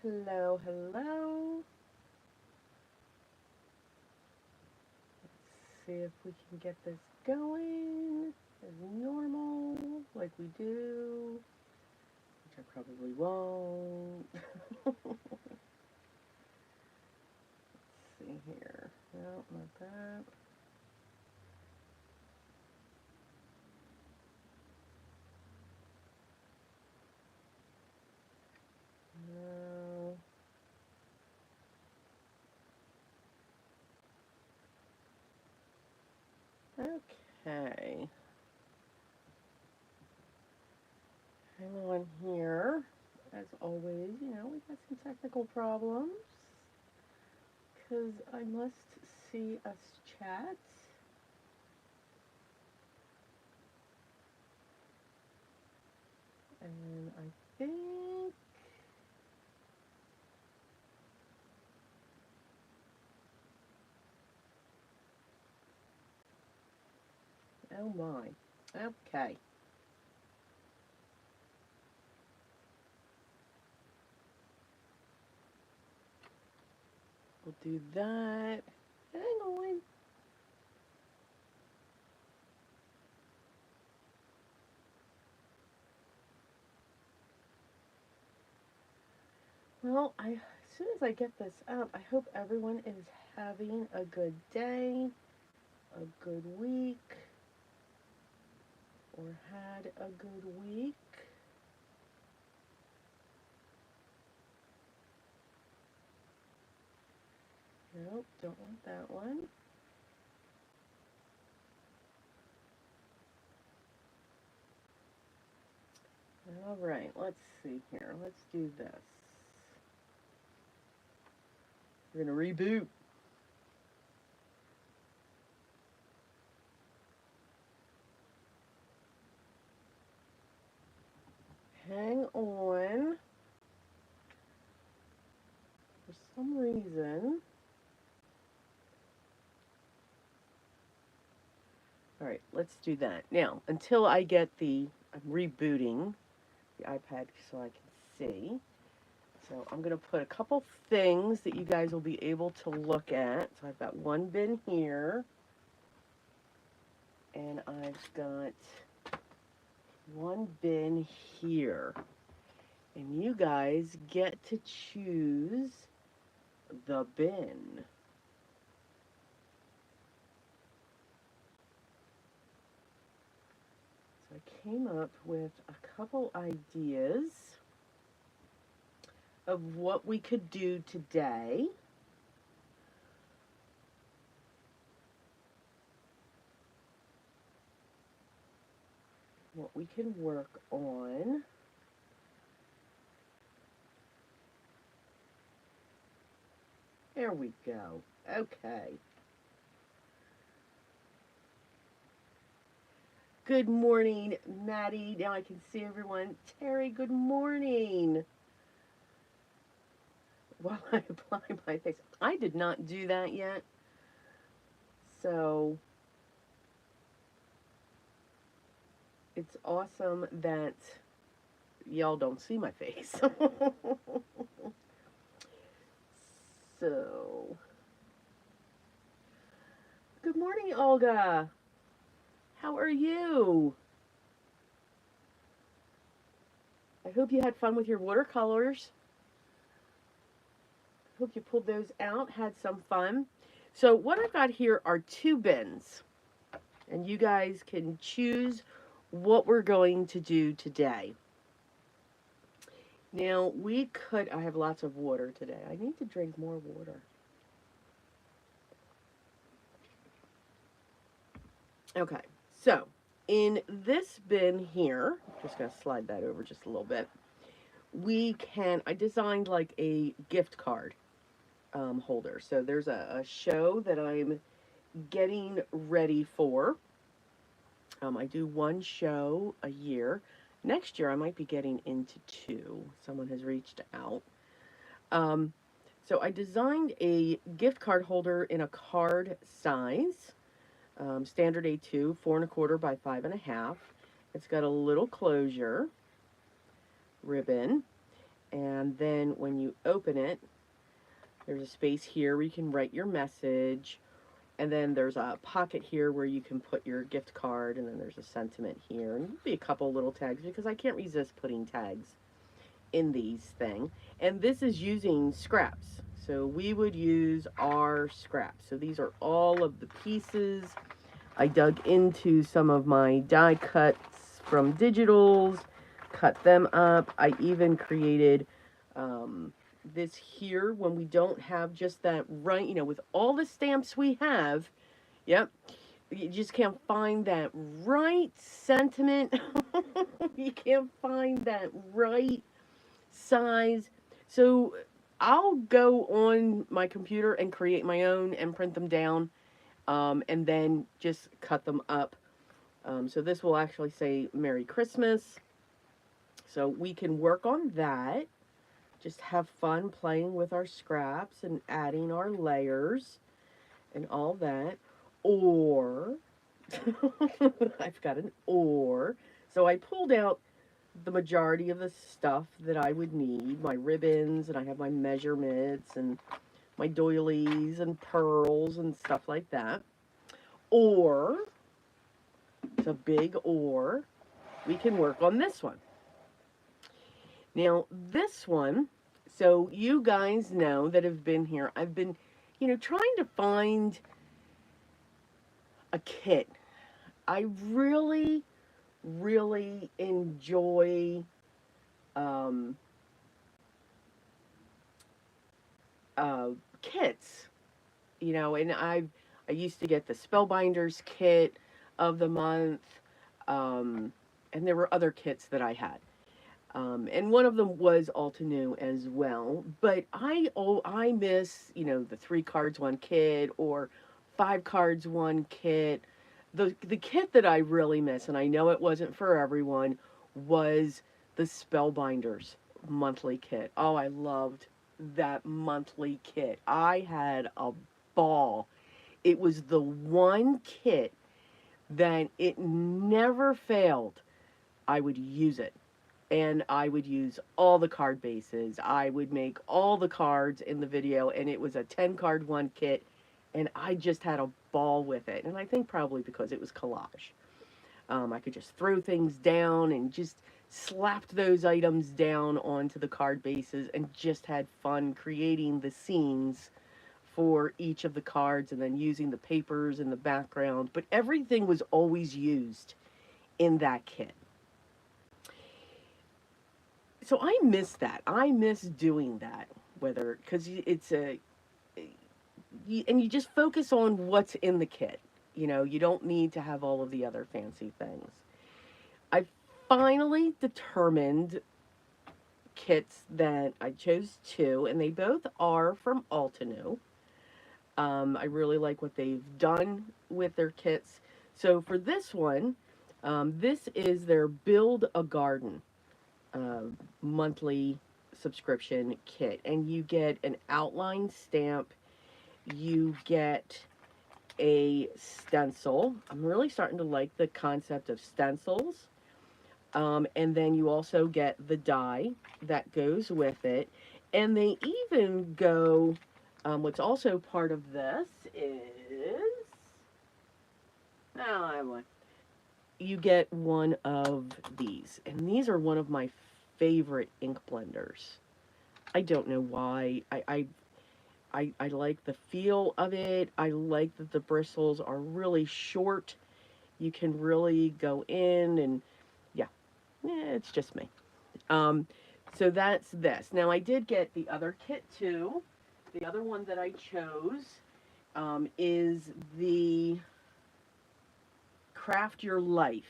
Hello, hello. Let's see if we can get this going as normal, like we do, which I probably won't. Let's see here. No, not that. No. Okay. Hang on here. As always, we got some technical problems. Because I must see us chat. And I think... Oh my. Okay. We'll do that. Hang on. Well, as soon as I get this up, I hope everyone is having a good day, a good week, or had a good week. Nope, don't want that one. All right, let's see here. Let's do this. We're going to reboot. Hang on. For some reason. All right, let's do that. Now, until I get I'm rebooting the iPad so I can see. So I'm going to put a couple things that you guys will be able to look at. So I've got one bin here. And I've got one bin here. And you guys get to choose the bin. So I came up with a couple ideas of what we could do today. What we can work on. There we go. Okay. Good morning, Maddie. Now I can see everyone. Terry, good morning. While I apply my face. I did not do that yet. So it's awesome that y'all don't see my face. So, good morning, Olga. How are you? I hope you had fun with your watercolors. Hope you pulled those out, had some fun. So what I've got here are two bins, and you guys can choose what we're going to do today. Now, I have lots of water today. I need to drink more water. Okay, so in this bin here, just going to slide that over just a little bit, I designed like a gift card holder. So there's a show that I'm getting ready for. I do one show a year. Next year, I might be getting into two. Someone has reached out. Um, so I designed a gift card holder in a card size, standard A2, 4¼ by 5½. It's got a little closure ribbon. And then when you open it, there's a space here where you can write your message. And then there's a pocket here where you can put your gift card. And then there's a sentiment here. And maybe a couple little tags because I can't resist putting tags in these thing. And this is using scraps. So we would use our scraps. So these are all of the pieces. I dug into some of my die cuts from digitals, cut them up. I even created this here when we don't have just that right, with all the stamps we have, yep, you just can't find that right sentiment. You can't find that right size. So I'll go on my computer and create my own and print them down, and then just cut them up. So this will actually say Merry Christmas. So we can work on that. Just have fun playing with our scraps and adding our layers and all that. Or, I've got an or. So I pulled out the majority of the stuff that I would need. My ribbons, and I have my measurements, and my doilies, and pearls, and stuff like that. Or, it's a big or, we can work on this one. Now, this one, so you guys know that have been here, I've been, trying to find a kit. I really, really enjoy kits, and I used to get the Spellbinders kit of the month, and there were other kits that I had. And one of them was Altenew as well. But I miss, the 3 cards, 1 kit, or 5 cards, 1 kit. The kit that I really miss, and I know it wasn't for everyone, was the Spellbinders monthly kit. Oh, I loved that monthly kit. I had a ball. It was the one kit that it never failed. I would use it. And I would use all the card bases. I would make all the cards in the video, and it was a 10 card 1 kit, and I just had a ball with it. And I think probably because it was collage. I could just throw things down and just slapped those items down onto the card bases and just had fun creating the scenes for each of the cards and then using the papers in the background. But everything was always used in that kit. So I miss that. I miss doing that, because it's and you just focus on what's in the kit. You don't need to have all of the other fancy things. I finally determined kits that I chose 2, and they both are from Altenew. I really like what they've done with their kits. So for this one, this is their Build a Garden monthly subscription kit, and you get an outline stamp, you get a stencil. I'm really starting to like the concept of stencils, and then you also get the die that goes with it, and they even go, what's also part of this is, you get one of these, and these are one of my favorite ink blenders. I don't know why. I like the feel of it. I like that the bristles are really short. You can really go in and, yeah, it's just me. So that's this. Now, I did get the other kit too. The other one that I chose is the Craft Your Life.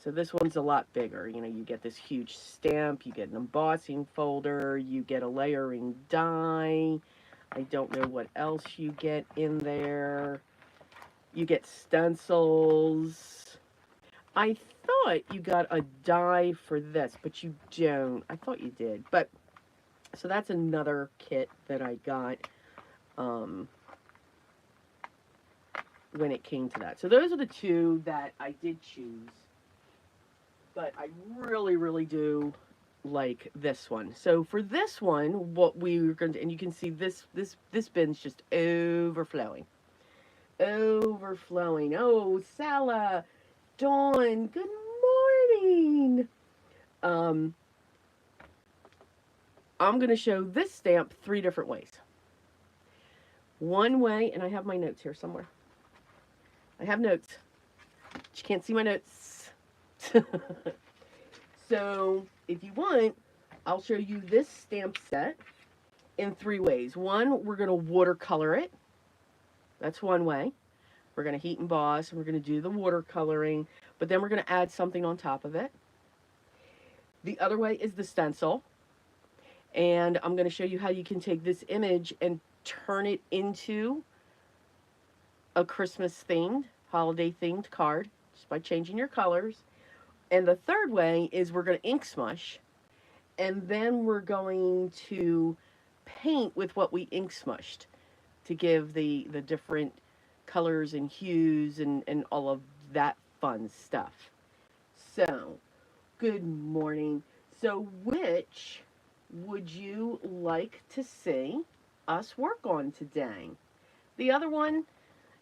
So this one's a lot bigger. You get this huge stamp, you get an embossing folder, you get a layering die. I don't know what else you get in there. You get stencils. I thought you got a die for this, but you don't. I thought you did. But, so that's another kit that I got when it came to that. So those are the 2 that I did choose. But I really, really do like this one. So for this one, what we were going to, and you can see this bin's just overflowing. Overflowing. Oh, Sala, Dawn, good morning. Um, I'm going to show this stamp 3 different ways. One way, and I have my notes here somewhere. I have notes. But you can't see my notes. So, if you want, I'll show you this stamp set in 3 ways. One, we're going to watercolor it. That's one way. We're going to heat emboss, and we're going to do the watercoloring, but then we're going to add something on top of it. The other way is the stencil, and I'm going to show you how you can take this image and turn it into a Christmas-themed, holiday-themed card just by changing your colors. And the third way is we're going to ink smush, and then we're going to paint with what we ink smushed to give the different colors and hues and all of that fun stuff. So, good morning. So, which would you like to see us work on today? The other one,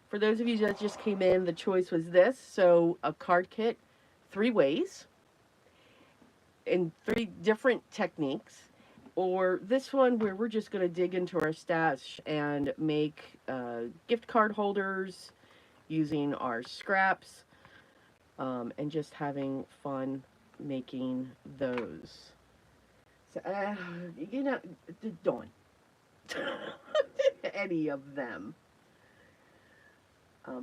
for those of you that just came in, the choice was this. So, a card kit, 3 ways, in 3 different techniques. Or this one where we're just going to dig into our stash and make gift card holders using our scraps and just having fun making those. So, you know, Dawn. Any of them.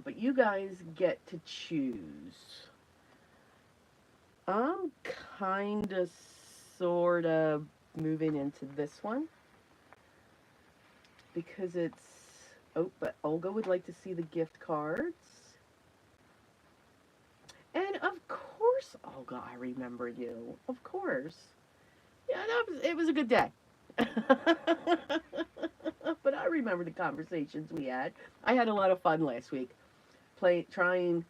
But you guys get to choose. I'm kind of, sort of moving into this one because it's, oh, but Olga would like to see the gift cards. And of course, Olga, I remember you. Of course. Yeah, it was a good day. But I remember the conversations we had. I had a lot of fun last week trying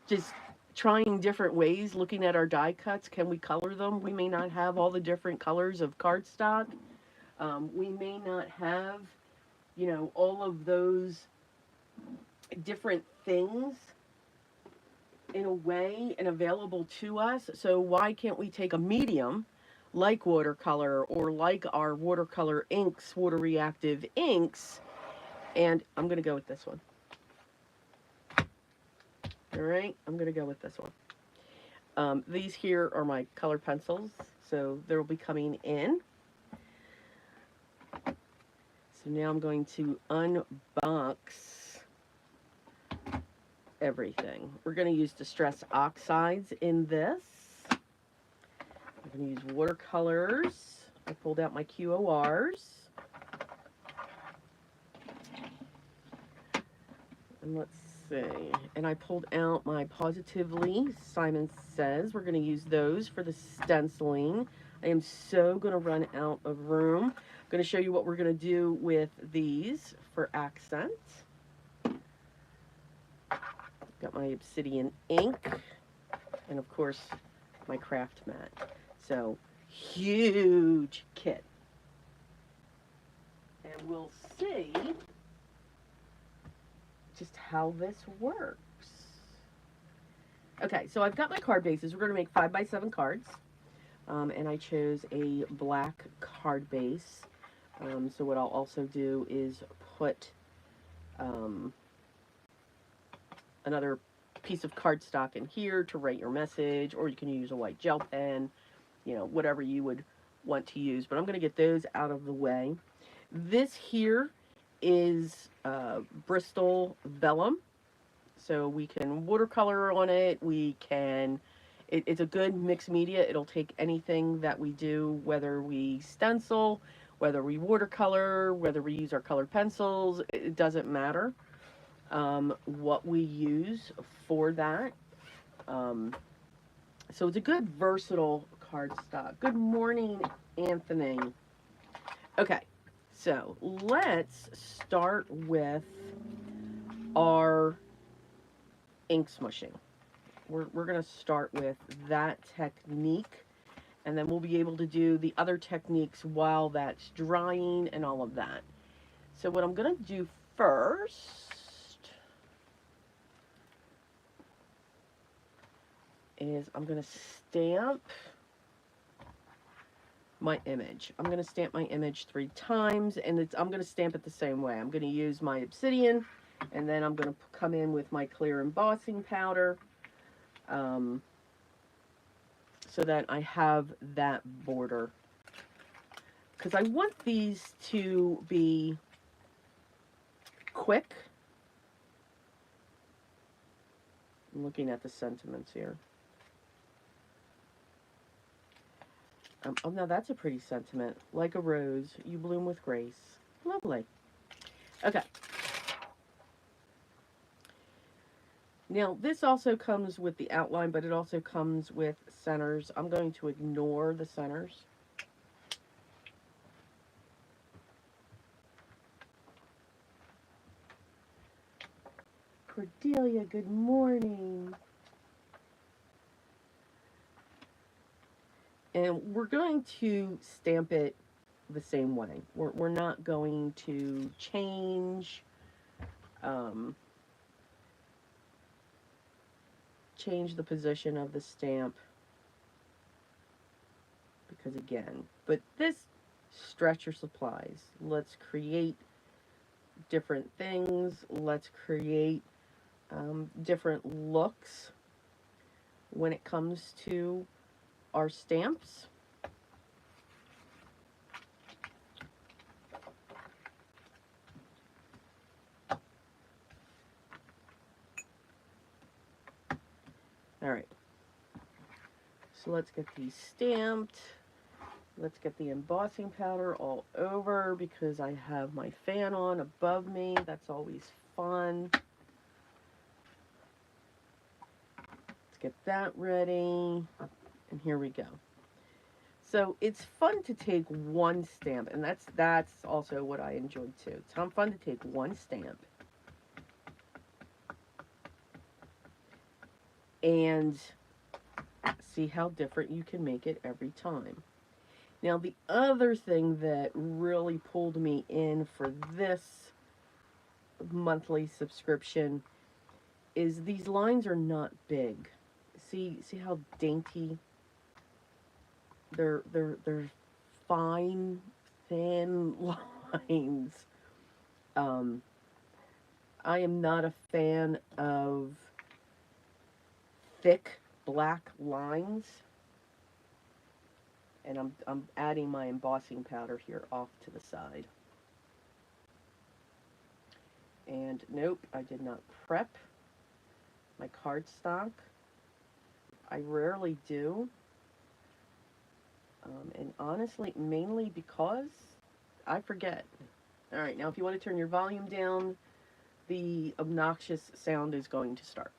just trying different ways, looking at our die cuts. Can we color them? We may not have all the different colors of cardstock. We may not have, you know, all of those different things in a way and available to us. So why can't we take a medium like watercolor or like our watercolor inks, water reactive inks, and I'm going to go with this one. All right, I'm going to go with this one. These here are my color pencils, so they'll be coming in. So now I'm going to unbox everything. We're going to use Distress Oxides in this. I'm going to use watercolors. I pulled out my QORs. And let's see. And I pulled out my Positively Simon Says. We're going to use those for the stenciling. I am so going to run out of room. I'm going to show you what we're going to do with these for accents. Got my obsidian ink. And of course, my craft mat. So, huge kit. And we'll see just how this works. Okay, so I've got my card bases. We're going to make 5x7 cards. And I chose a black card base. So what I'll also do is put another piece of cardstock in here to write your message, or you can use a white gel pen, you know, whatever you would want to use. But I'm going to get those out of the way. This here is Bristol Vellum. So we can watercolor on it. We can, it's a good mixed media. It'll take anything that we do, whether we stencil, whether we watercolor, whether we use our colored pencils, it doesn't matter what we use for that. So it's a good versatile cardstock. Good morning, Anthony. Okay, so let's start with our ink smushing. we're going to start with that technique, and then we'll be able to do the other techniques while that's drying and all of that. So what I'm going to do first is I'm going to stamp my image. I'm going to stamp my image 3 times, and I'm going to stamp it the same way. I'm going to use my obsidian, and then I'm going to come in with my clear embossing powder, so that I have that border. Because I want these to be quick. I'm looking at the sentiments here. Oh, now that's a pretty sentiment. Like a rose, you bloom with grace. Lovely. Okay. Now, this also comes with the outline, but it also comes with centers. I'm going to ignore the centers. Cordelia, good morning. And we're going to stamp it the same way. We're not going to change change the position of the stamp, because again, but this, stretch your supplies. Let's create different things. Let's create different looks when it comes to our stamps. All right, so let's get these stamped. Let's get the embossing powder all over, because I have my fan on above me. That's always fun. Let's get that ready, and here we go. So it's fun to take one stamp, and that's also what I enjoy too. It's fun to take one stamp and see how different you can make it every time. Now, the other thing that really pulled me in for this monthly subscription is these lines are not big. See how dainty? They're fine, thin lines. I am not a fan of thick black lines. And I'm adding my embossing powder here off to the side. And nope, I did not prep my cardstock. I rarely do. And honestly, mainly because I forget. All right, now if you want to turn your volume down, the obnoxious sound is going to start.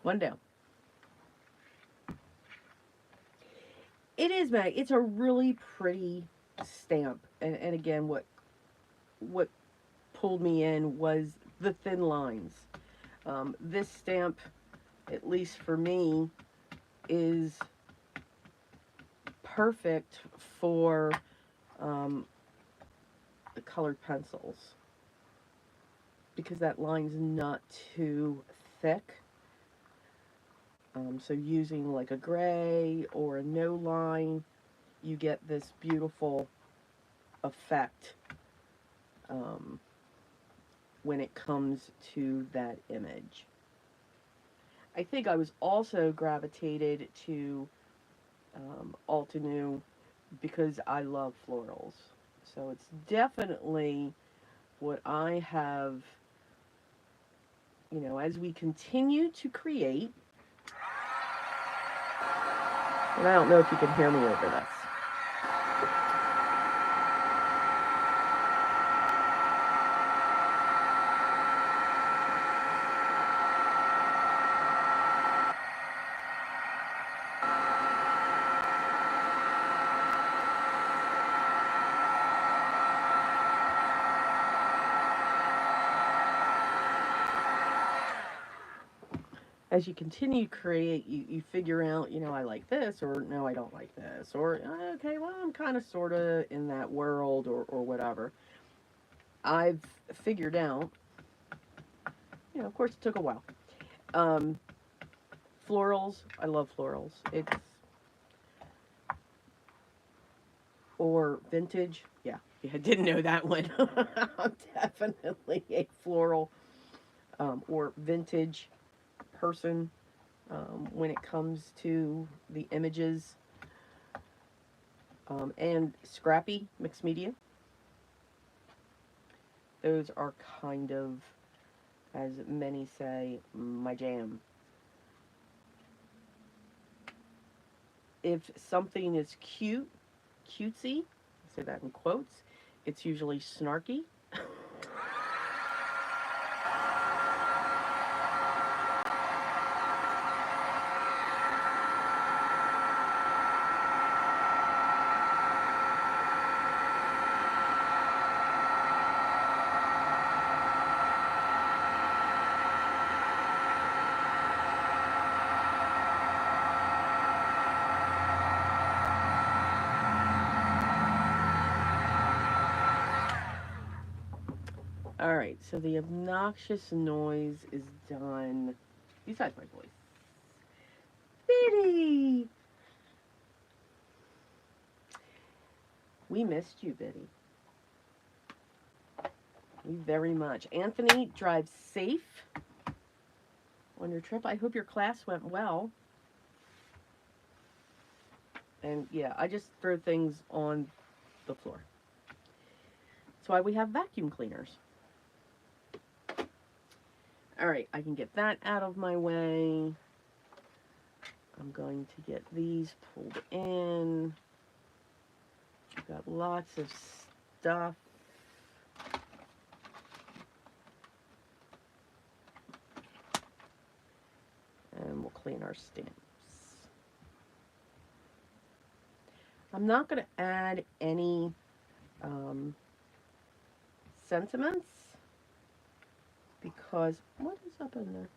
One down. It is, Meg. It's a really pretty stamp. And again, what pulled me in was the thin lines. This stamp, at least for me, is perfect for the colored pencils, because that line's not too thick. So using like a gray or a no line, you get this beautiful effect when it comes to that image. I think I was also gravitated to Altenew, because I love florals. So it's definitely what I have, as we continue to create, and I don't know if you can hear me over this. As you continue to create, you figure out, I like this, or no, I don't like this, or okay, well, I'm kind of sort of in that world, or whatever. I've figured out, of course, it took a while. Um, Florals, I love florals. Or vintage, yeah, I didn't know that one. I'm definitely a floral or vintage person when it comes to the images, and scrappy mixed media. Those are kind of, as many say, my jam. If something is cutesy, I say that in quotes, it's usually snarky. All right, so the obnoxious noise is done. Besides my voice, Biddy, we missed you, Biddy. We very much. Anthony, drive safe on your trip. I hope your class went well. And yeah, I just throw things on the floor. That's why we have vacuum cleaners. All right, I can get that out of my way. I'm going to get these pulled in. I've got lots of stuff. And we'll clean our stamps. I'm not going to add any sentiments because what is up in there?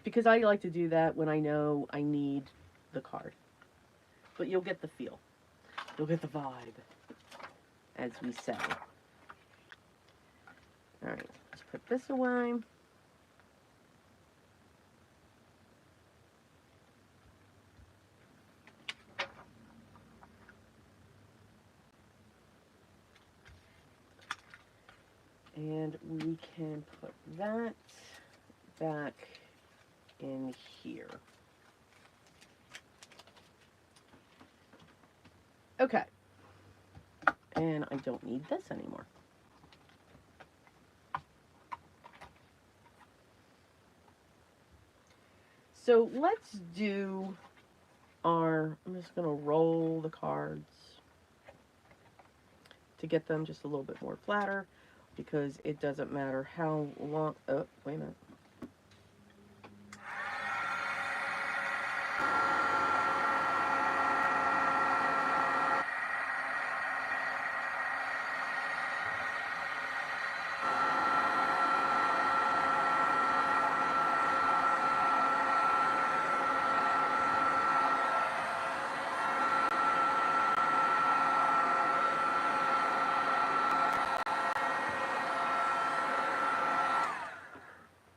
Because I like to do that when I know I need the card. But you'll get the feel. You'll get the vibe, as we say. All right, let's put this away. And we can put that back in here. Okay. And I don't need this anymore. So let's do I'm just going to roll the cards to get them just a little bit more flatter, because it doesn't matter how long, oh, wait a minute.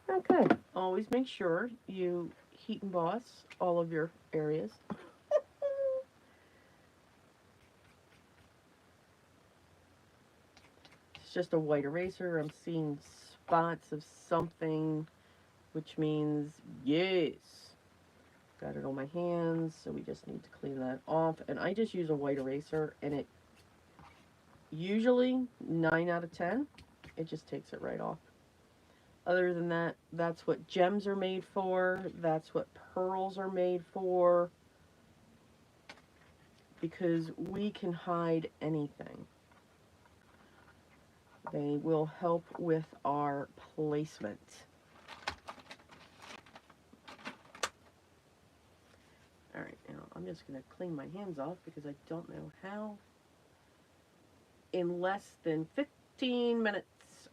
Okay, always make sure you heat and emboss all of your areas. It's just a white eraser. I'm seeing spots of something which means yes. Got it on my hands, so we just need to clean that off. And I just use a white eraser, and it usually 9 out of 10, it just takes it right off. Other than that, that's what gems are made for. That's what pearls are made for. Because we can hide anything. They will help with our placement. Alright, now I'm just going to clean my hands off because I don't know how. In less than 15 minutes,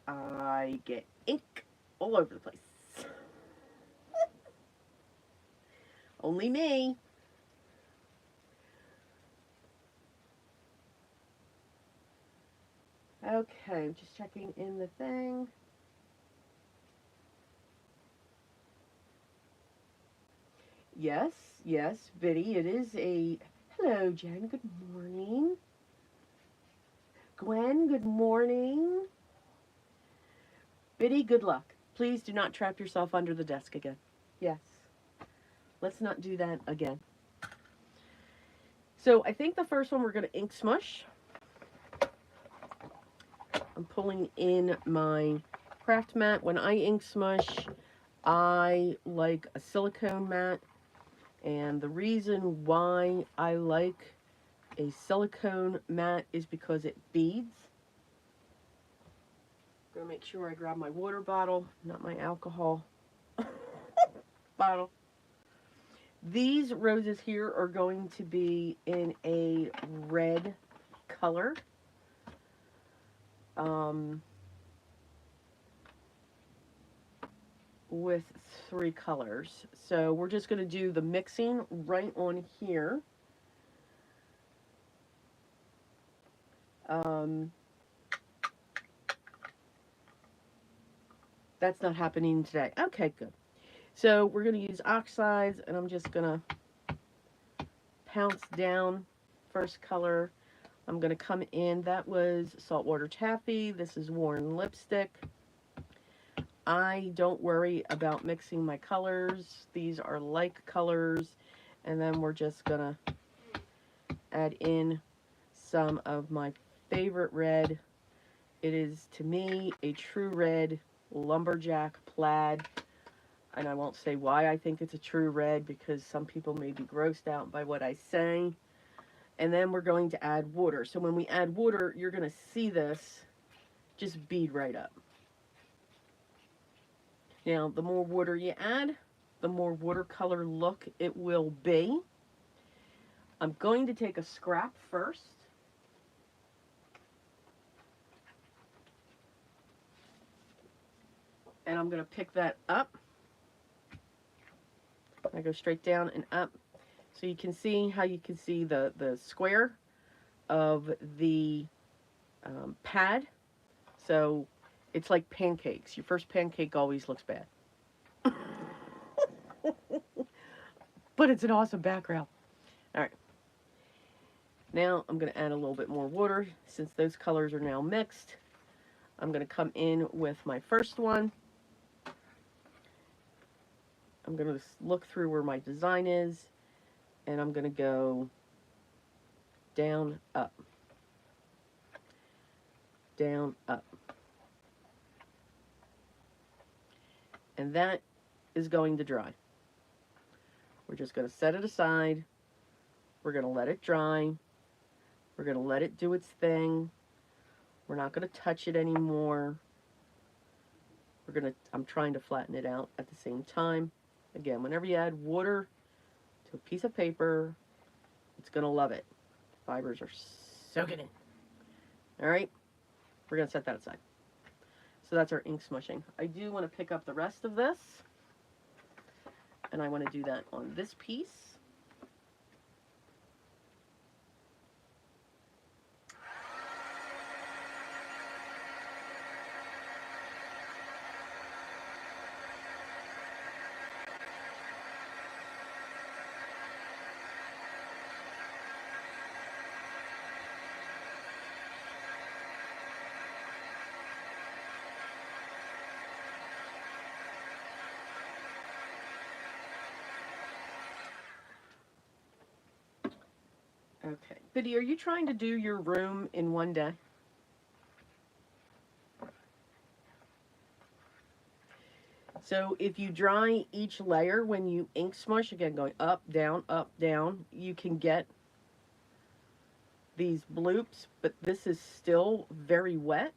I get ink all over the place. Only me. Okay, I'm just checking in the thing. Yes, yes, Biddy, it is a... Hello, Jen, good morning. Gwen, good morning. Biddy, good luck. Please do not trap yourself under the desk again. Yes. Let's not do that again. So I think the first one we're going to ink smush. I'm pulling in my craft mat. When I ink smush, I like a silicone mat. And the reason why I like a silicone mat is because it beads. I'm going to make sure I grab my water bottle, not my alcohol bottle. These roses here are going to be in a red color. With 3 colors. So we're just going to do the mixing right on here. That's not happening today. Okay, good. So we're going to use oxides, and I'm just going to pounce down first color. I'm going to come in. That was Saltwater Taffy. This is Worn Lipstick. I don't worry about mixing my colors. These are like colors. And then we're just going to add in some of my favorite red. It is, to me, a true red lumberjack plaid. And I won't say why I think it's a true red, because some people may be grossed out by what I say. And then we're going to add water. So when we add water, you're going to see this just bead right up. Now, the more water you add, the more watercolor look it will be. I'm going to take a scrap first. And I'm going to pick that up. I go straight down and up. So you can see how you can see the square of the pad. So it's like pancakes. Your first pancake always looks bad. But it's an awesome background. Alright. Now I'm going to add a little bit more water. Since those colors are now mixed, I'm going to come in with my first one. I'm going to look through where my design is, and I'm going to go down, up, down, up. And that is going to dry. We're just going to set it aside. We're going to let it dry. We're going to let it do its thing. We're not going to touch it anymore. I'm trying to flatten it out at the same time. Again, whenever you add water to a piece of paper, it's going to love it. Fibers are soaking in. Alright, we're going to set that aside. So that's our ink smushing. I do want to pick up the rest of this, and I want to do that on this piece. Okay. Biddy, are you trying to do your room in one day? So if you dry each layer when you ink smush, again going up, down, you can get these bloops, but this is still very wet.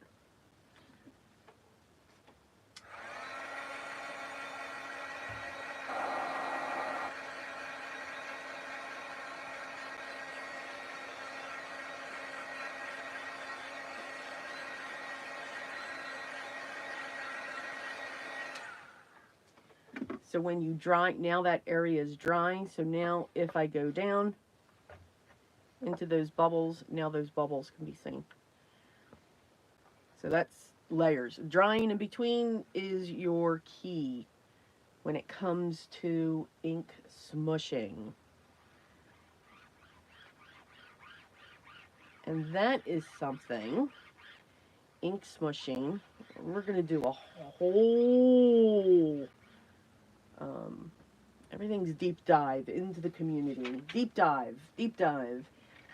So when you dry, now that area is drying. So now if I go down into those bubbles, now those bubbles can be seen. So that's layers. Drying in between is your key when it comes to ink smushing. And that is something, ink smushing, we're going to do a whole, um, everything's deep dive into the community. Deep dive, deep dive.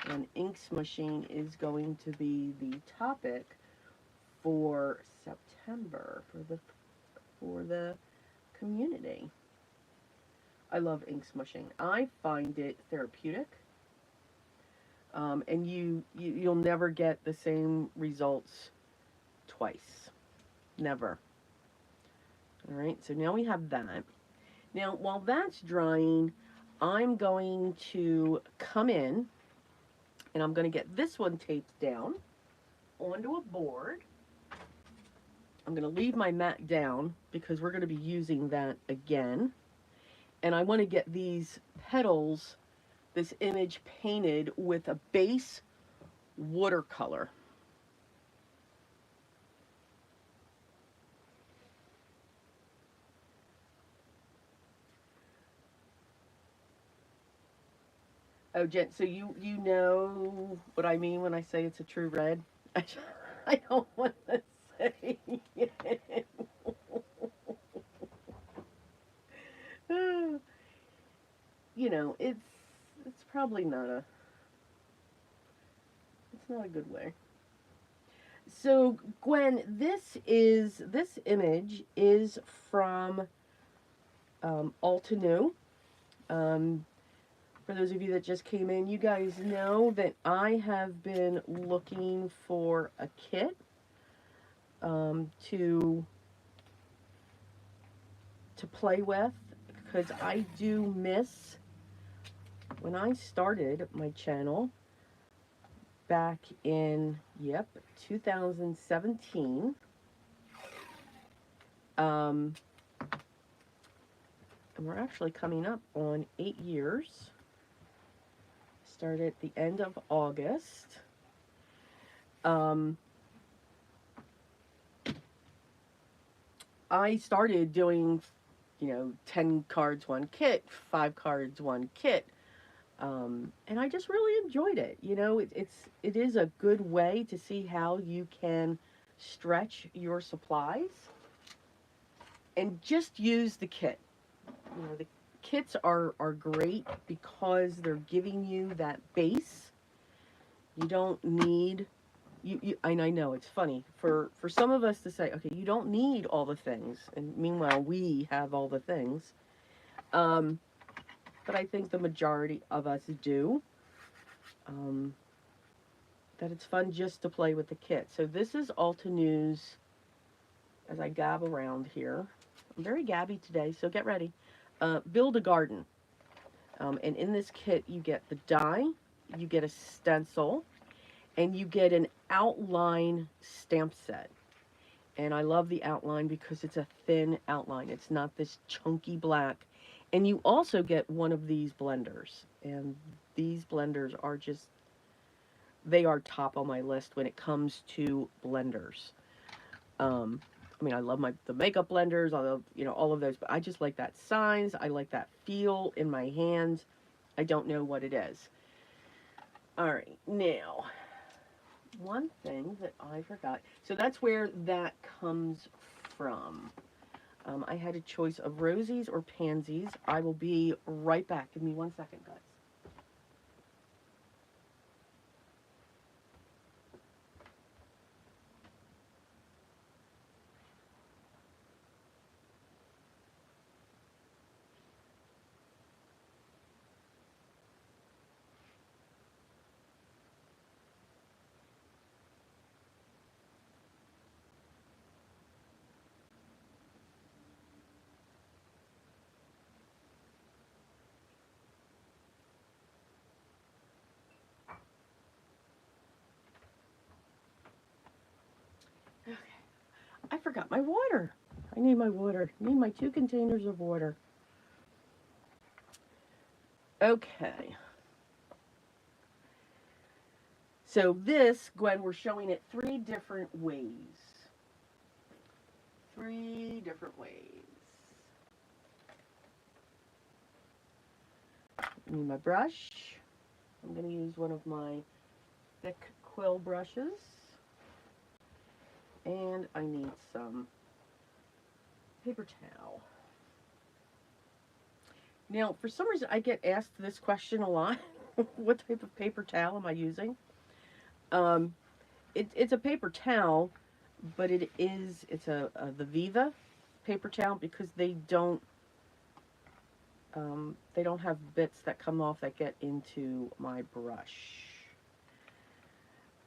And ink smushing is going to be the topic for September for the community. I love ink smushing. I find it therapeutic. And you'll never get the same results twice. Never. All right, so now we have that. Now, while that's drying, I'm going to come in and I'm going to get this one taped down onto a board. I'm going to leave my mat down because we're going to be using that again. And I want to get these petals, this image painted with a base watercolor. Oh, Jen, so you know what I mean when I say it's a true red? I don't want to say it. You know, it's probably not a it's not a good way. So Gwen, this image is from Altenew. Um, for those of you that just came in, you guys know that I have been looking for a kit to play with because I do miss when I started my channel back in 2017. And we're actually coming up on 8 years. Started at the end of August. I started doing, 10 cards, one kit, 5 cards, one kit. And I just really enjoyed it. It is a good way to see how you can stretch your supplies and just use the kit. The kits are great because they're giving you that base. You don't need and I know it's funny for some of us to say, okay, you don't need all the things, and meanwhile we have all the things. But I think the majority of us do. That it's fun just to play with the kit. So this is Altenew's, as I gab around here. I'm very gabby today, so get ready. Build a garden. And in this kit, you get the die, you get a stencil, and you get an outline stamp set. And I love the outline because it's a thin outline. It's not this chunky black. And you also get one of these blenders. And these blenders are just, they are top on my list when it comes to blenders. I love the makeup blenders, I love, all of those, but I just like that size. I like that feel in my hands. I don't know what it is. All right, now, one thing that I forgot. So that's where that comes from. I had a choice of rosies or pansies. I will be right back. Give me 1 second, guys. forgot my water. I need my water. I need my 2 containers of water. Okay. So this, Gwen, we're showing it 3 different ways. 3 different ways. I need my brush. I'm going to use one of my thick quill brushes. And I need some paper towel. Now, for some reason, I get asked this question a lot. What type of paper towel am I using? It's a paper towel, but it's the Viva paper towel because they don't have bits that come off that get into my brush.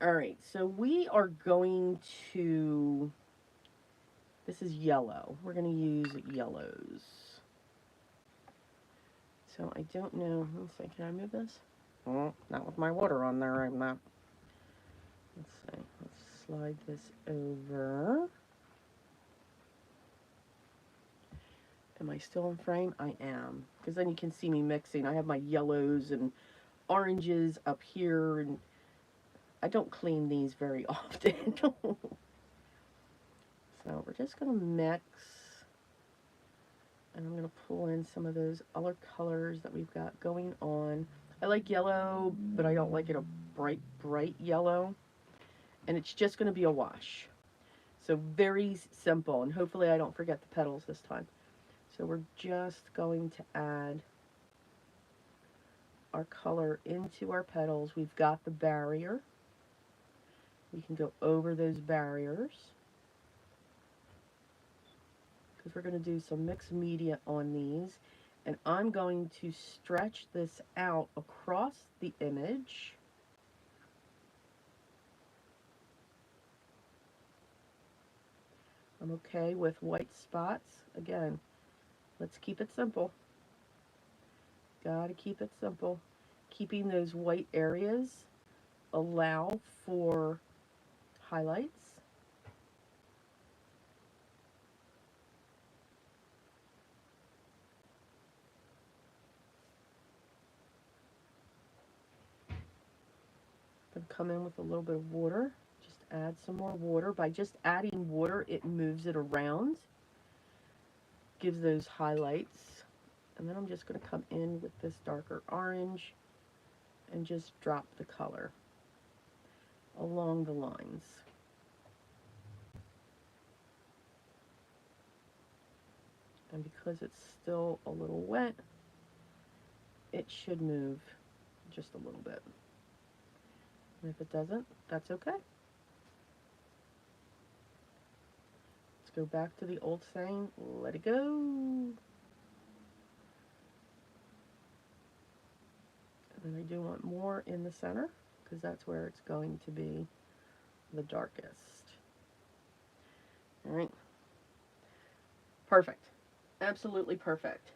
Alright, so we are going to, this is yellow. We're going to use yellows. So I don't know, let's see, can I move this? Oh, not with my water on there, I'm not. Let's see, let's slide this over. Am I still in frame? I am, because then you can see me mixing. I have my yellows and oranges up here, and I don't clean these very often. So we're just going to mix, and I'm going to pull in some of those other colors that we've got going on. I like yellow, but I don't like it a bright, bright yellow, and it's just going to be a wash. So very simple, and hopefully I don't forget the petals this time. So we're just going to add our color into our petals. We've got the barrier. We can go over those barriers because we're going to do some mixed media on these. And I'm going to stretch this out across the image. I'm okay with white spots. Again, let's keep it simple. Gotta keep it simple. Keeping those white areas allow for highlights. I'm going to come in with a little bit of water. Just add some more water. By just adding water, it moves it around. Gives those highlights. And then I'm just going to come in with this darker orange and just drop the color along the lines. And because it's still a little wet, it should move just a little bit. And if it doesn't, that's okay. Let's go back to the old saying, let it go. And I do want more in the center because that's where it's going to be the darkest. All right. Perfect. Absolutely perfect.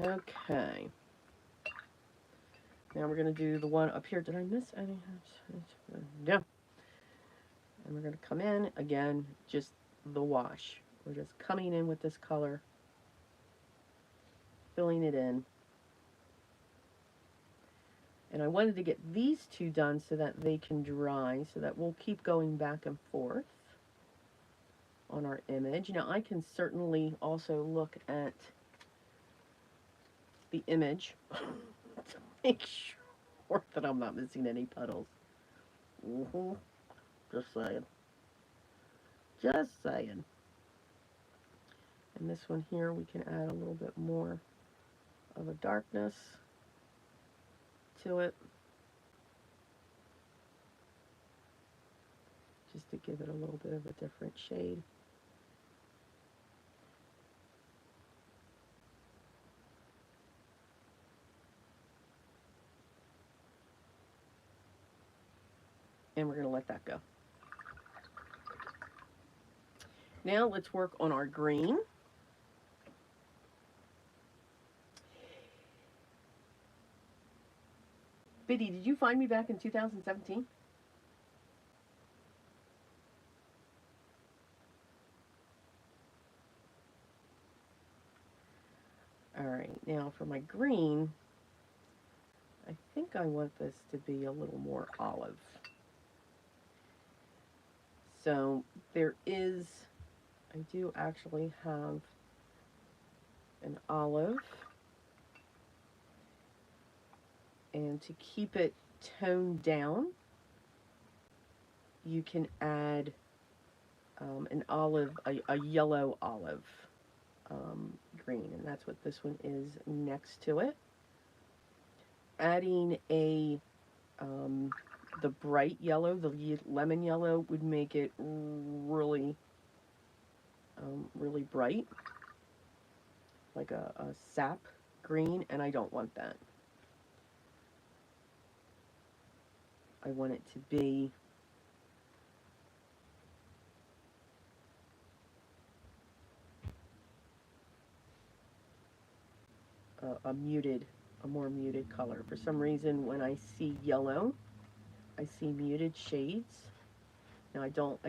Okay. Now we're going to do the one up here. Did I miss any? No. And we're going to come in, again, just the wash. We're just coming in with this color, filling it in. And I wanted to get these 2 done so that they can dry, so that we'll keep going back and forth on our image. Now I can certainly also look at the image to make sure that I'm not missing any puddles. Just saying. Just saying. And this one here, we can add a little bit more of a darkness to it. Just to give it a little bit of a different shade. And we're going to let that go. Now let's work on our green. Biddy, did you find me back in 2017? All right, now for my green, I think I want this to be a little more olive. So there is, I do actually have an olive. And to keep it toned down, you can add an olive, a yellow olive green, and that's what this one is next to it. Adding the bright yellow, the lemon yellow, would make it really, really bright, like a sap green, and I don't want that. I want it to be a more muted color. For some reason, when I see yellow, I see muted shades. Now I don't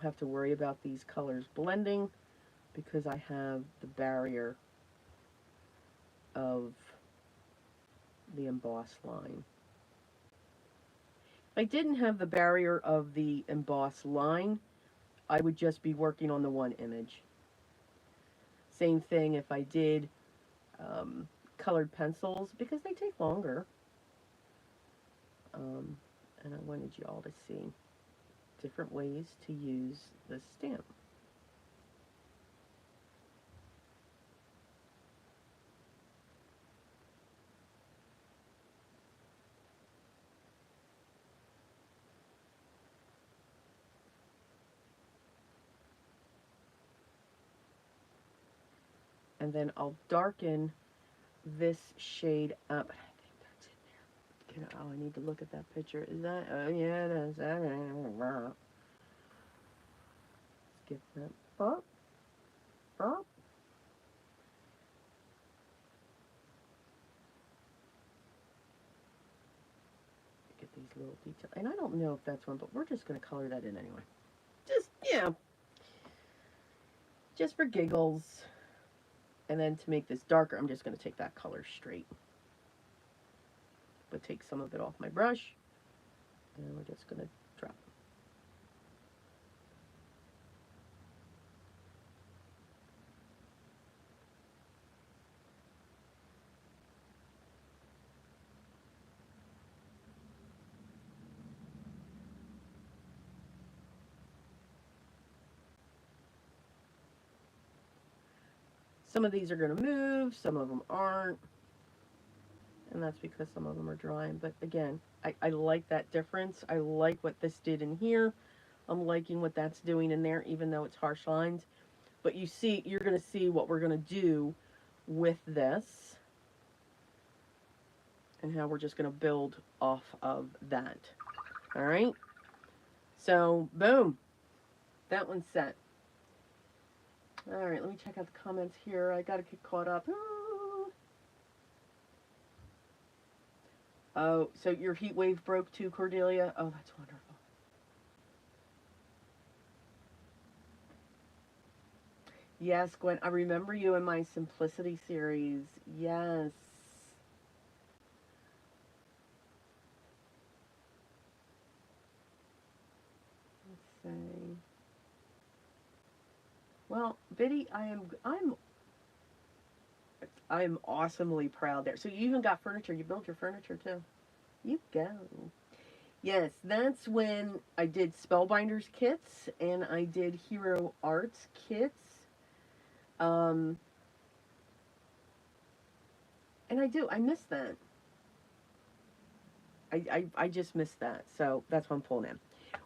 have to worry about these colors blending because I have the barrier of the embossed line. If I didn't have the barrier of the embossed line, I would just be working on the one image. Same thing if I did colored pencils, because they take longer. And I wanted you all to see different ways to use this stamp. And then I'll darken this shade up. I think that's in there. Oh, I need to look at that picture. Is that? Oh, yeah, it is. Let's get that. Oh, oh. Get these little details. And I don't know if that's one, but we're just going to color that in anyway. Just, yeah. Just for giggles. And then to make this darker, I'm just going to take that color straight. But take some of it off my brush. And we're just going to drop. Some of these are going to move, some of them aren't. And that's because some of them are drying. But again, I like that difference. I like what this did in here. I'm liking what that's doing in there, even though it's harsh lines. But you see, you're going to see what we're going to do with this and how we're just going to build off of that. All right? So, boom. That one's set. All right, let me check out the comments here. I got to get caught up. Oh, so your heat wave broke too, Cordelia? Oh, that's wonderful. Yes, Gwen, I remember you in my Simplicity series. Yes. Let's see. Well, Biddy, I'm awesomely proud there. So you even got furniture. You built your furniture too. You go. Yes, that's when I did Spellbinders kits and I did Hero Arts kits. And I miss that. I just miss that. So that's what I'm pulling in.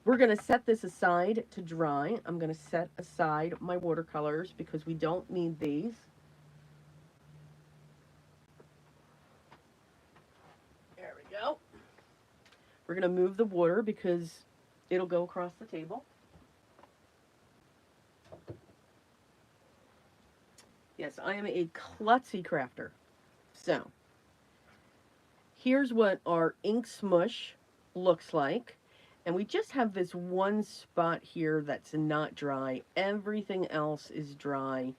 We're going to set this aside to dry. I'm going to set aside my watercolors because we don't need these. There we go. We're going to move the water because it'll go across the table. Yes, I am a klutzy crafter. So, here's what our ink smoosh looks like. And we just have this one spot here that's not dry. Everything else is dry.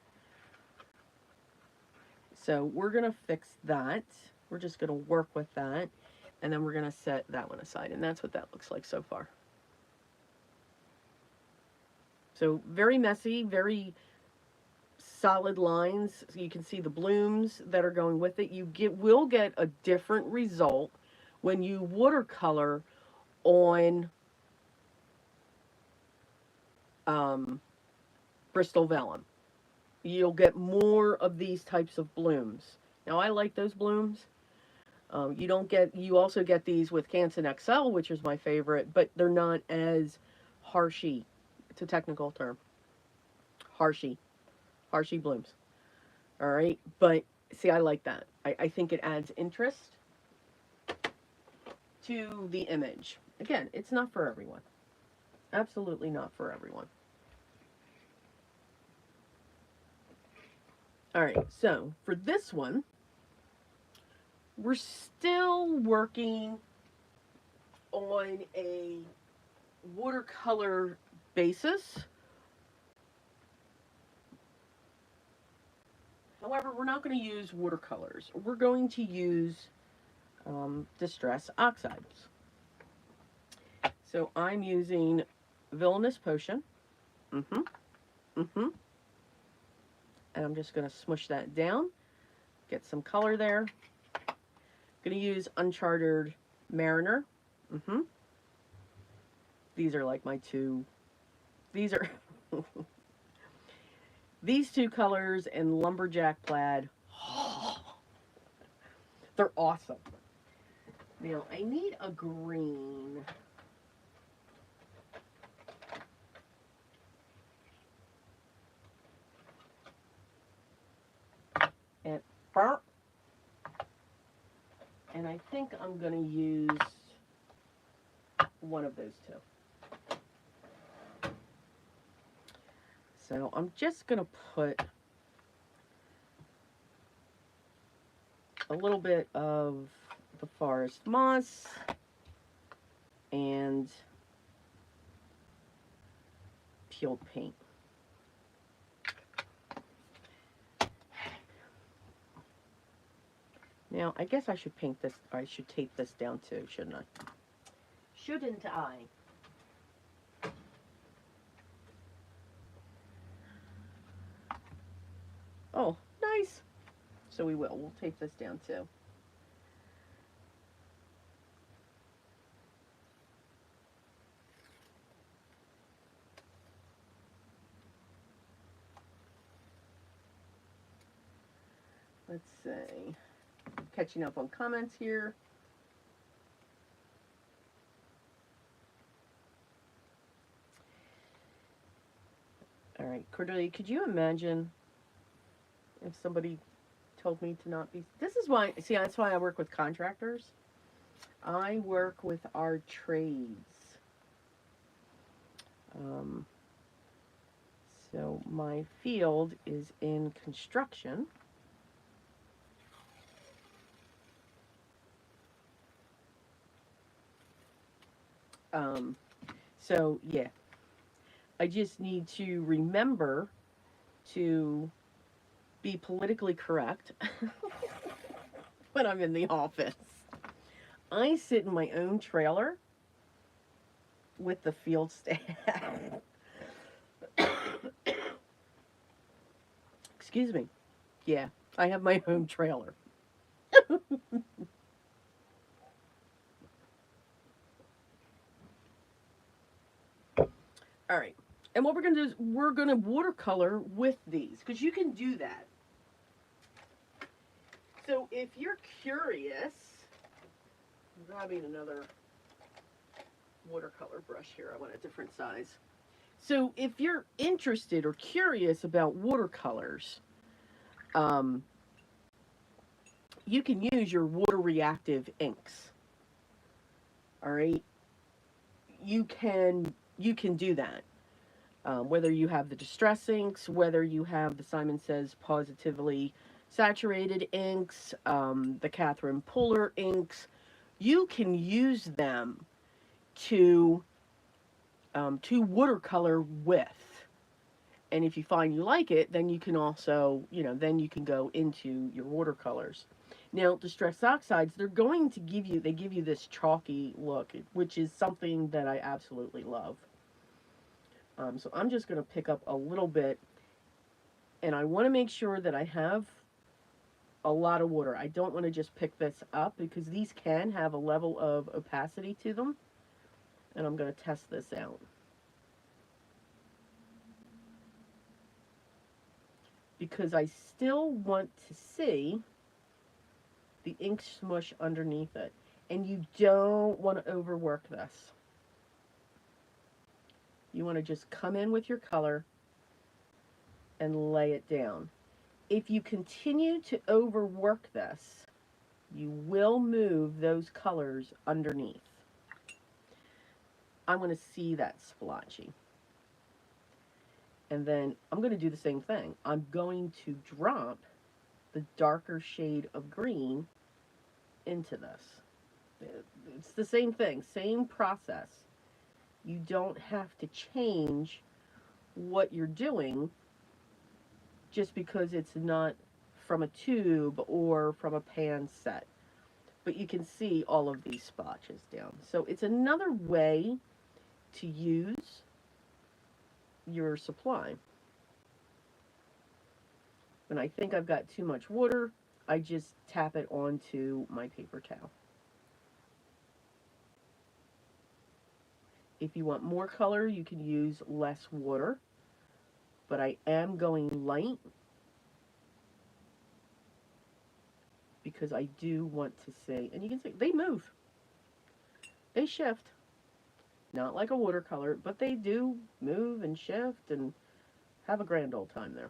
So we're going to fix that. We're just going to work with that. And then we're going to set that one aside. And that's what that looks like so far. So very messy, very solid lines. So you can see the blooms that are going with it. You will get a different result when you watercolor on Bristol vellum. You'll get more of these types of blooms. Now I like those blooms. You also get these with Canson XL, which is my favorite, but they're not as harshy. It's a technical term. Harshy blooms. All right, but see, I like that. I think it adds interest to the image. Again, it's not for everyone. Absolutely not for everyone. All right, so for this one, we're still working on a watercolor basis. However, we're not going to use watercolors. We're going to use Distress Oxides. So I'm using Villainous Potion. And I'm just going to smush that down. Get some color there. Going to use Uncharted Mariner. These are like my two. These are these two colors and Lumberjack Plaid. They're awesome. Now I need a green. And I think I'm going to use one of those two. So I'm just going to put a little bit of the forest moss and peeled paint. Now, I guess I should paint this, or I should tape this down too, shouldn't I? Shouldn't I? Oh, nice. So we will. We'll tape this down too. Let's see. Catching up on comments here. All right, Cordelia, could you imagine if somebody told me to not be... This is why, see, that's why I work with contractors. I work with our trades. So my field is in construction. So yeah, I just need to remember to be politically correct when I'm in the office. I sit in my own trailer with the field staff. Excuse me. Yeah, I have my own trailer. All right. And what we're going to do is we're going to watercolor with these, because you can do that. So if you're curious, I'm grabbing another watercolor brush here. I want a different size. So if you're interested or curious about watercolors, you can use your water reactive inks. All right. You can do that. Whether you have the Distress inks, whether you have the Simon Says Positively Saturated inks, the Catherine Puller inks, you can use them to watercolor with. And if you find you like it, then you can also, then you can go into your watercolors. Now, Distress Oxides, they give you this chalky look, which is something that I absolutely love. So I'm just going to pick up a little bit, and I want to make sure that I have a lot of water. I don't want to just pick this up because these can have a level of opacity to them, and I'm going to test this out. Because I still want to see the ink smush underneath it. And you don't want to overwork this. You want to just come in with your color and lay it down. If you continue to overwork this, you will move those colors underneath. I'm going to see that splotchy. And then I'm going to do the same thing. I'm going to drop the darker shade of green into this. It's the same thing, same process. You don't have to change what you're doing just because it's not from a tube or from a pan set. But you can see all of these splotches down. So it's another way to use your supply. When I think I've got too much water, I just tap it onto my paper towel. If you want more color, you can use less water, but I am going light because I do want to see, and you can see they move, they shift, not like a watercolor, but they do move and shift and have a grand old time there.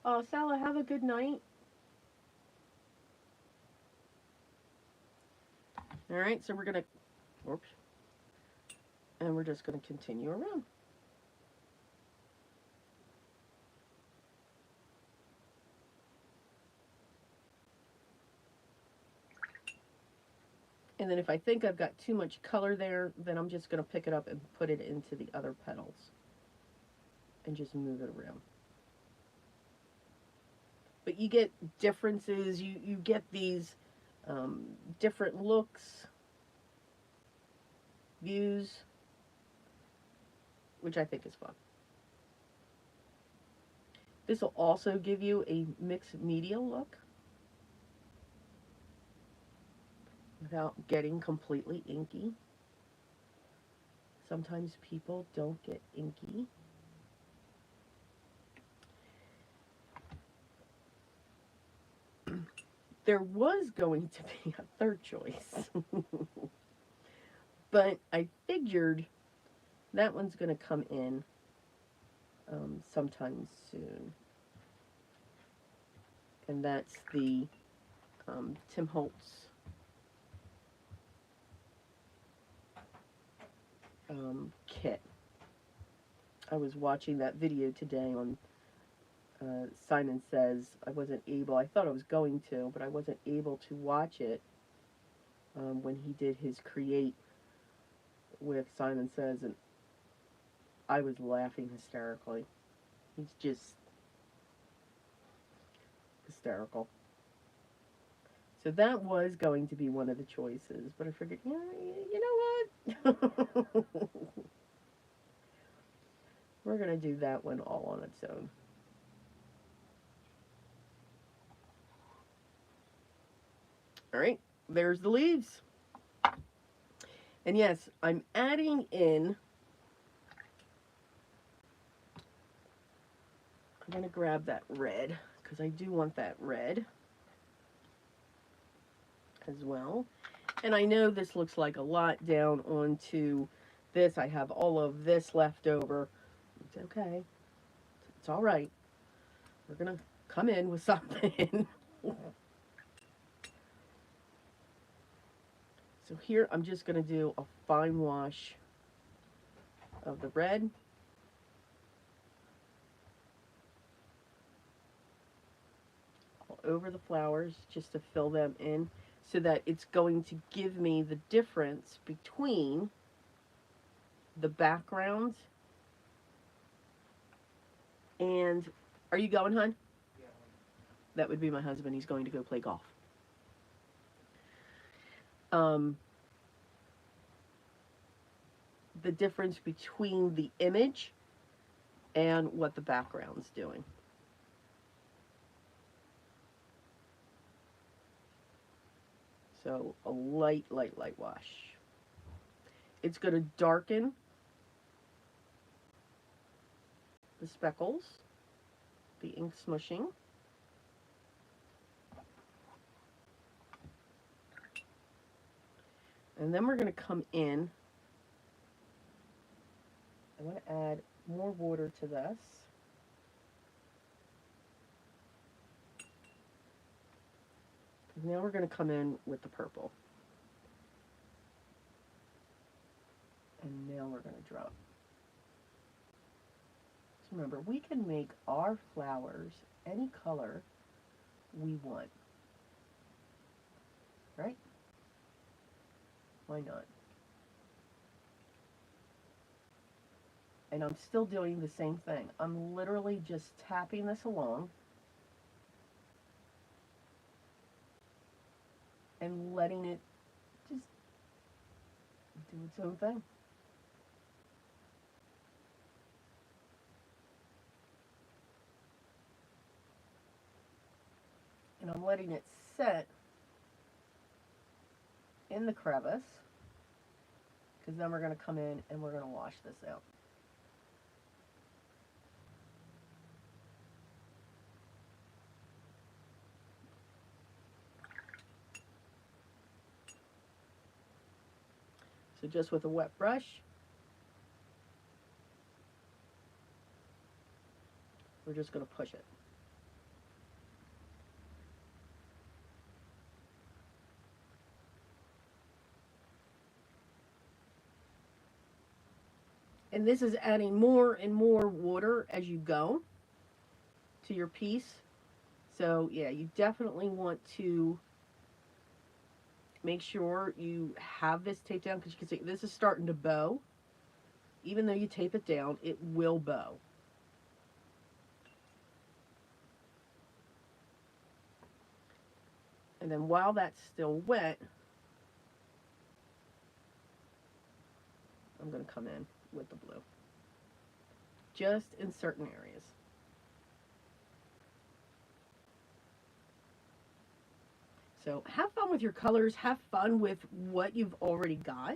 So, Sala, have a good night. All right, so we're gonna, whoops, and we're just gonna continue around. And then if I think I've got too much color there, then I'm just going to pick it up and put it into the other petals. And just move it around. But you get differences, you get these different looks, views, which I think is fun. This will also give you a mixed media look without getting completely inky. Sometimes people don't get inky. There was going to be a third choice, but I figured that one's going to come in sometime soon. And that's the Tim Holtz kit. I was watching that video today on Simon Says. I thought I was going to, but I wasn't able to watch it when he did his Create with Simon Says, and I was laughing hysterically. He's just hysterical. So that was going to be one of the choices, but I figured, yeah, you know what? We're going to do that one all on its own. All right, there's the leaves. And yes, I'm adding in, I'm going to grab that red, because I do want that red as well. And I know this looks like a lot down onto this. I have all of this left over. It's okay. It's all right. We're going to come in with something. So here I'm just going to do a fine wash of the red. all over the flowers just to fill them in so that it's going to give me the difference between the background and, are you going, hon? That would be my husband. He's going to go play golf. Um, the difference between the image and what the background's doing. So a light, light, light wash. It's going to darken the speckles, the ink smushing. And then we're going to come in. I'm going to add more water to this. Now we're going to come in with the purple. And now we're going to drop. So remember, we can make our flowers any color we want. Right? Why not? And I'm still doing the same thing. I'm literally just tapping this along and letting it just do its own thing. And I'm letting it set in the crevice, because then we're going to come in and we're going to wash this out. So just with a wet brush, we're just going to push it. And this is adding more and more water as you go to your piece. So yeah, you definitely want to make sure you have this taped down, because you can see this is starting to bow. Even though you tape it down, it will bow. And then while that's still wet, I'm going to come in with the blue. Just in certain areas. So have fun with your colors. Have fun with what you've already got.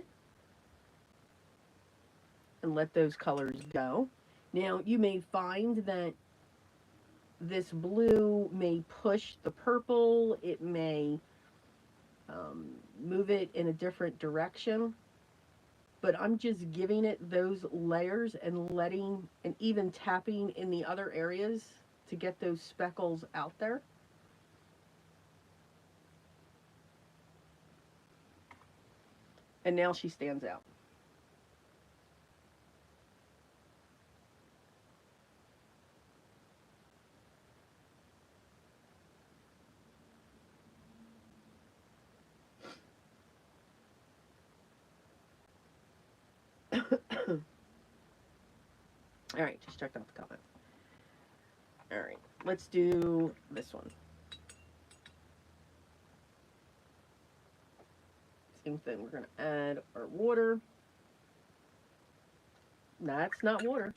And let those colors go. Now, you may find that this blue may push the purple. It may move it in a different direction. But I'm just giving it those layers and letting, and even tapping in the other areas to get those speckles out there. And now she stands out. All right, just checked out the comment. All right, let's do this one. Same thing, we're going to add our water. That's not water.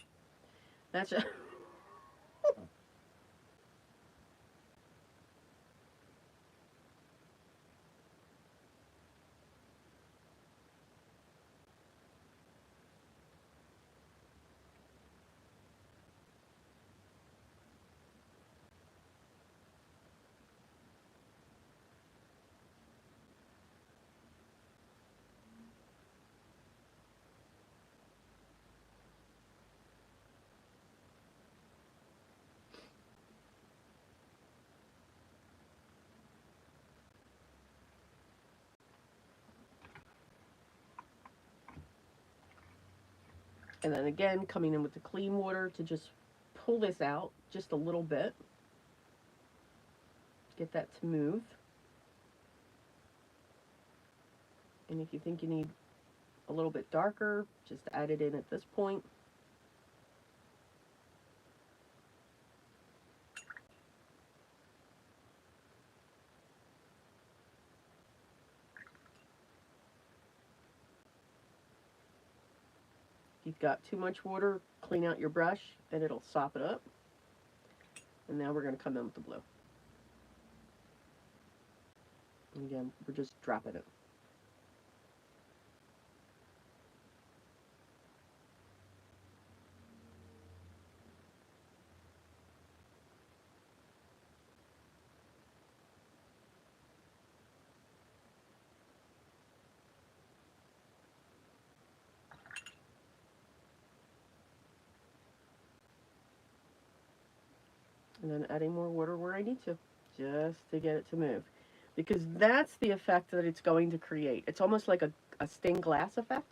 That's just... And then again, coming in with the clean water to just pull this out just a little bit. Get that to move. And if you think you need a little bit darker, just add it in at this point. If you've got too much water, clean out your brush and it'll sop it up. And now we're going to come in with the blue. And again, we're just dropping it. And then adding more water where I need to, just to get it to move. Because that's the effect that it's going to create. It's almost like a stained glass effect.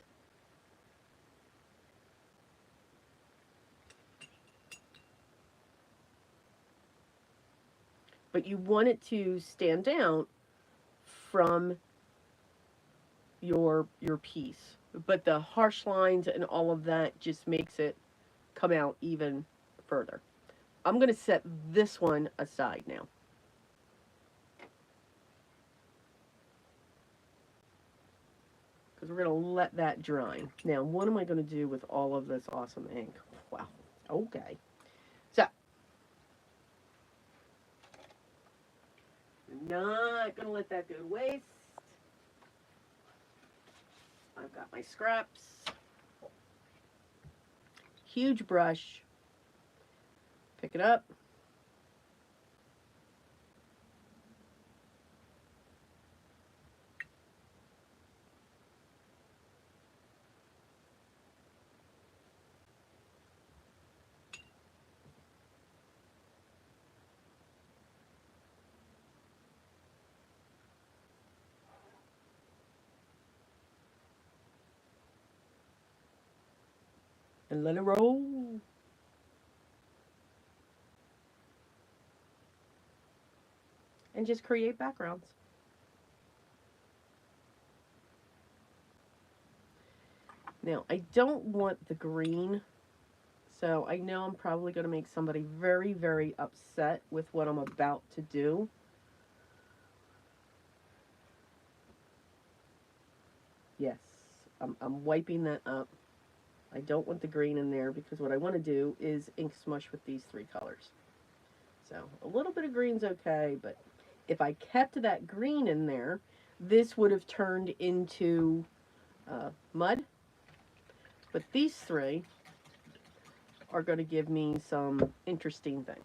But you want it to stand out from your piece. But the harsh lines and all of that just makes it come out even further. I'm going to set this one aside now. Because we're going to let that dry. Now, what am I going to do with all of this awesome ink? Wow. Okay. So, not going to let that go to waste. I've got my scraps. Huge brush. Pick it up. And let it roll. And just create backgrounds. Now, I don't want the green, so I know I'm probably going to make somebody very, very upset with what I'm about to do. Yes, I'm wiping that up. I don't want the green in there because what I want to do is ink smush with these three colors. So a little bit of green's okay, but if I kept that green in there, this would have turned into mud. But these three are going to give me some interesting things.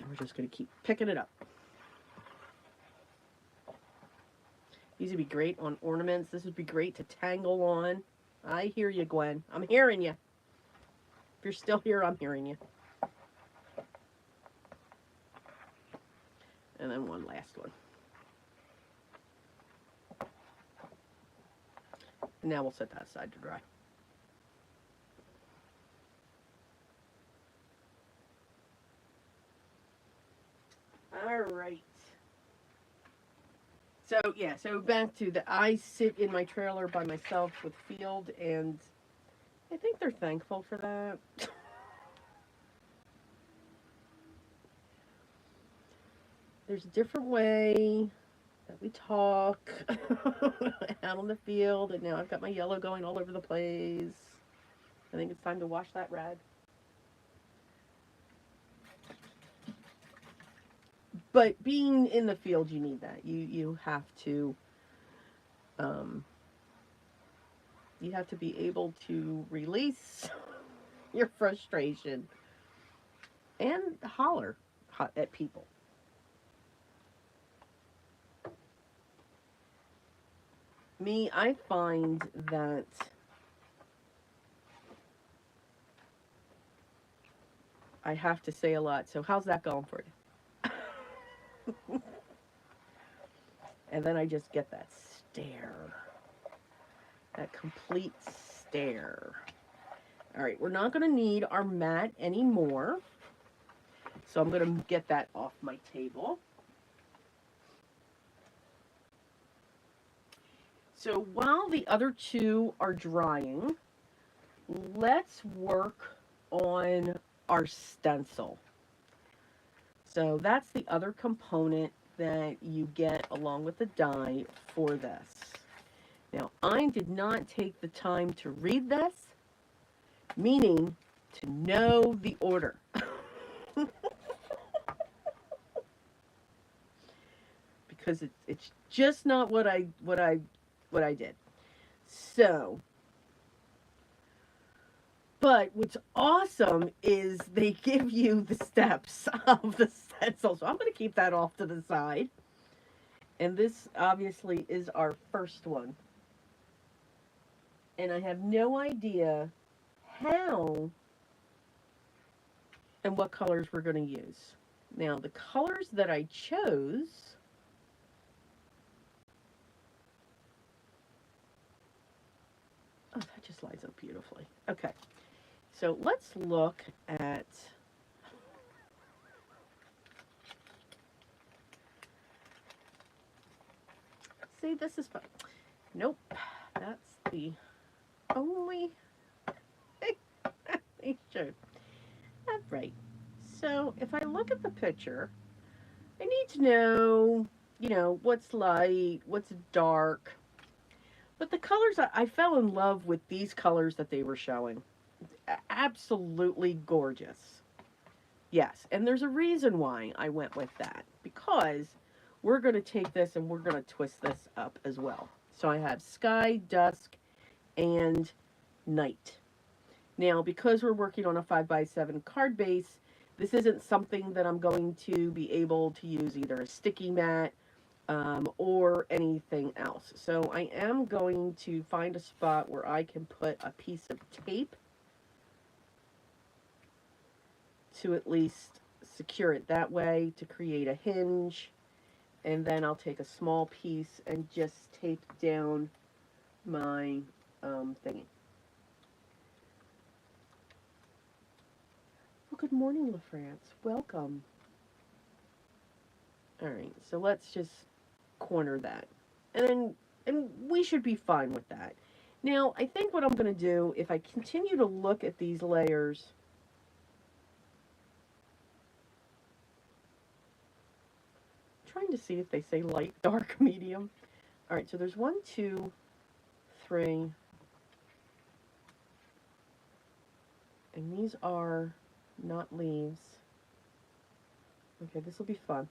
We're just going to keep picking it up. These would be great on ornaments. This would be great to tangle on. I hear you, Gwen. I'm hearing you. If you're still here, I'm hearing you. And then one last one. And now we'll set that aside to dry. All right. So, yeah, so back to I sit in my trailer by myself with Field, and I think they're thankful for that. There's a different way that we talk out on the field, and now I've got my yellow going all over the place. I think it's time to wash that red. But being in the field, you need that. You have to Um, you have to be able to release your frustration and holler at people. Me, I find that I have to say a lot. So how's that going for you? And then I just get that stare. That complete stare. All right, we're not going to need our mat anymore. So I'm going to get that off my table. So while the other two are drying, let's work on our stencil. So that's the other component that you get along with the die for this. Now, I did not take the time to read this, meaning to know the order. Because it's just not what I did. So, but what's awesome is they give you the steps of the stencil. So I'm going to keep that off to the side. And this obviously is our first one. And I have no idea how and what colors we're going to use. Now, the colors that I chose, oh, that just lines up beautifully. Okay, so let's look at, see, this is fun. Nope, that's the only thing they showed. That's right. So if I look at the picture, I need to know, what's light, what's dark. But the colors, I fell in love with these colors that they were showing. Absolutely gorgeous. Yes, and there's a reason why I went with that. Because we're going to take this and we're going to twist this up as well. So I have sky, dusk, and night. Now, because we're working on a 5x7 card base, this isn't something that I'm going to be able to use either a sticky mat or anything else. So I am going to find a spot where I can put a piece of tape to at least secure it that way to create a hinge. And then I'll take a small piece and just tape down my thingy. Well, good morning, LaFrance. Welcome. All right, so let's just corner that. And we should be fine with that. Now, I think what I'm going to do, if I continue to look at these layers, I'm trying to see if they say light, dark, medium. All right, so there's 1, 2, 3, and these are not leaves. Okay, this will be fun.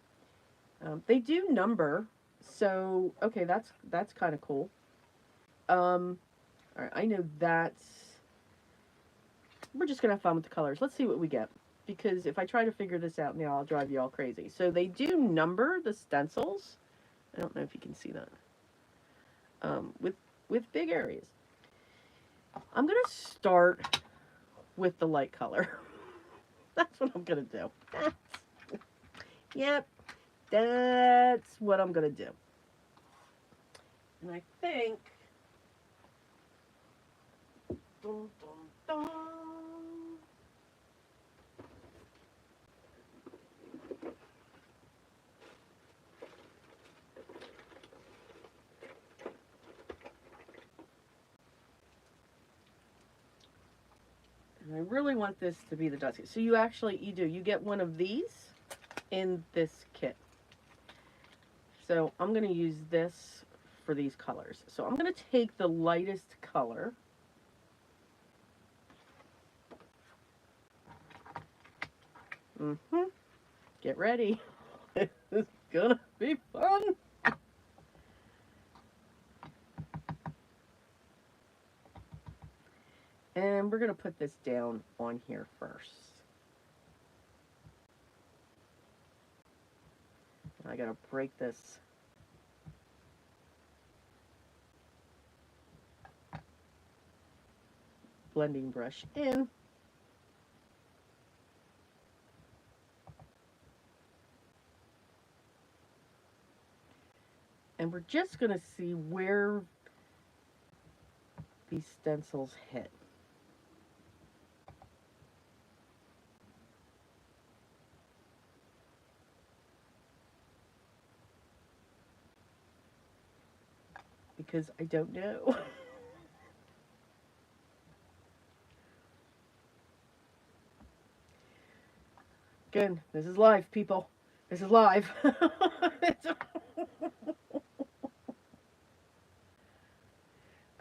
They do number, so okay, that's kind of cool. All right, I know that's. We're just gonna have fun with the colors. Let's see what we get, because if I try to figure this out now, I'll drive you all crazy. So they do number the stencils. I don't know if you can see that. With big areas. I'm gonna start with the light color. That's what I'm gonna do. Yep, that's what I'm gonna do. And I think, dun, dun, dun. And I really want this to be the dusky. So you get one of these in this kit. So I'm going to use this for these colors. So I'm going to take the lightest color. Get ready. This is going to be fun. And we're going to put this down on here first. I got to break this blending brush in. And we're just going to see where these stencils hit. Because I don't know. Again, this is live, people. This is live.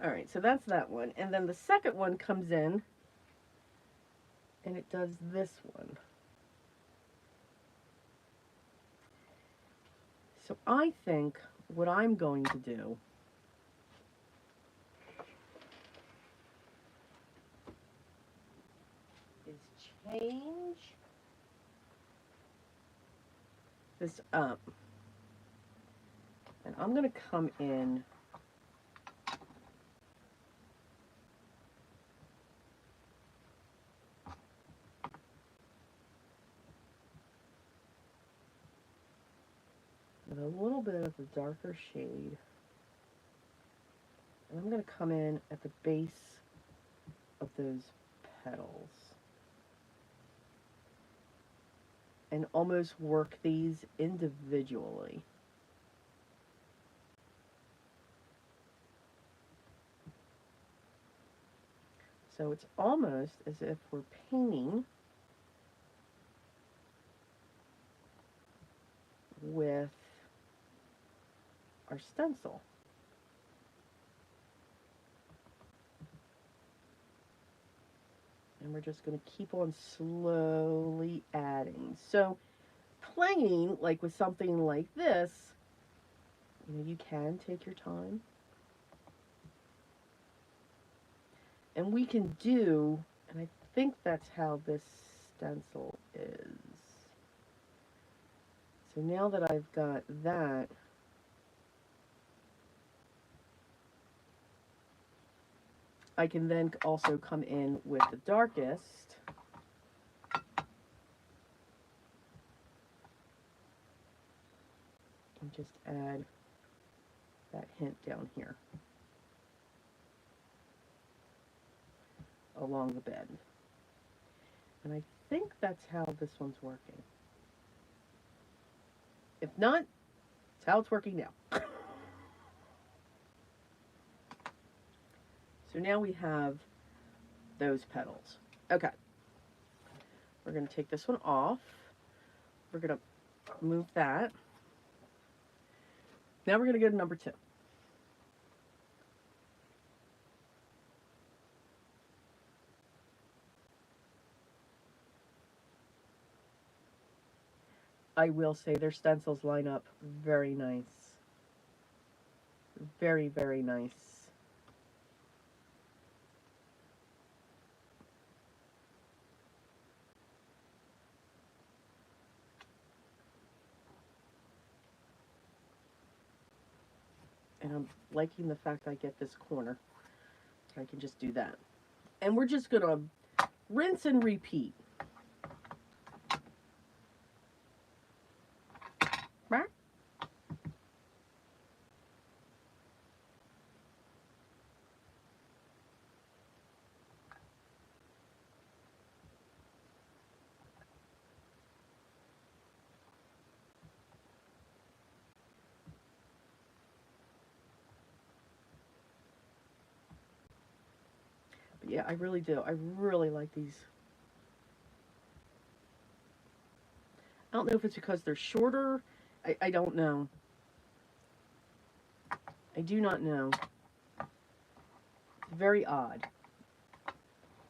All right, so that's that one. And then the second one comes in, and it does this one. So I think what I'm going to do is change this up. And I'm going to come in with a little bit of the darker shade. And I'm going to come in at the base of those petals and almost work these individually. So it's almost as if we're painting with our stencil. And we're just going to keep on slowly adding. So playing like with something like this, you know, you can take your time. And we can do, and I think that's how this stencil is. So now that I've got that, I can then also come in with the darkest and just add that hint down here along the bed. And I think that's how this one's working. If not, it's how it's working now. So now we have those petals. Okay. We're going to take this one off. We're going to move that. Now we're going to go to number 2. I will say their stencils line up very nice. Very, very nice. And I'm liking the fact I get this corner. I can just do that. And we're just going to rinse and repeat. But yeah, I really do. I really like these. I don't know if it's because they're shorter. I don't know. I do not know. It's very odd.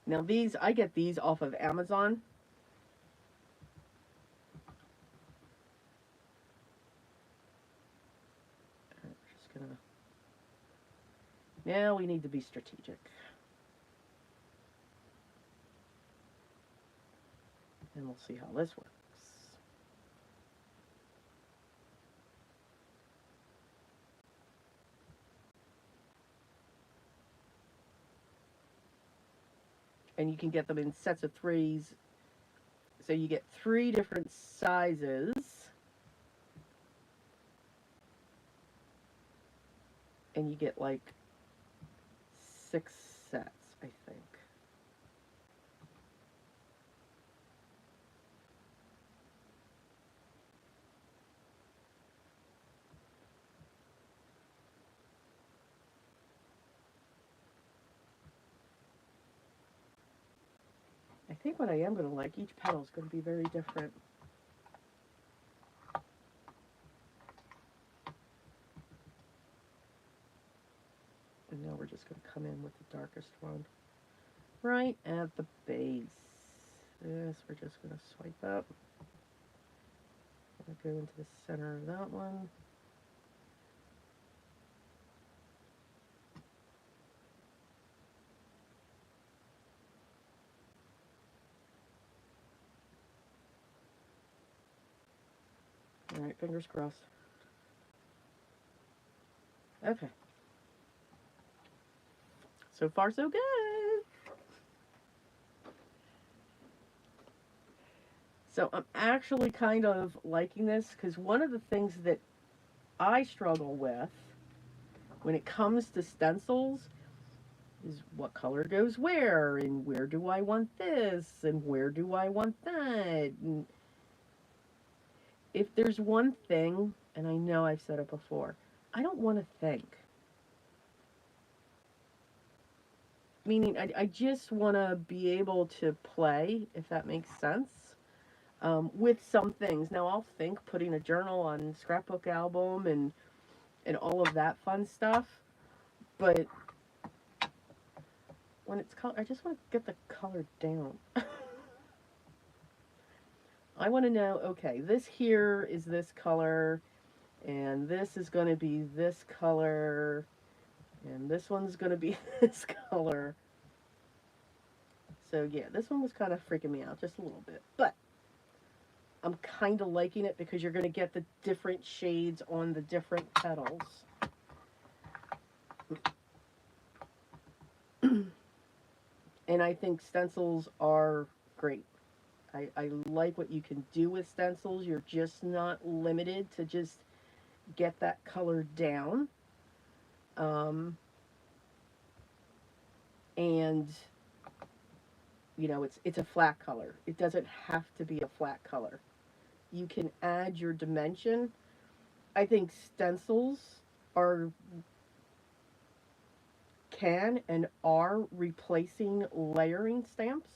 Now these, I get these off of Amazon. I'm just gonna... Now we need to be strategic. and we'll see how this works. And you can get them in sets of threes. So you get 3 different sizes. And you get like 6 sets, I think. I think what I am going to like, each petal is going to be very different. And now we're just going to come in with the darkest one right at the base. This we're just going to swipe up. I'm going to go into the center of that one. All right, fingers crossed. Okay. So far, so good. So I'm actually kind of liking this because one of the things that I struggle with when it comes to stencils is what color goes where, and where do I want this, and where do I want that. And if there's one thing, and I know I've said it before, I don't want to think. Meaning, I just want to be able to play, if that makes sense, with some things. Now, I'll think putting a journal on scrapbook album and all of that fun stuff, but when it's color, I just want to get the color down. I want to know, okay, this here is this color, and this is going to be this color, and this one's going to be this color. So yeah, this one was kind of freaking me out just a little bit, but I'm kind of liking it because you're going to get the different shades on the different petals. And I think stencils are great. I like what you can do with stencils. You're just not limited to just get that color down. And you know, it's a flat color. It doesn't have to be a flat color. You can add your dimension. I think stencils are can and are replacing layering stamps,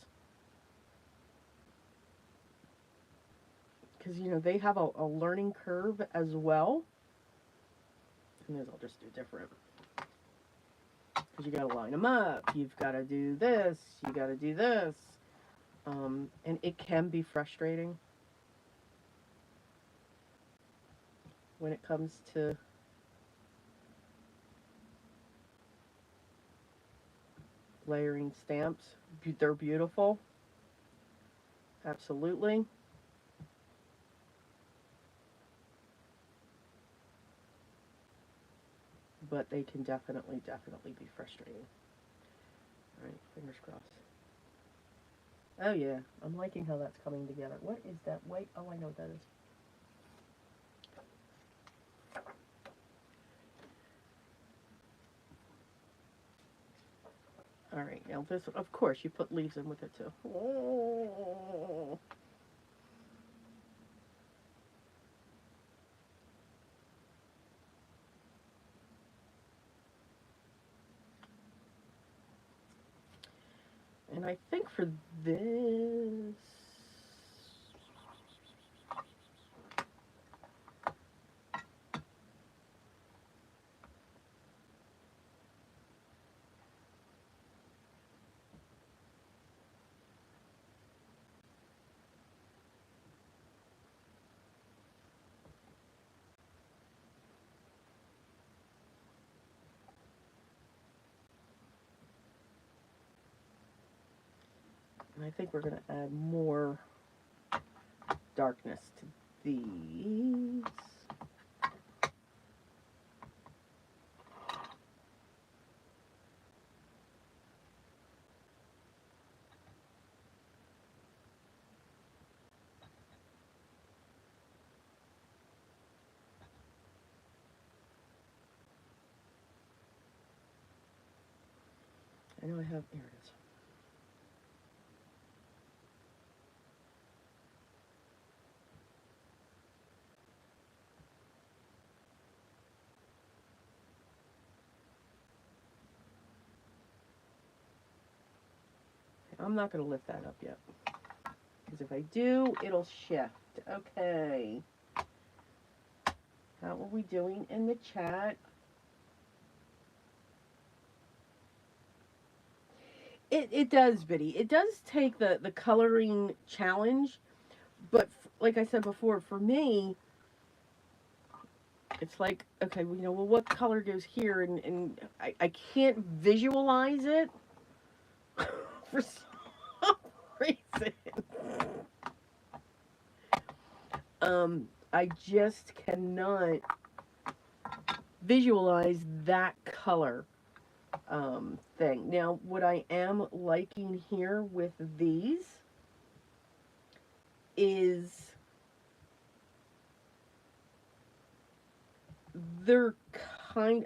because you know they have a learning curve as well. And I'll just do different, because you got to line them up, you've got to do this, you got to do this, and it can be frustrating when it comes to layering stamps. They're beautiful, absolutely, but they can definitely be frustrating. All right, fingers crossed. Oh yeah, I'm liking how that's coming together. What is that white? Oh, I know what that is. All right, now this, of course, you put leaves in with it too. Oh. And I think for this, I think we're going to add more darkness to these. I know I have, here it is. I'm not going to lift that up yet, because if I do, it'll shift. Okay. How are we doing in the chat? It does, Biddy. It does take the coloring challenge, but like I said before, for me, it's like, okay, well, well, what color goes here? And I can't visualize it for some reason. I just cannot visualize that color thing. Now, what I am liking here with these is they're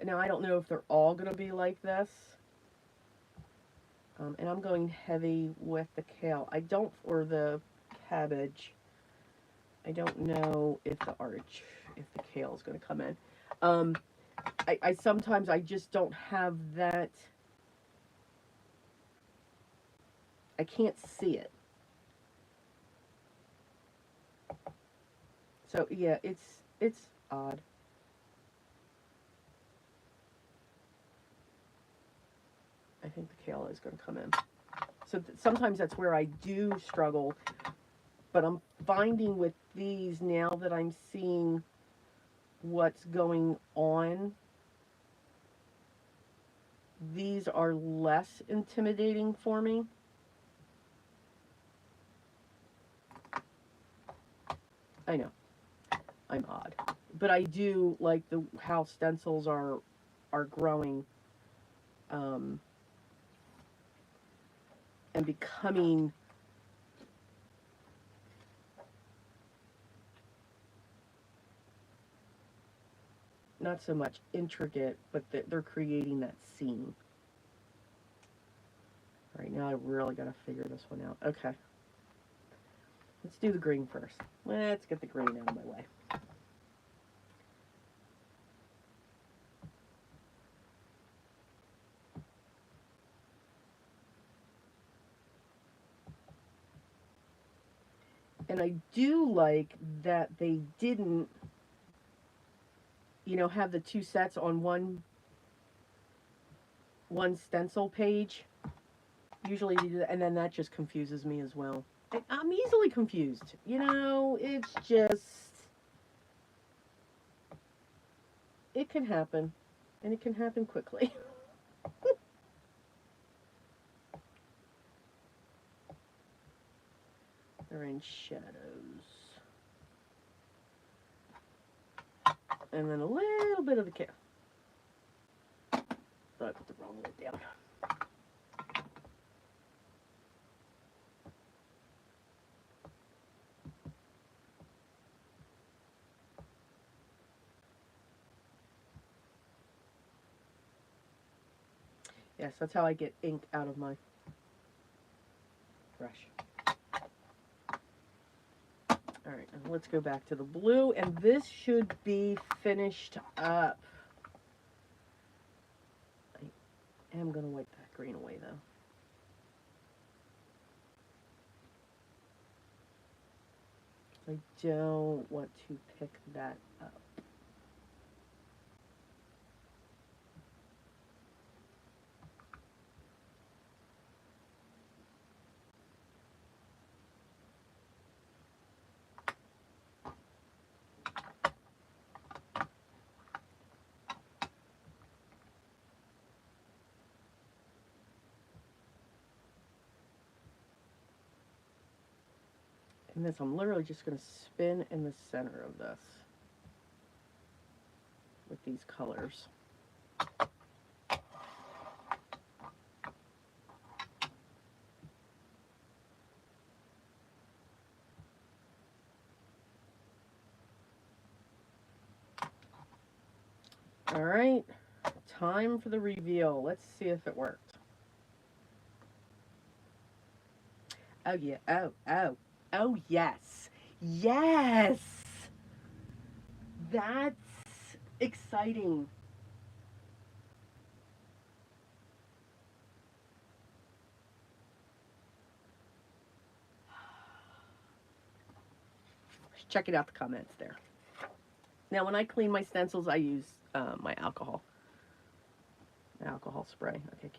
now I don't know if they're all going to be like this. And I'm going heavy with the kale. I don't, or the cabbage. I don't know if the kale is going to come in. I sometimes I just don't have that. I can't see it. So yeah, it's odd. I think the kale is going to come in. So sometimes that's where I do struggle. But I'm finding with these, now that I'm seeing what's going on, these are less intimidating for me. I know, I'm odd. But I do like how stencils are growing and becoming not so much intricate, but they're creating that scene. All right, now I really got to figure this one out. Okay. Let's do the green first. Let's get the green out of my way. And I do like that they didn't, have the two sets on one stencil page. Usually they do that, and then that just confuses me as well. I'm easily confused. It's just, it can happen, and it can happen quickly. They're in shadows. And then a little bit of the kale. Thought I put the wrong lid down. Yes, that's how I get ink out of my brush. Alright, and let's go back to the blue, and this should be finished up. I am going to wipe that green away, though. I don't want to pick that up. And this, I'm literally just going to spin in the center of this with these colors. All right, time for the reveal. Let's see if it worked. Oh, yeah. Oh, yes. Yes! That's exciting. Check it out, the comments there. Now, when I clean my stencils, I use my alcohol spray. Okay,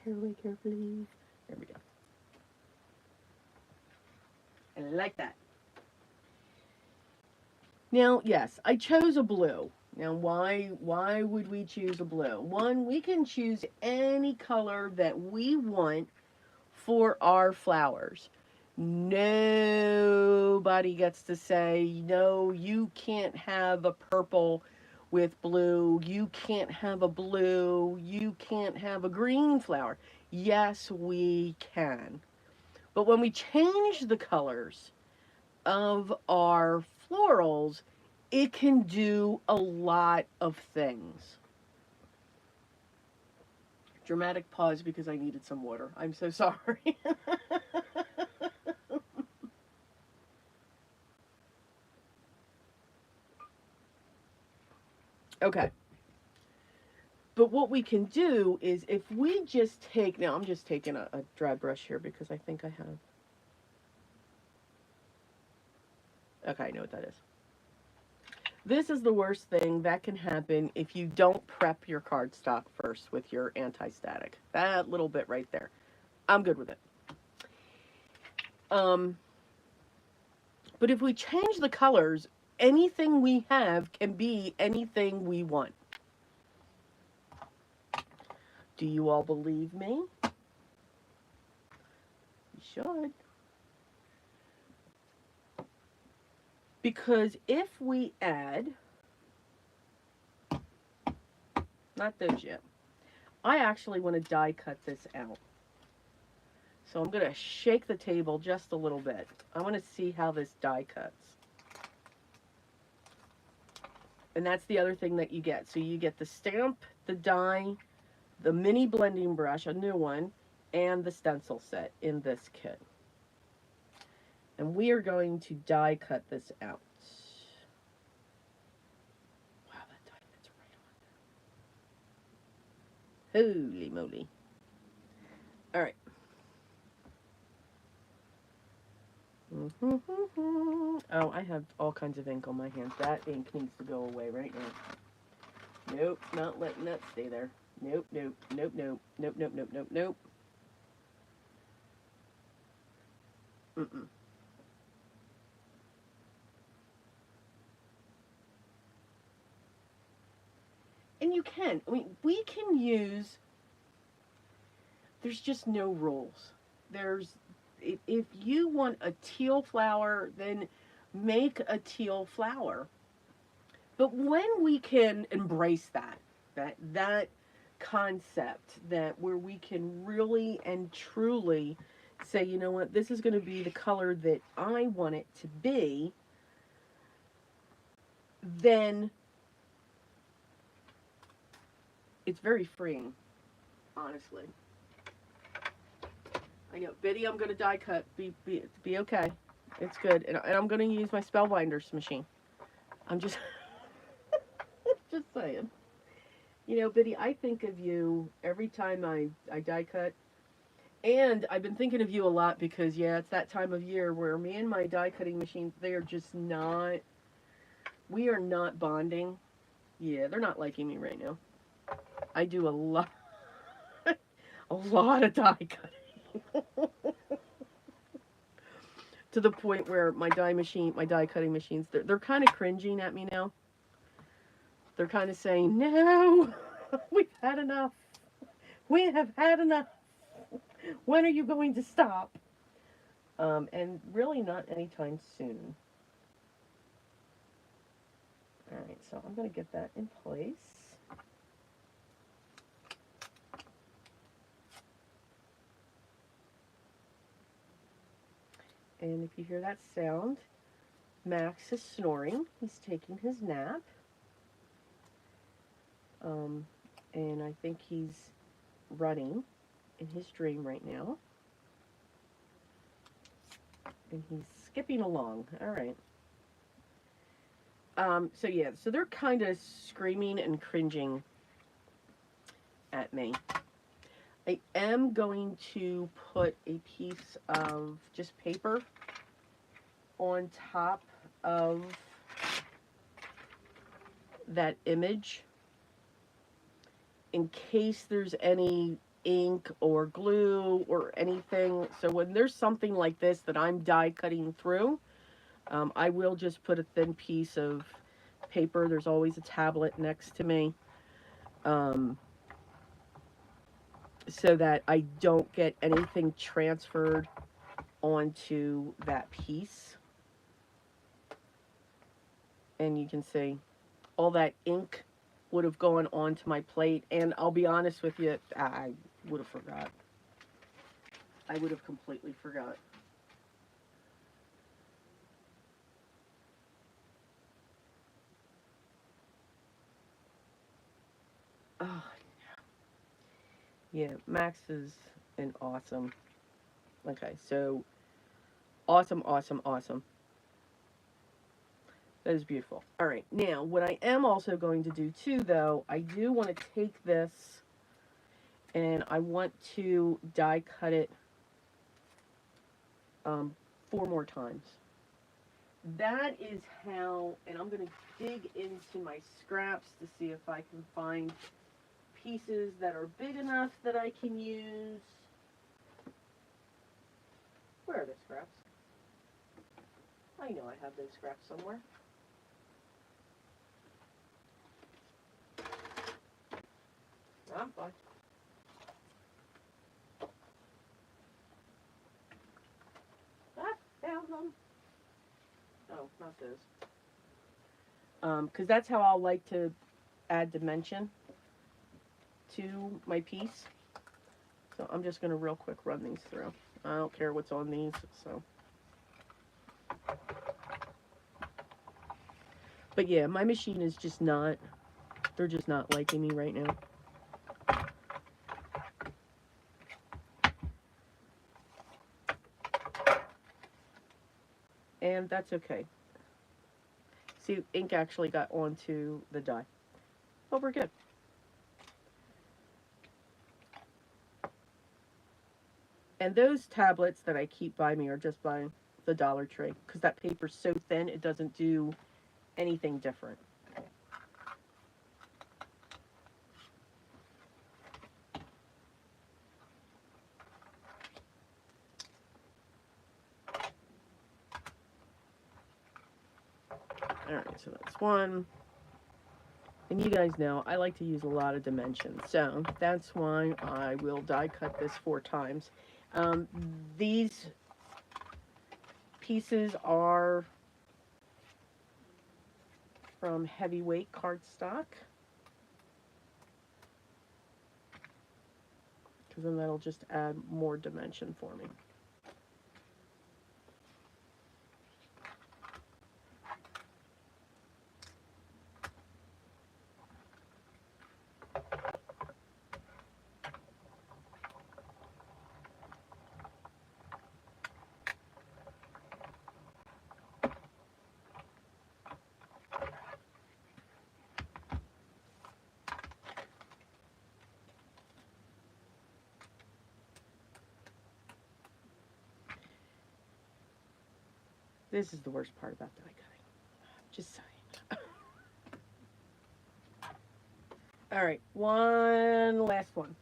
carefully. There we go. I like that. Now, yes, I chose a blue. Now, why would we choose a blue? One, we can choose any color that we want for our flowers. Nobody gets to say, no, you can't have a purple with blue. You can't have a blue. You can't have a green flower. Yes, we can. But when we change the colors of our florals, it can do a lot of things. Dramatic pause because I needed some water. I'm so sorry. Okay. But what we can do is if we just take, now I'm just taking a dry brush here because I think I have, okay, I know what that is. This is the worst thing that can happen if you don't prep your cardstock first with your anti-static. That little bit right there. I'm good with it. But if we change the colors, anything we have can be anything we want. Do you all believe me? You should. Because if we add, not those yet, I actually want to die cut this out. So I'm going to shake the table just a little bit. I want to see how this die cuts. And that's the other thing that you get. So you get the stamp, the die, the mini blending brush, a new one, and the stencil set in this kit. And we are going to die cut this out. Wow, that die fits right on. Holy moly. All right. Oh, I have all kinds of ink on my hands. That ink needs to go away right now. Nope, not letting that stay there. Nope, nope, nope, nope, nope, nope, nope, nope, nope. Mm-mm. And you can. I mean, we can use, there's just no rules. There's, if you want a teal flower, then make a teal flower. But when we can embrace that concept, that where we can really and truly say, you know what, this is going to be the color that I want it to be, then it's very freeing, honestly. I know, Biddy, I'm going to die cut. Be okay. It's good. And I'm going to use my Spellbinders machine. I'm just, just saying. You know, Biddy, I think of you every time I die cut. And I've been thinking of you a lot because, yeah, it's that time of year where me and my die cutting machines, they are just not, we are not bonding. Yeah, they're not liking me right now. I do a lot, a lot of die cutting. To the point where my die cutting machines, they're kind of cringing at me now. They're kind of saying, no, we've had enough. We have had enough. When are you going to stop? and really not anytime soon. Alright, so I'm going to get that in place. And if you hear that sound, Max is snoring. He's taking his nap. And I think he's running in his dream right now. And he's skipping along. Alright. So yeah, so they're kind of screaming and cringing at me. I am going to put a piece of just paper on top of that image in case there's any ink or glue or anything. So when there's something like this that I'm die cutting through, I will just put a thin piece of paper. There's always a tablet next to me, so that I don't get anything transferred onto that piece. And you can see all that ink would have gone onto my plate, and I'll be honest with you, I would have forgot. I would have completely forgot. Oh, yeah, Max is an awesome. Okay, so awesome, awesome, awesome. That is beautiful. All right, now what I am also going to do too, though, I do want to take this and I want to die cut it 4 more times. That is how, and I'm going to dig into my scraps to see if I can find pieces that are big enough that I can use. Where are the scraps? I know I have those scraps somewhere. I'm fine. Ah, found them. Oh, not those. Because that's how I'll like to add dimension to my piece. So I'm just going to real quick run these through. I don't care what's on these, so. But yeah, my machine is just not, they're just not liking me right now. And that's okay. See, ink actually got onto the die. Oh, we're good. And those tablets that I keep by me are just by the Dollar Tree, because that paper's so thin, it doesn't do anything different. Alright, so that's one. And you guys know, I like to use a lot of dimensions, so that's why I will die cut this 4 times. These pieces are from heavyweight cardstock, because then that'll just add more dimension for me. This is the worst part about die cutting. Just saying. Alright, one last one.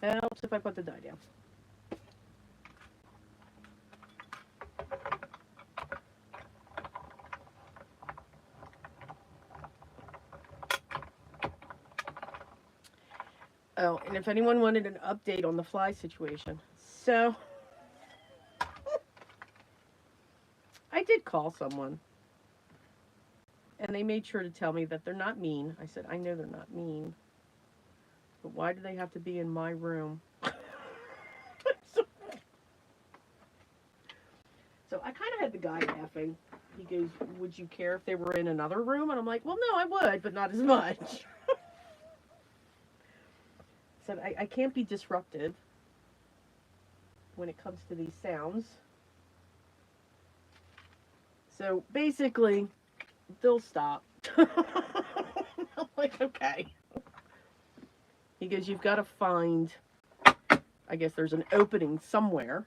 It helps if I put the die down. Oh, and if anyone wanted an update on the fly situation. So, I did call someone. And they made sure to tell me that they're not mean. I said, I know they're not mean. But why do they have to be in my room? So I kind of had the guy laughing. He goes, would you care if they were in another room? And I'm like, well, no, I would, but not as much. Said, I can't be disruptive when it comes to these sounds. So basically, they'll stop. I'm like, okay. He goes, you've got to find, I guess there's an opening somewhere.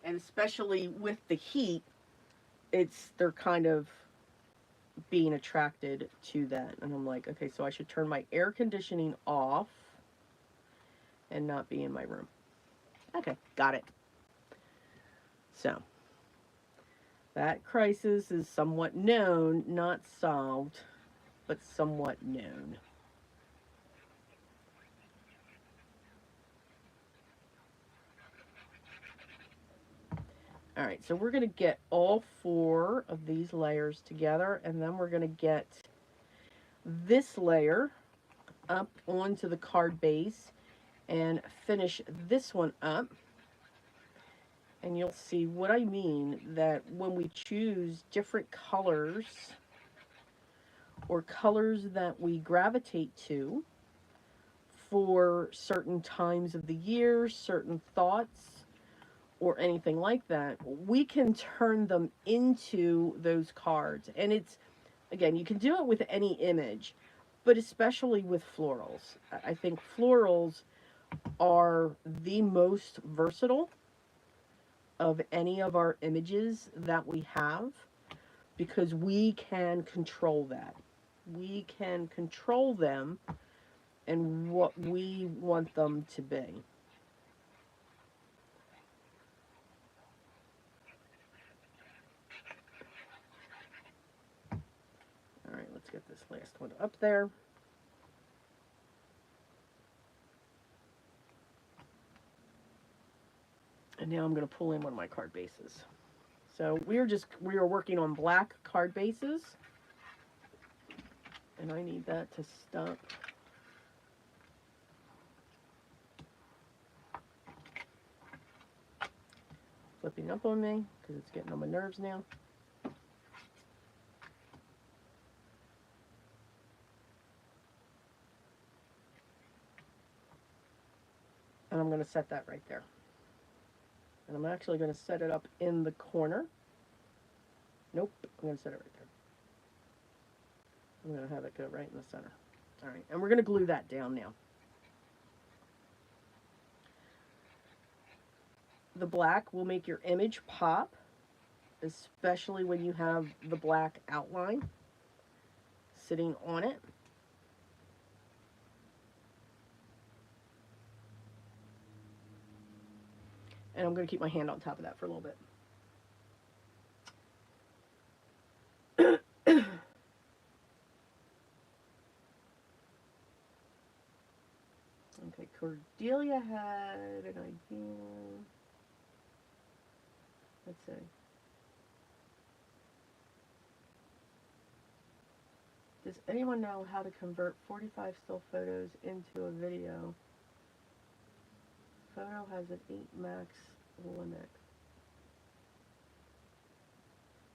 And especially with the heat, they're kind of being attracted to that. And I'm like, okay, so I should turn my air conditioning off and not be in my room. Okay, got it. So, that crisis is somewhat known, not solved, but somewhat known. All right, so we're going to get all 4 of these layers together, and then we're going to get this layer up onto the card base and finish this one up. And you'll see what I mean, that when we choose different colors or colors that we gravitate to for certain times of the year, certain thoughts, or anything like that, we can turn them into those cards. And it's, again, you can do it with any image, but especially with florals. I think florals are the most versatile of any of our images that we have, because we can control that. We can control them and what we want them to be. All right, let's get this last one up there. And now I'm going to pull in one of my card bases. So we are working on black card bases. And I need that to stop. Flipping up on me because it's getting on my nerves now. And I'm going to set that right there. And I'm actually going to set it up in the corner. Nope, I'm going to set it right there. I'm going to have it go right in the center. All right, and we're going to glue that down now. The black will make your image pop, especially when you have the black outline sitting on it. And I'm going to keep my hand on top of that for a little bit. Okay, Cordelia had an idea. Let's see. Does anyone know how to convert 45 still photos into a video? Photo has an 8 max limit.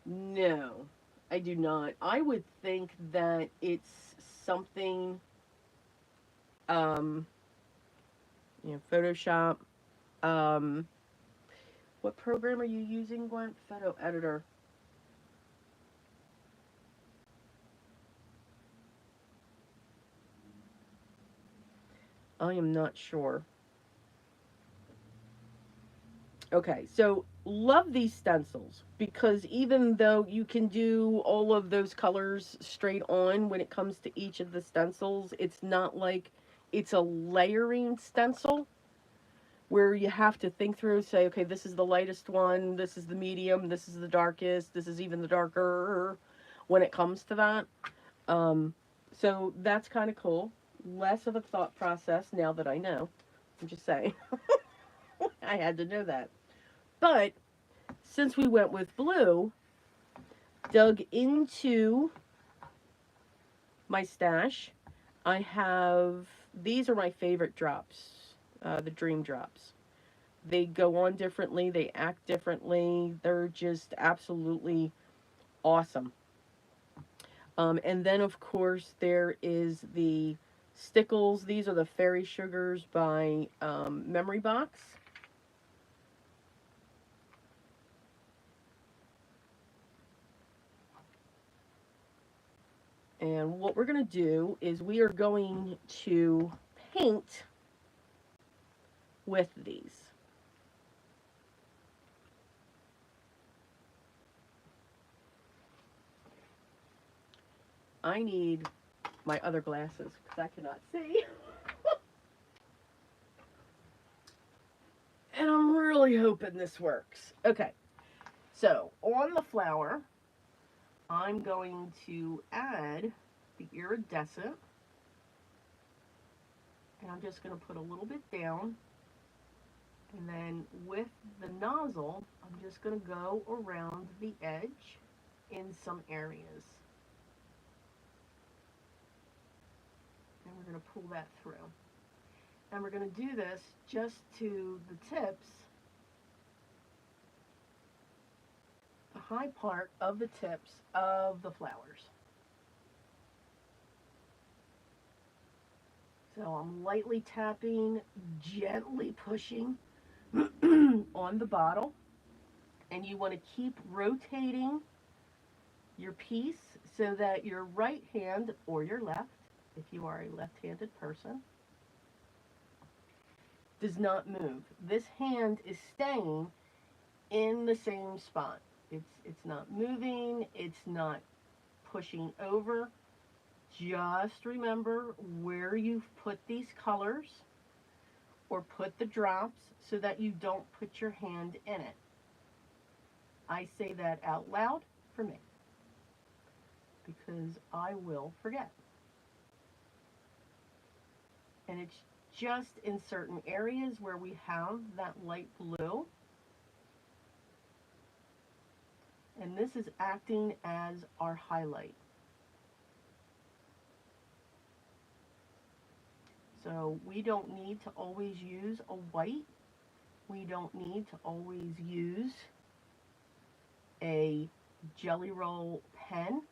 No, I do not. I would think that it's something, Photoshop. What program are you using, Gwen? Photo editor. I am not sure. Okay, so love these stencils, because even though you can do all of those colors straight on when it comes to each of the stencils, it's not like it's a layering stencil where you have to think through, say, okay, this is the lightest one, this is the medium, this is the darkest, this is even the darker when it comes to that. So that's kind of cool. Less of a thought process now that I know. I'm just saying. I had to know that. But since we went with blue, dug into my stash, I have, these are my favorite drops, the Dream Drops. They go on differently, they act differently, they're just absolutely awesome. And then, of course, there is the Stickles. These are the Fairy Sugars by Memory Box. And what we're going to do is we are going to paint with these. I need my other glasses because I cannot see. And I'm really hoping this works. Okay, so on the flower, I'm going to add the iridescent. And I'm just going to put a little bit down. And then with the nozzle, I'm just going to go around the edge in some areas. And we're going to pull that through. And we're going to do this just to the tips, the high part of the tips of the flowers. So I'm lightly tapping, gently pushing on the bottle. And you want to keep rotating your piece so that your right hand or your left, if you are a left-handed person, does not move. This hand is staying in the same spot. It's not moving, it's not pushing over. Just remember where you've put these colors or put the drops so that you don't put your hand in it. I say that out loud for me because I will forget. And it's just in certain areas where we have that light blue. And this is acting as our highlight. So we don't need to always use a white. We don't need to always use a Jelly Roll pen.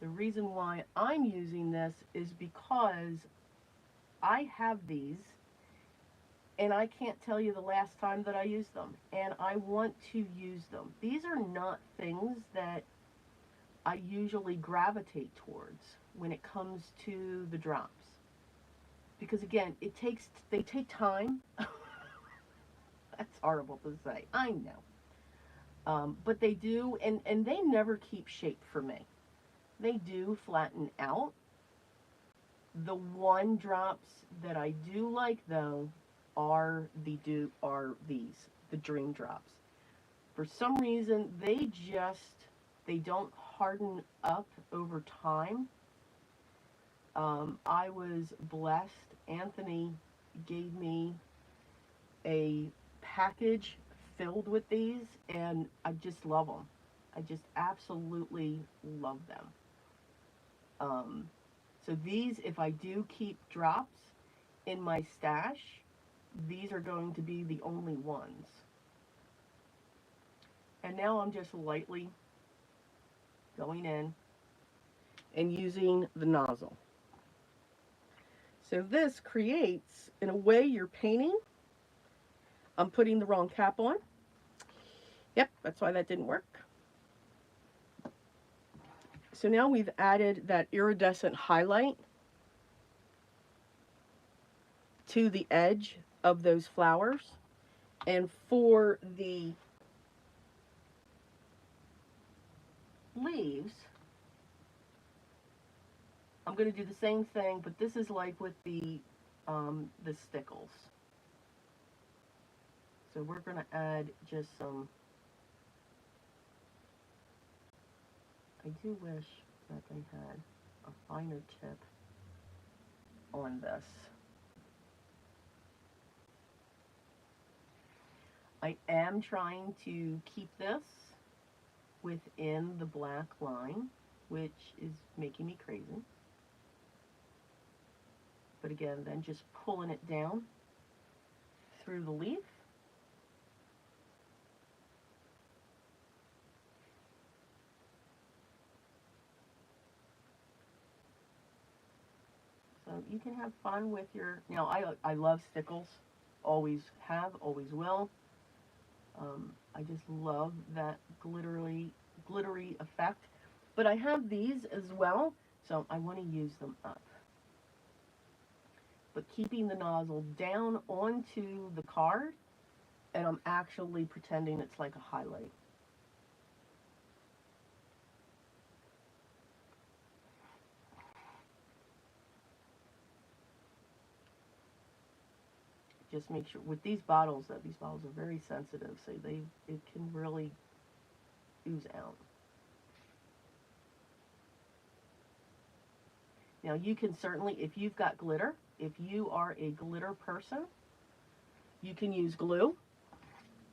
The reason why I'm using this is because I have these and I can't tell you the last time that I used them, and I want to use them. These are not things that I usually gravitate towards when it comes to the drops. Because again, they take time. That's horrible to say, I know. But they do, and they never keep shape for me. They do flatten out. The one drops that I do like though are these, the Dream Drops. For some reason, they don't harden up over time. I was blessed. Anthony gave me a package filled with these, and I just love them. I just absolutely love them. So these, if I do keep drops in my stash, these are going to be the only ones. And now I'm just lightly going in and using the nozzle. So this creates, in a way, you're painting. I'm putting the wrong cap on. Yep, that's why that didn't work. So now we've added that iridescent highlight to the edge of those flowers. And for the leaves, I'm going to do the same thing, but this is like with the stickles. So we're going to add just some, I do wish that they had a finer tip on this. I am trying to keep this within the black line, which is making me crazy. But again, then just pulling it down through the leaf. So you can have fun with your, you know, I love stickles. Always have, always will. I just love that glittery effect. But I have these as well, so I want to use them up. But keeping the nozzle down onto the card, and I'm actually pretending it's like a highlight. Just make sure with these bottles that these bottles are very sensitive, so it can really ooze out. Now you can certainly, if you've got glitter, if you are a glitter person, you can use glue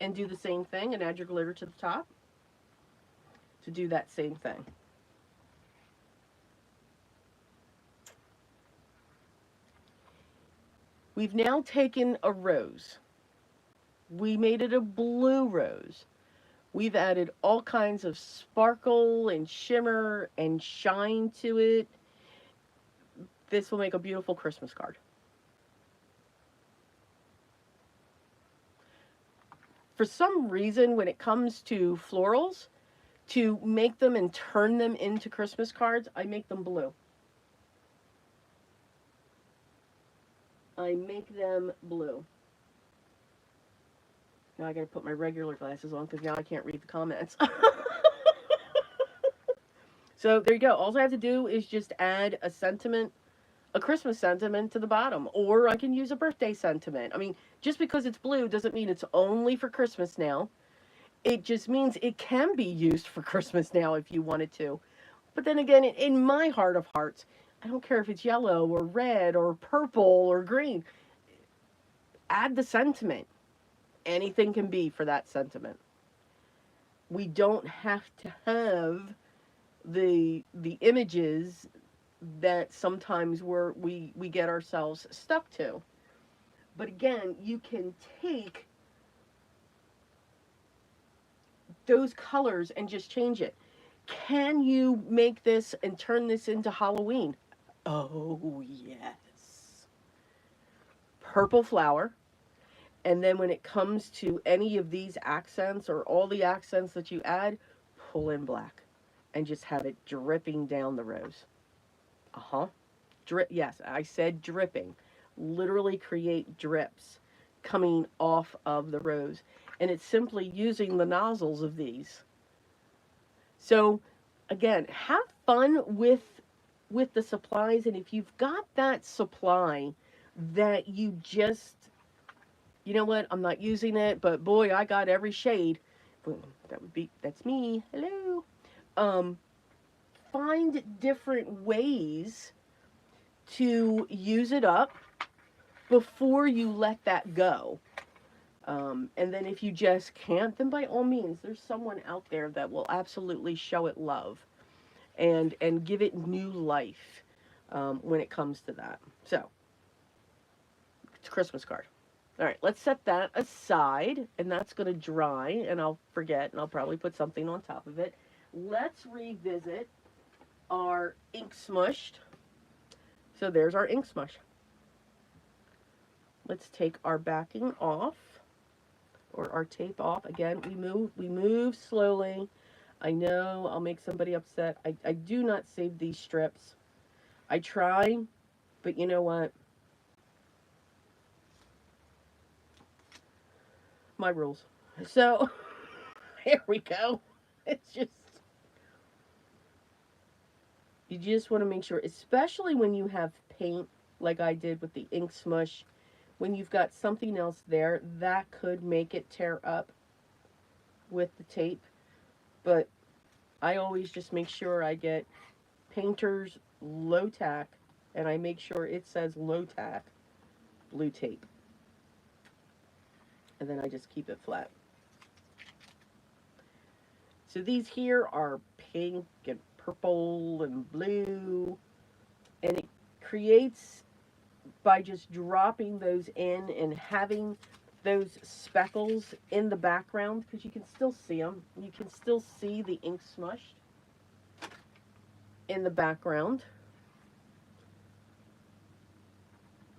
and do the same thing and add your glitter to the top to do that same thing. We've now taken a rose. We made it a blue rose. We've added all kinds of sparkle and shimmer and shine to it. This will make a beautiful Christmas card. For some reason, when it comes to florals, to make them and turn them into Christmas cards, I make them blue. I make them blue. Now I gotta put my regular glasses on because now I can't read the comments. So there you go. All I have to do is just add a sentiment, a Christmas sentiment to the bottom. Or I can use a birthday sentiment. I mean, just because it's blue doesn't mean it's only for Christmas now. It just means it can be used for Christmas now if you wanted to. But then again, in my heart of hearts, I don't care if it's yellow or red or purple or green. Add the sentiment. Anything can be for that sentiment. We don't have to have the images that sometimes we get ourselves stuck to. But again, you can take those colors and just change it. Can you make this and turn this into Halloween? Oh, yes. Purple flower. And then when it comes to any of these accents or all the accents that you add, pull in black and just have it dripping down the rose. Uh-huh. Drip. Yes, I said dripping. Literally create drips coming off of the rose. And it's simply using the nozzles of these. So, again, have fun with the supplies. And if you've got that supply that you just, you know what, I'm not using it, but boy, I got every shade. That's me. Hello. Find different ways to use it up before you let that go. And then if you just can't, then by all means, there's someone out there that will absolutely show it love and give it new life when it comes to that. So, it's a Christmas card. All right, let's set that aside, and that's going to dry, and I'll forget, and I'll probably put something on top of it. Let's revisit our ink smushed. So there's our ink smush. Let's take our backing off, or our tape off. Again, we move slowly. I know I'll make somebody upset. I do not save these strips. I try, but you know what? My rules. So, here we go. It's just, you just want to make sure, especially when you have paint, like I did with the ink smush, when you've got something else there, that could make it tear up with the tape. But I always just make sure I get painter's low tack, and I make sure it says low tack, blue tape. And then I just keep it flat. So these here are pink and purple and blue, and it creates, by just dropping those in and having those speckles in the background, because you can still see them. You can still see the ink smushed in the background.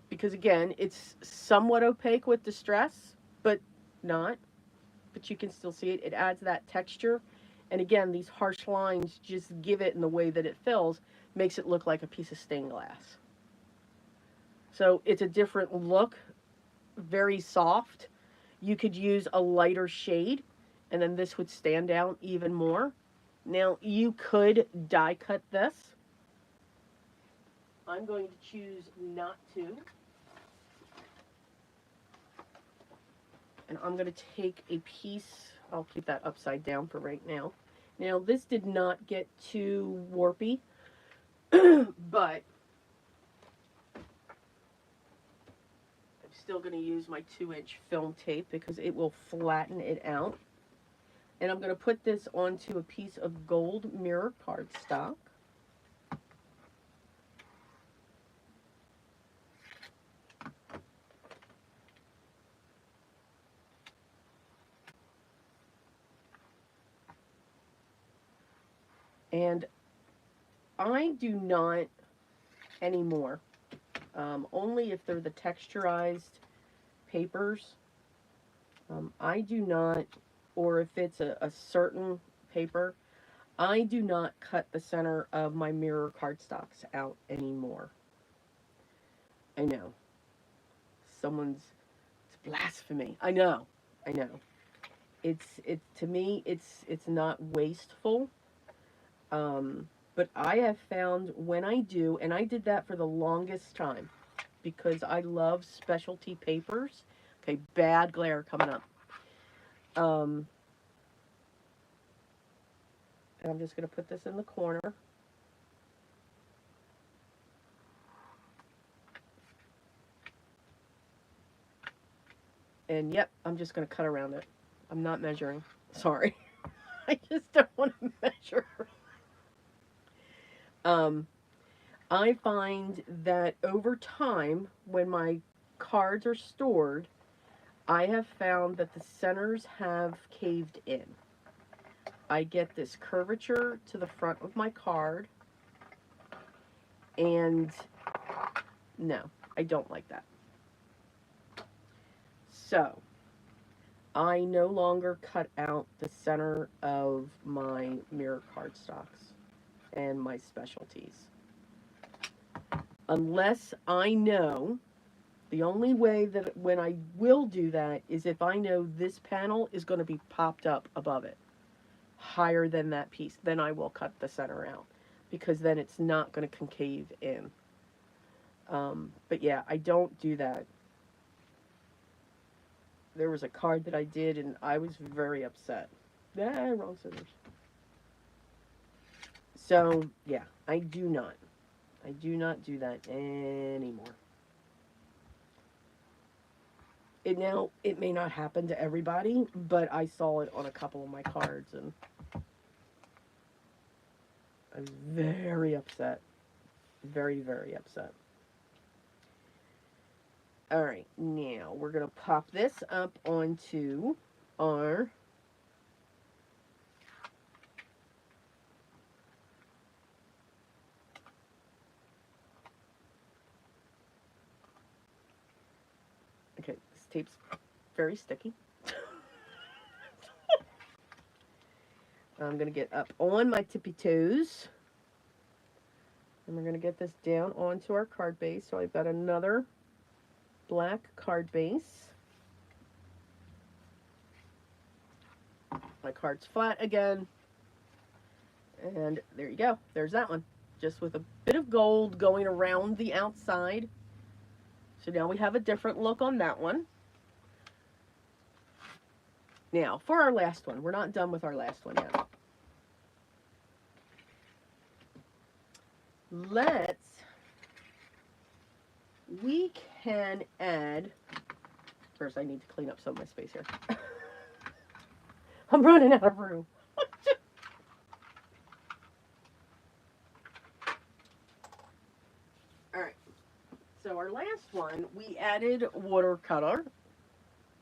Because again, it's somewhat opaque with distress, but not. But you can still see it. It adds that texture. And again, these harsh lines just give it, in the way that it fills, makes it look like a piece of stained glass. So it's a different look, very soft. You could use a lighter shade, and then this would stand out even more. Now, you could die cut this. I'm going to choose not to. And I'm going to take a piece, I'll keep that upside down for right now. Now, this did not get too warpy, but I'm still going to use my 2-inch film tape because it will flatten it out. And I'm going to put this onto a piece of gold mirror cardstock. And I do not anymore, only if they're the texturized papers. I do not, or if it's a certain paper, I do not cut the center of my mirror cardstocks out anymore. I know. It's blasphemy. I know. To me, it's not wasteful. But I have found when I do, and I did that for the longest time, because I love specialty papers. Okay, bad glare coming up. And I'm just going to put this in the corner. And yep, I'm just going to cut around it. I'm not measuring. Sorry. I just don't want to measure. I find that over time, when my cards are stored, I have found that the centers have caved in. I get this curvature to the front of my card, and no, I don't like that. So, I no longer cut out the center of my mirror cardstocks and my specialties. Unless I know, the only way that when I will do that is if I know this panel is going to be popped up above it, higher than that piece, then I will cut the center out, because then it's not going to concave in. But yeah, I don't do that. There was a card that I did, and I was very upset. Wrong scissors. So, yeah, I do not do that anymore. It may not happen to everybody, but I saw it on a couple of my cards, and I was very upset. Very, very upset. Alright, now we're going to pop this up onto our okay, this tape's very sticky. I'm going to get up on my tippy toes. And we're going to get this down onto our card base. So I've got another black card base. My card's flat again. And there you go. There's that one. Just with a bit of gold going around the outside. So now we have a different look on that one. Now, for our last one. We're not done with our last one yet. we can add, first I need to clean up some of my space here. I'm running out of room. All right. So our last one, we added watercolor.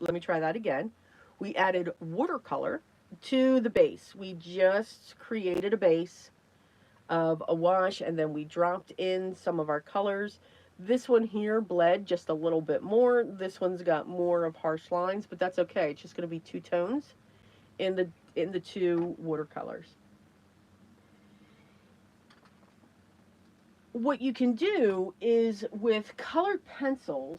Let me try that again. We added watercolor to the base. We just created a base of a wash, and then we dropped in some of our colors. This one here bled just a little bit more. This one's got more of harsh lines, but that's okay. It's just going to be two tones in the two watercolors. What you can do is with colored pencils,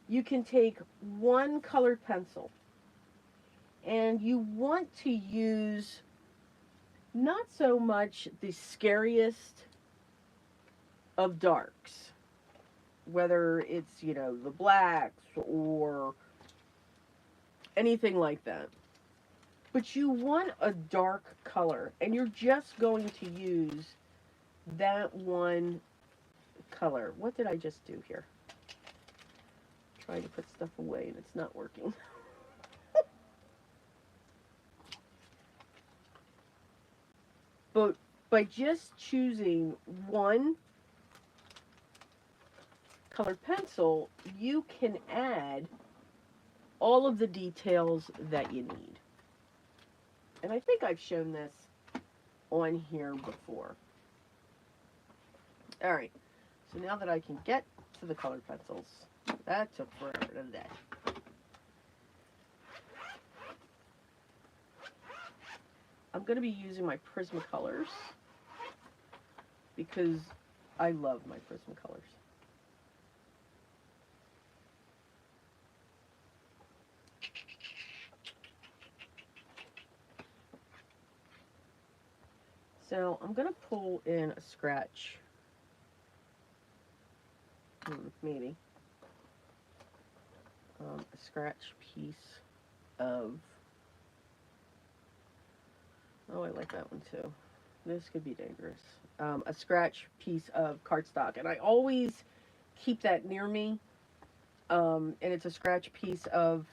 you can take one colored pencil and you want to use not so much the scariest of darks, whether it's, you know, the blacks or anything like that. But you want a dark color, and you're just going to use that one color. What did I just do here? Trying to put stuff away and it's not working. But by just choosing one colored pencil, you can add all of the details that you need. And I think I've shown this on here before. All right, so now that I can get to the colored pencils, that took forever today. I'm going to be using my Prismacolors because I love my Prismacolors. So I'm going to pull in a scratch. Maybe. A scratch piece of... Oh, I like that one too. This could be dangerous. A scratch piece of cardstock. And I always keep that near me. And it's a scratch piece of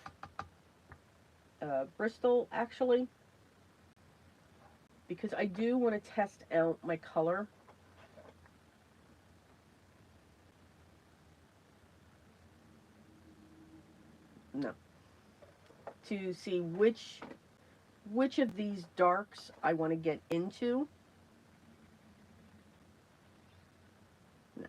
Bristol, actually. Because I do want to test out my color. No. To see which of these darks I want to get into. No.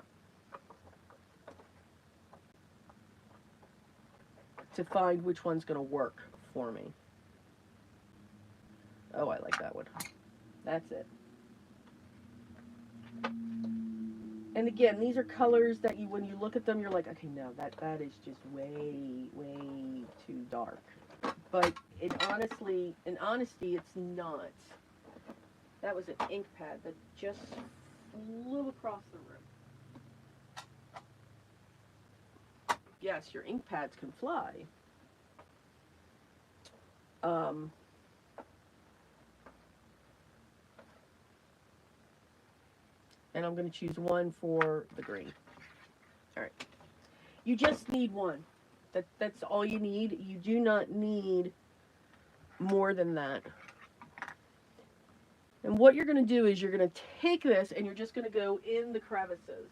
To find which one's going to work for me. Oh, I like that one. That's it. And again, these are colors that you, when you look at them, you're like, okay, no, that is just way, way too dark. But in honesty, it's not. That was an ink pad that just flew across the room. Yes, your ink pads can fly. And I'm going to choose one for the green. All right. You just need one. That's all you need. You do not need more than that. And what you're going to do is you're going to take this and you're just going to go in the crevices.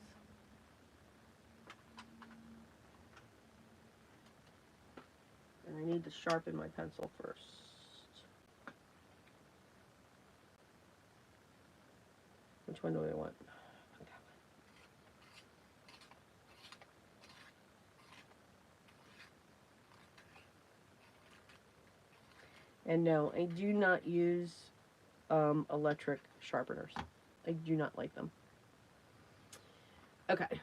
And I need to sharpen my pencil first. Which one do I want? And no, I do not use electric sharpeners. I do not like them. Okay,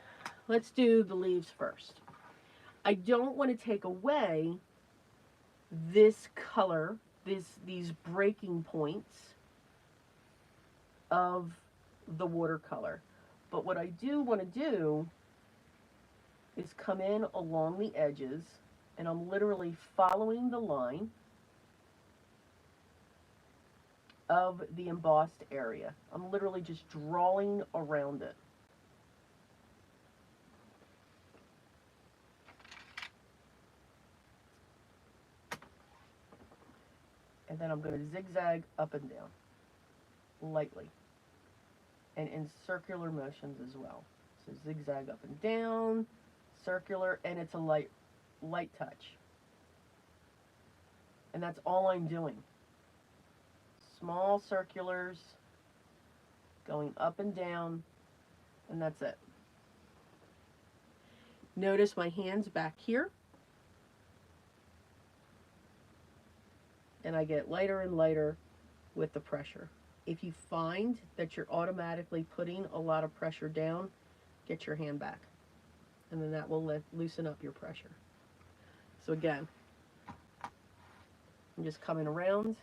let's do the leaves first. I don't want to take away this color, these breaking points of the watercolor. But what I do want to do is come in along the edges, and I'm literally following the line of the embossed area. I'm literally just drawing around it. And then I'm going to zigzag up and down, lightly, and in circular motions as well. So zigzag up and down, circular, and it's a light touch. And that's all I'm doing. Small circulars, going up and down, and that's it. Notice my hands back here. And I get lighter and lighter with the pressure. If you find that you're automatically putting a lot of pressure down, get your hand back. And then that will loosen up your pressure. So again, I'm just coming around.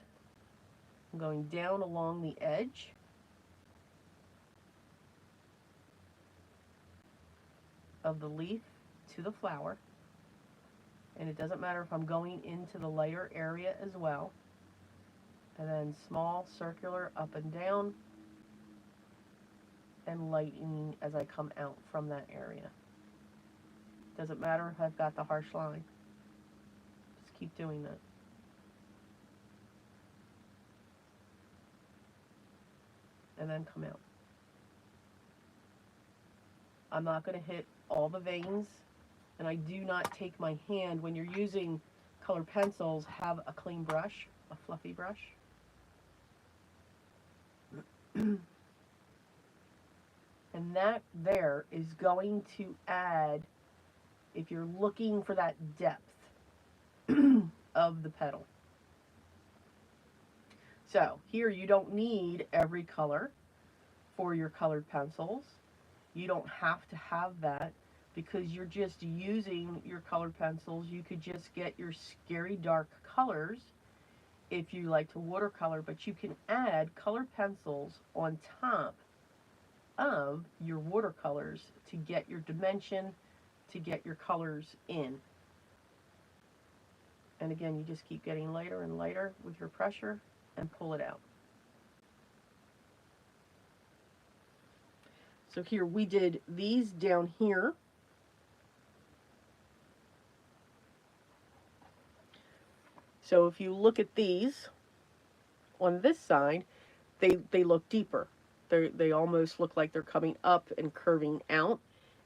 I'm going down along the edge. Of the leaf to the flower. And it doesn't matter if I'm going into the lighter area as well. And then small circular up and down, and lightening as I come out from that area. Doesn't matter if I've got the harsh line. Just keep doing that. And then come out. I'm not going to hit all the veins. And I do not take my hand, when you're using colored pencils, have a clean brush, a fluffy brush. And that there is going to add, if you're looking for that depth of the petal. So here you don't need every color for your colored pencils. You don't have to have that. Because you're just using your colored pencils, you could just get your scary dark colors if you like to watercolor, but you can add colored pencils on top of your watercolors to get your dimension, to get your colors in. And again, you just keep getting lighter and lighter with your pressure and pull it out. So here we did these down here. So if you look at these on this side, they look deeper. They almost look like they're coming up and curving out.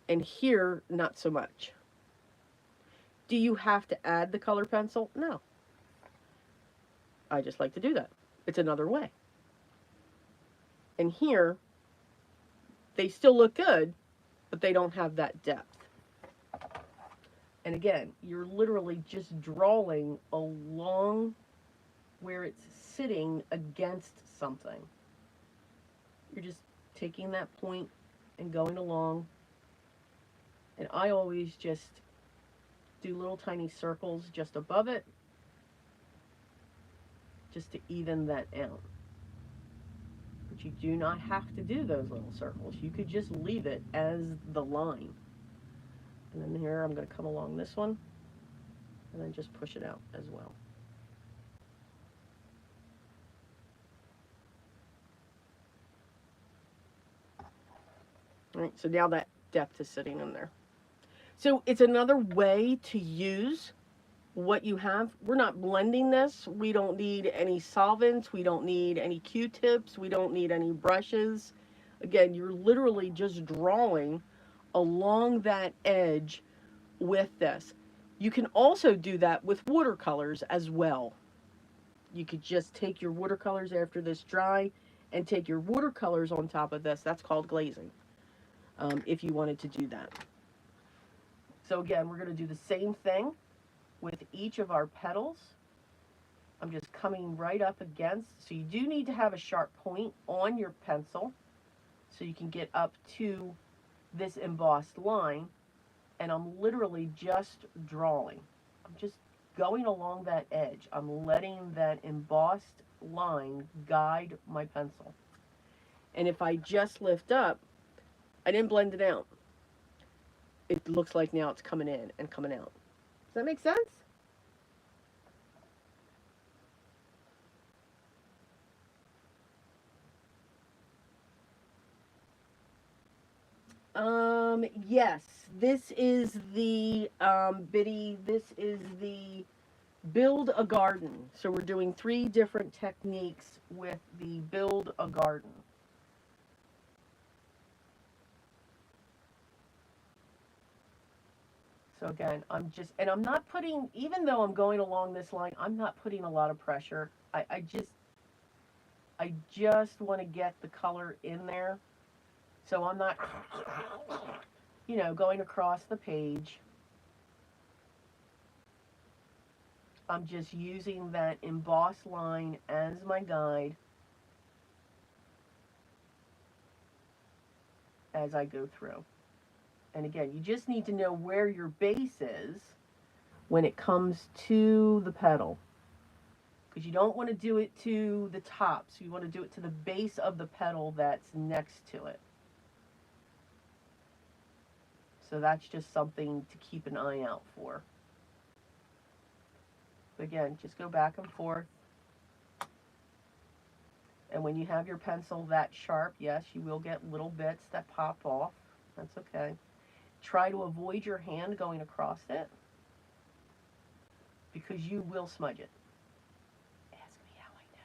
And here, not so much. Do you have to add the color pencil? No. I just like to do that. It's another way. And here, they still look good, but they don't have that depth. And again, you're literally just drawing along where it's sitting against something. You're just taking that point and going along. And I always just do little tiny circles just above it, just to even that out. But you do not have to do those little circles. You could just leave it as the line. And then here I'm going to come along this one and then just push it out as well. All right, so now that depth is sitting in there. So it's another way to use what you have. We're not blending this. We don't need any solvents. We don't need any Q-tips. We don't need any brushes. Again, you're literally just drawing along that edge with this. You can also do that with watercolors as well. You could just take your watercolors after this dry and take your watercolors on top of this. That's called glazing, if you wanted to do that. So again, we're going to do the same thing with each of our petals. I'm just coming right up against, so you do need to have a sharp point on your pencil so you can get up to this embossed line. And I'm literally just drawing. I'm just going along that edge. I'm letting that embossed line guide my pencil. And if I just lift up, I didn't blend it out. It looks like now it's coming in and coming out. Does that make sense? Yes, this is the, Biddy, this is the build a garden. So we're doing 3 different techniques with the build a garden. So again, I'm not putting, even though I'm going along this line, I'm not putting a lot of pressure. I just want to get the color in there. So I'm not, going across the page. I'm just using that embossed line as my guide as I go through. And again, you just need to know where your base is when it comes to the petal. Because you don't want to do it to the top. So you want to do it to the base of the petal that's next to it. So that's just something to keep an eye out for. But again, just go back and forth. And when you have your pencil that sharp, yes, you will get little bits that pop off. That's okay. Try to avoid your hand going across it, because you will smudge it. Ask me how I know.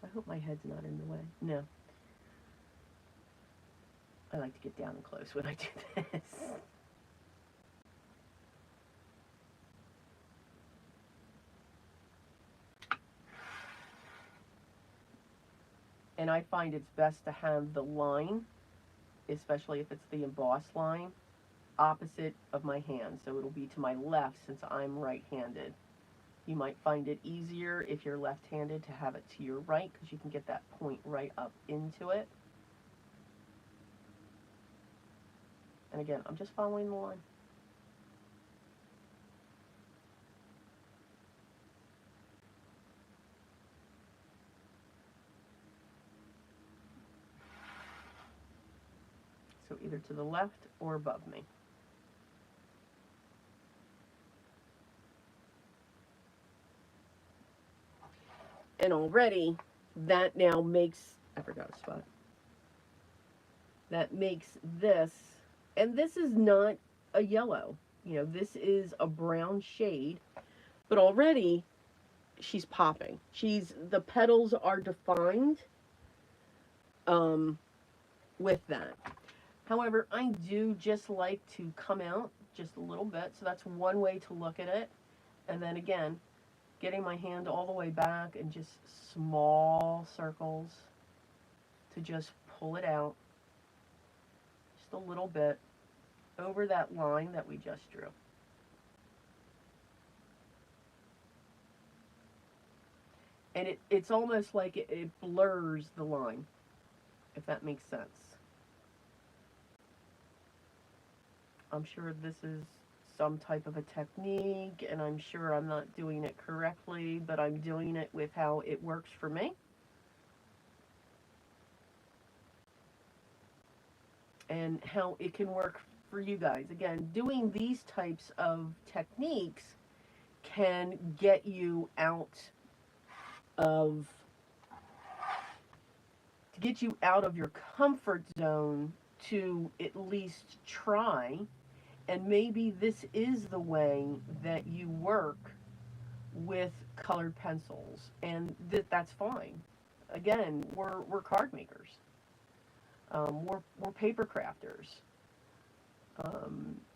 I hope my head's not in the way. No. I like to get down and close when I do this. And I find it's best to have the line, especially if it's the embossed line, opposite of my hand. So it'll be to my left since I'm right-handed. You might find it easier if you're left-handed to have it to your right, because you can get that point right up into it. And again, I'm just following the line. So either to the left or above me. And already, that now makes, I forgot a spot. That makes this, and this is not a yellow. This is a brown shade, but already she's popping. The petals are defined with that. However, I do just like to come out just a little bit, so that's one way to look at it. And then again, getting my hand all the way back and just small circles to just pull it out just a little bit over that line that we just drew. And it's almost like it blurs the line, if that makes sense. I'm sure this is some type of a technique, and I'm sure I'm not doing it correctly, but I'm doing it with how it works for me. And how it can work for you guys. Again, doing these types of techniques can get you out of your comfort zone to at least try. And maybe this is the way that you work with colored pencils, and that's fine. Again, we're card makers. We're paper crafters.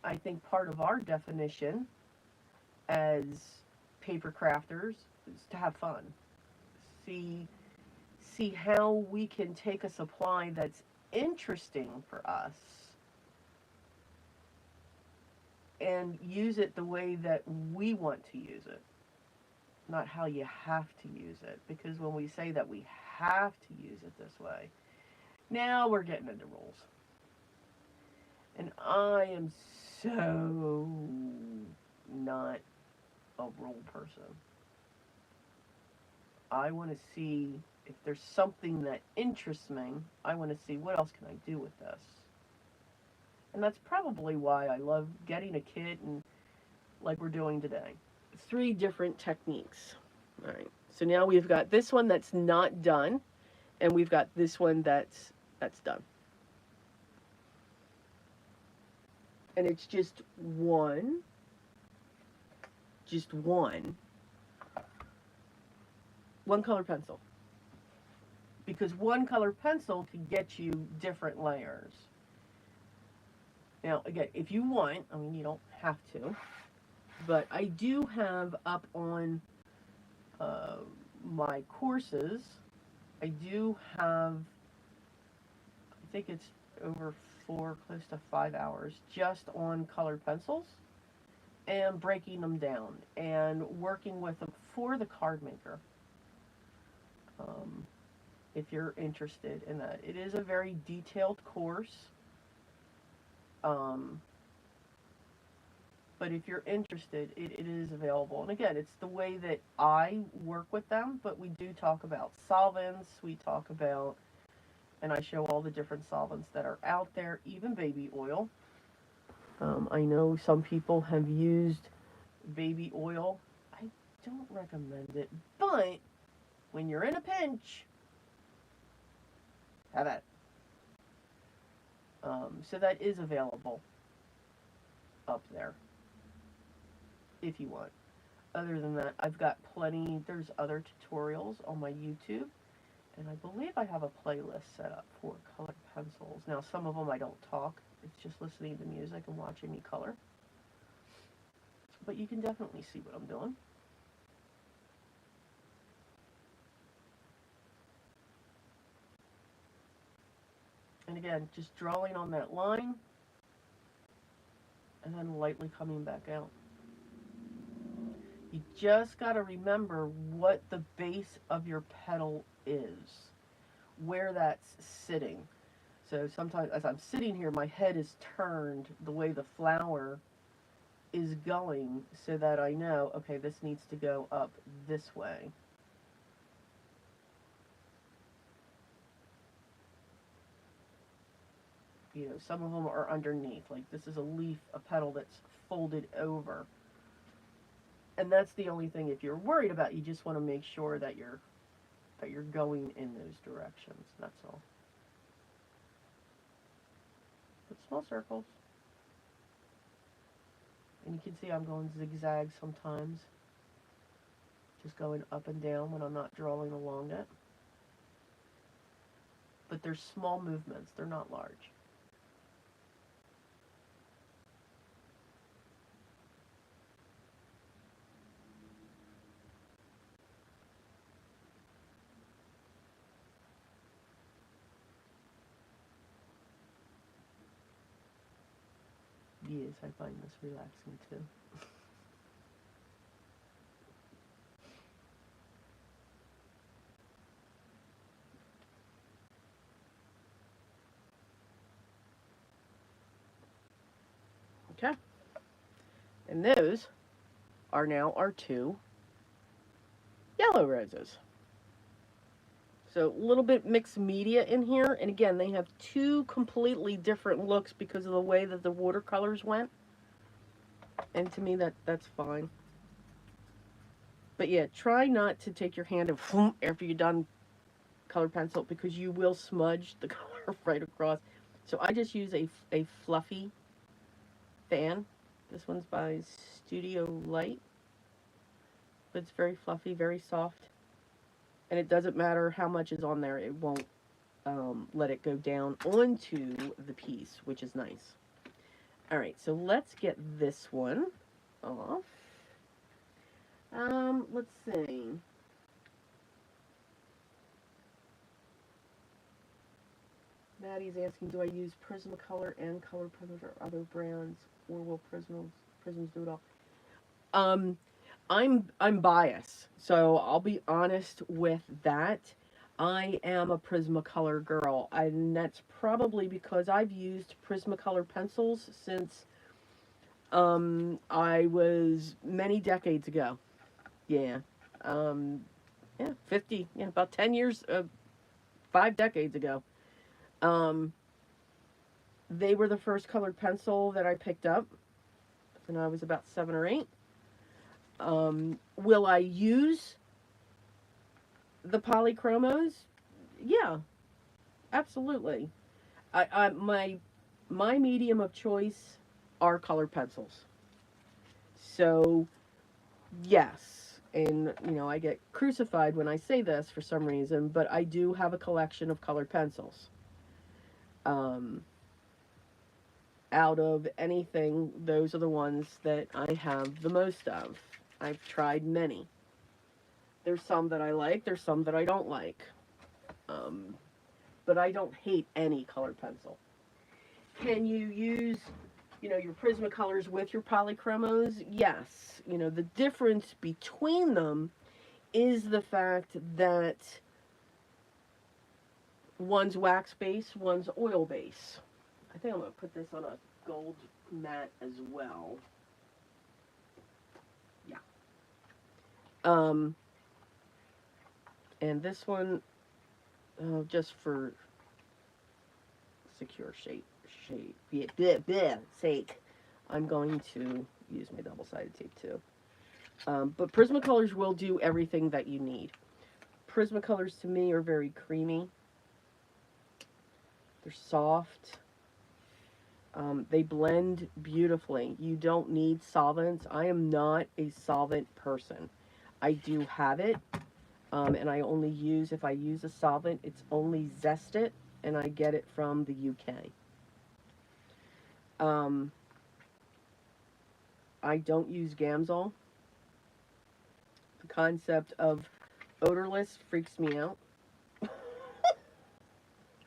I think part of our definition as paper crafters is to have fun. See how we can take a supply that's interesting for us and use it the way that we want to use it, not how you have to use it. Because when we say that we have to use it this way, now we're getting into rules. And I am so not a rule person. I want to see if there's something that interests me. I want to see what else can I do with this. And that's probably why I love getting a kit and like we're doing today. 3 different techniques. All right. So now we've got this one that's not done, and we've got this one that's done. And it's just one color pencil. Because one color pencil can get you different layers. Now, again, if you want, I mean, you don't have to, but I do have up on uh, my courses, I do have, I think it's over 4, close to 5 hours just on colored pencils and breaking them down and working with them for the card maker. If you're interested in that, it is a very detailed course. Um, but if you're interested, it is available. And again, it's the way that I work with them, but we do talk about solvents, we talk about, and I show all the different solvents that are out there, even baby oil. I know some people have used baby oil. I don't recommend it, but when you're in a pinch, have it. So that is available up there if you want. Other than that, I've got plenty. There's other tutorials on my YouTube, and I believe I have a playlist set up for colored pencils. Now, some of them I don't talk. It's just listening to music and watching me color. But you can definitely see what I'm doing. And again, just drawing on that line, and then lightly coming back out. You just got to remember what the base of your petal is, where that's sitting. So sometimes as I'm sitting here, my head is turned the way the flower is going so that I know, okay, this needs to go up this way. You know, some of them are underneath. Like this is a leaf, a petal that's folded over. And that's the only thing, if you're worried about, you just want to make sure that you're going in those directions. That's all. But small circles. And you can see I'm going zigzag sometimes. Just going up and down when I'm not drawing along it. But they're small movements. They're not large. Yes, I find this relaxing too. Okay. And those are now our 2 yellow roses. So a little bit mixed media in here. And again, they have 2 completely different looks because of the way that the watercolors went. And to me, that's fine. But yeah, try not to take your hand and after you're done color pencil because you will smudge the color right across. So I just use a fluffy fan. This one's by Studio Light. But it's very fluffy, very soft. And it doesn't matter how much is on there. It won't let it go down onto the piece, which is nice. All right, so let's get this one off. Let's see. Maddie's asking, do I use Prismacolor and Color Prisms or other brands, or will Prisms do it all? I'm biased, so I'll be honest with that. I am a Prismacolor girl, and that's probably because I've used Prismacolor pencils since I was many decades ago. Yeah. Yeah, 50, yeah, about 10 years, 5 decades ago. Um, they were the first colored pencil that I picked up when I was about 7 or 8. Will I use the polychromos? Yeah, absolutely. My medium of choice are colored pencils. So, yes, and I get crucified when I say this for some reason, but I do have a collection of colored pencils. Um, Out of anything, those are the ones that I have the most of. I've tried many. There's some that I like, there's some that I don't like. Um, but I don't hate any colored pencil. Can you use, your Prismacolors with your polychromos? Yes. The difference between them is the fact that one's wax base, one's oil base. I think I'm going to put this on a gold mat as well. Yeah. And this one, just for secure sake, I'm going to use my double-sided tape too. But Prismacolors will do everything that you need. Prismacolors to me are very creamy. They're soft. They blend beautifully. You don't need solvents. I am not a solvent person. I do have it, and I only use, if I use a solvent, it's only Zest It, and I get it from the UK. I don't use Gamsol. The concept of odorless freaks me out.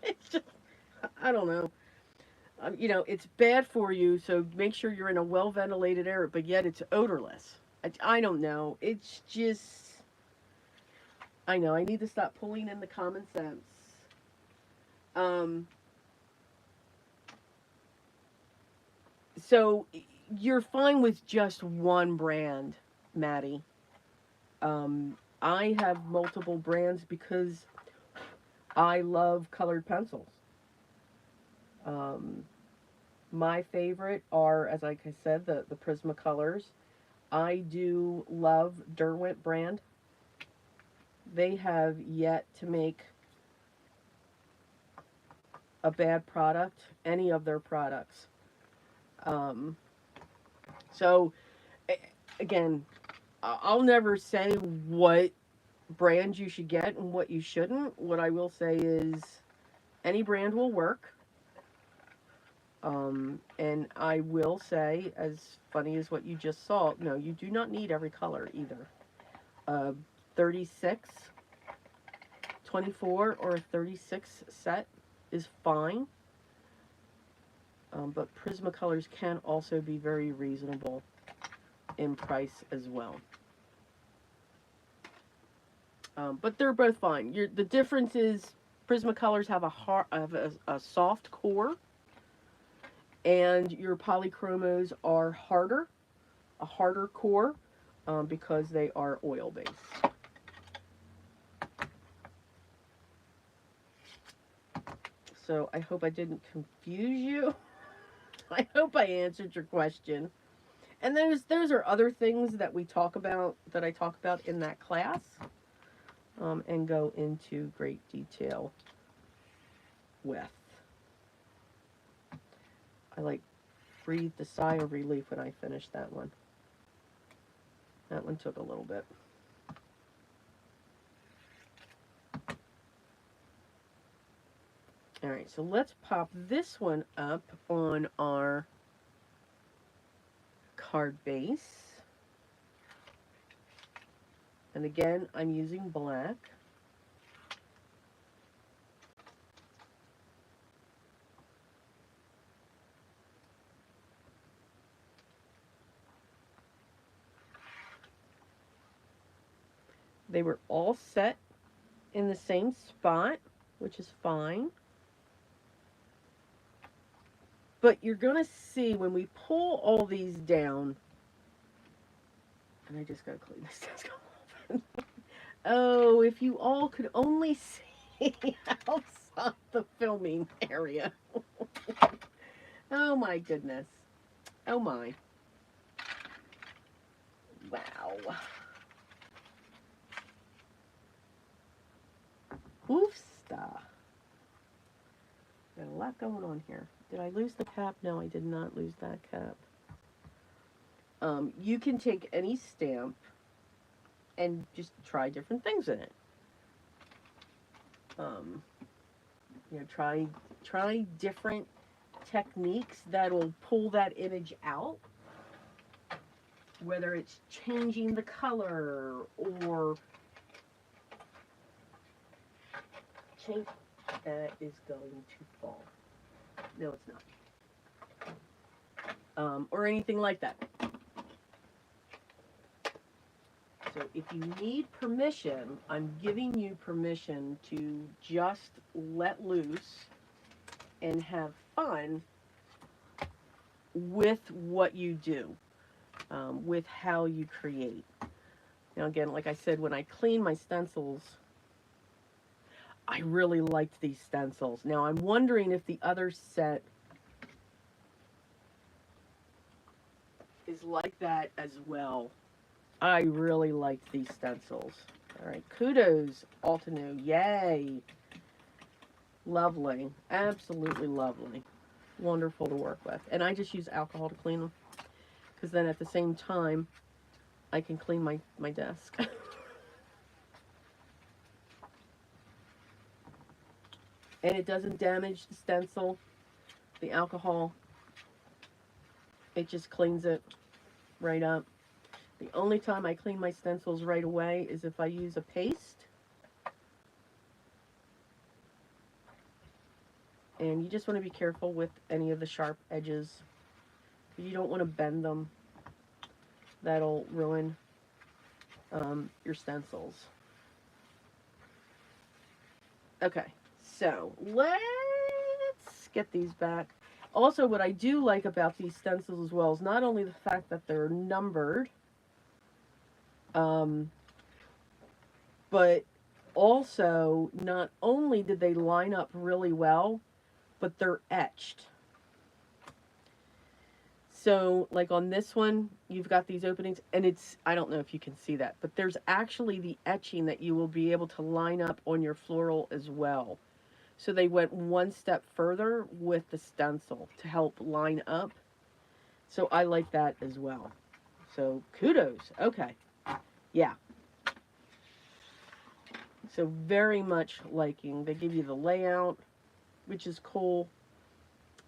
It's just, I don't know. It's bad for you, so make sure you're in a well-ventilated area, but yet it's odorless. I don't know. It's just, I know, I need to stop pulling in the common sense. So you're fine with just one brand, Maddie. I have multiple brands because I love colored pencils. My favorite are, as like I said, the Prismacolors. I do love Derwent brand. They have yet to make a bad product, any of their products. So, again, I'll never say what brand you should get and what you shouldn't. What I will say is any brand will work. And I will say, as funny as what you just saw, no, you do not need every color either. 36, 24, or a 36 set is fine. But Prismacolors can also be very reasonable in price as well. But they're both fine. The difference is Prismacolors have a soft core, and your polychromos are a harder core, because they are oil based. So I hope I didn't confuse you. I hope I answered your question. And those are other things that I talk about in that class, and go into great detail with. I breathed a sigh of relief when I finished that one. That one took a little bit. All right, so let's pop this one up on our card base. And again, I'm using black. They were all set in the same spot, which is fine. But you're going to see when we pull all these down, and I just got to clean this desk off. Oh, if you all could only see outside the filming area. Oh my goodness. Oh my. Wow. Oofsta. Got a lot going on here. Did I lose the cap? No, I did not lose that cap. You can take any stamp and just try different things in it. Um, try different techniques that'll pull that image out, whether it's changing the color or change. That is going to fall. No, it's not. Or anything like that. So if you need permission, I'm giving you permission to just let loose and have fun with what you do, with how you create. Now again, like I said, when I clean my stencils, I really liked these stencils. Now I'm wondering if the other set is like that as well. I really liked these stencils. All right, kudos, Altenew. Yay. Lovely. Absolutely lovely. Wonderful to work with. And I just use alcohol to clean them, because then at the same time, I can clean my desk. And it doesn't damage the stencil, the alcohol. It just cleans it right up. The only time I clean my stencils right away is if I use a paste. And you just want to be careful with any of the sharp edges. You don't want to bend them. That'll ruin your stencils. Okay, so let's get these back. Also, what I do like about these stencils as well is not only the fact that they're numbered, but also not only did they line up really well, but they're etched. So, like on this one, you've got these openings, and it's, I don't know if you can see that, but there's actually the etching that you will be able to line up on your floral as well. So they went one step further with the stencil to help line up. So I like that as well. So kudos. Okay. Yeah. So very much liking. They give you the layout, which is cool.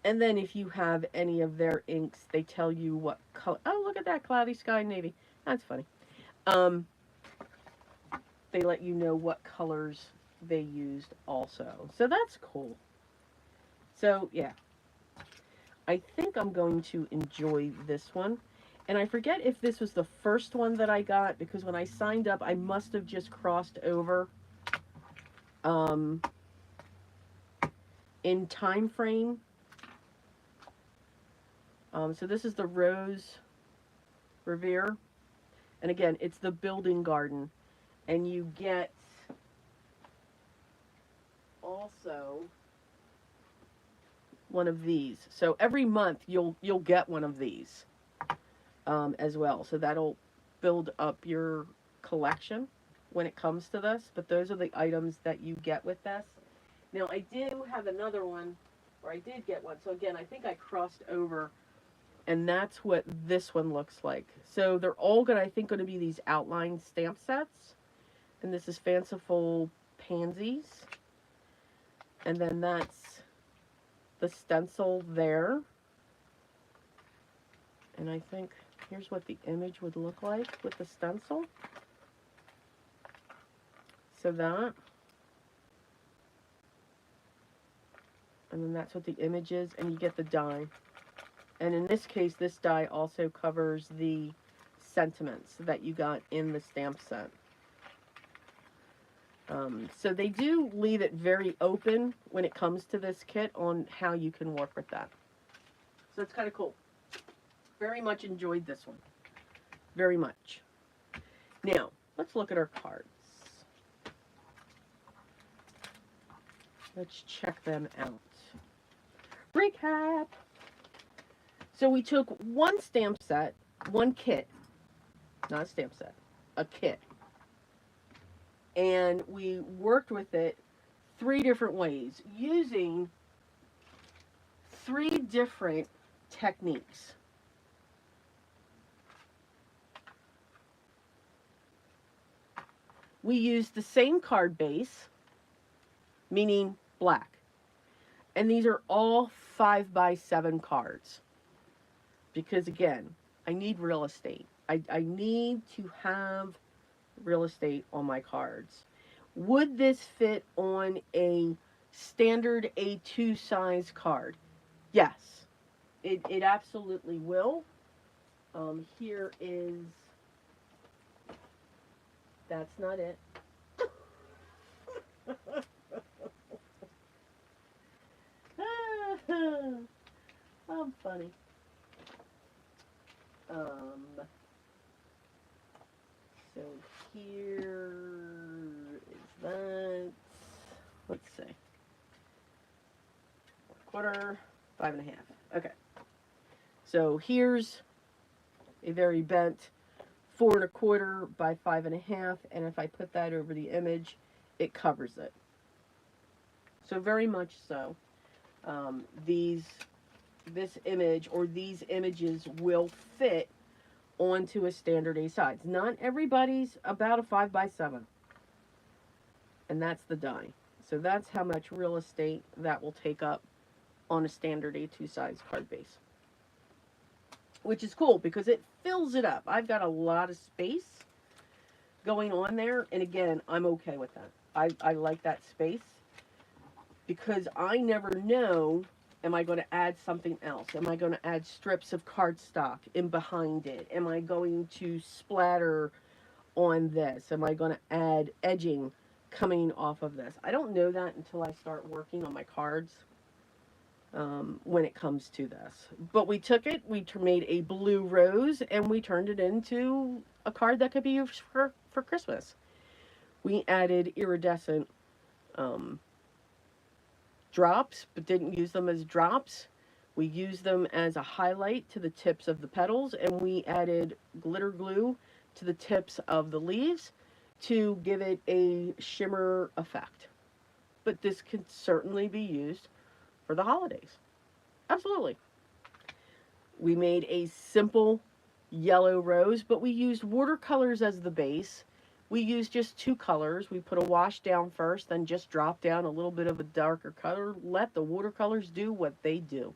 And then if you have any of their inks, they tell you what color. Oh, look at that, cloudy sky navy. That's funny. They let you know what colors they used also. So that's cool. So, yeah. I think I'm going to enjoy this one. And I forget if this was the first one that I got, because when I signed up, I must have just crossed over in time frame. So this is the Rose Revere. And again, it's the building garden. And you get also one of these. So every month you'll get one of these as well. So that'll build up your collection when it comes to this. But those are the items that you get with this. Now I do have another one, or I did get one. So again, I think I crossed over. And that's what this one looks like. So they're all I think, going to be these outline stamp sets. And this is Fanciful Pansies. And then that's the stencil there. And I think here's what the image would look like with the stencil. So that. And then that's what the image is. And you get the die. And in this case, this die also covers the sentiments that you got in the stamp set. So they do leave it very open when it comes to this kit on how you can work with that. So it's kind of cool. Very much enjoyed this one. Very much. Now, let's look at our cards. Let's check them out. Recap. So we took one stamp set, one kit, not a stamp set, a kit. And we worked with it 3 different ways, using three different techniques. We use the same card base, meaning black. And these are all 5x7 cards. Because again, I need real estate. I need to have real estate on my cards. Would this fit on a standard A2 size card? Yes, it absolutely will. Here is, that's not it. I'm funny. So here is that. Let's see. 1/4, 5.5. Okay. So here's a very bent 4 1/4 by 5.5, and if I put that over the image, it covers it. So very much so. This image or these images will fit onto a standard A size. Not everybody's about a 5x7, and that's the die. So that's how much real estate that will take up on a standard A2 size card base, which is cool because it fills it up. I've got a lot of space going on there, and again, I'm okay with that. I like that space because I never know, am I going to add something else? Am I going to add strips of cardstock in behind it? Am I going to splatter on this? Am I going to add edging coming off of this? I don't know that until I start working on my cards when it comes to this. But we took it, we made a blue rose, and we turned it into a card that could be used for Christmas. We added iridescent drops, but didn't use them as drops. We used them as a highlight to the tips of the petals, and we added glitter glue to the tips of the leaves to give it a shimmer effect. But this can certainly be used for the holidays. Absolutely. We made a simple yellow rose, but we used watercolors as the base. We used just 2 colors. We put a wash down first, then just drop down a little bit of a darker color. Let the watercolors do what they do.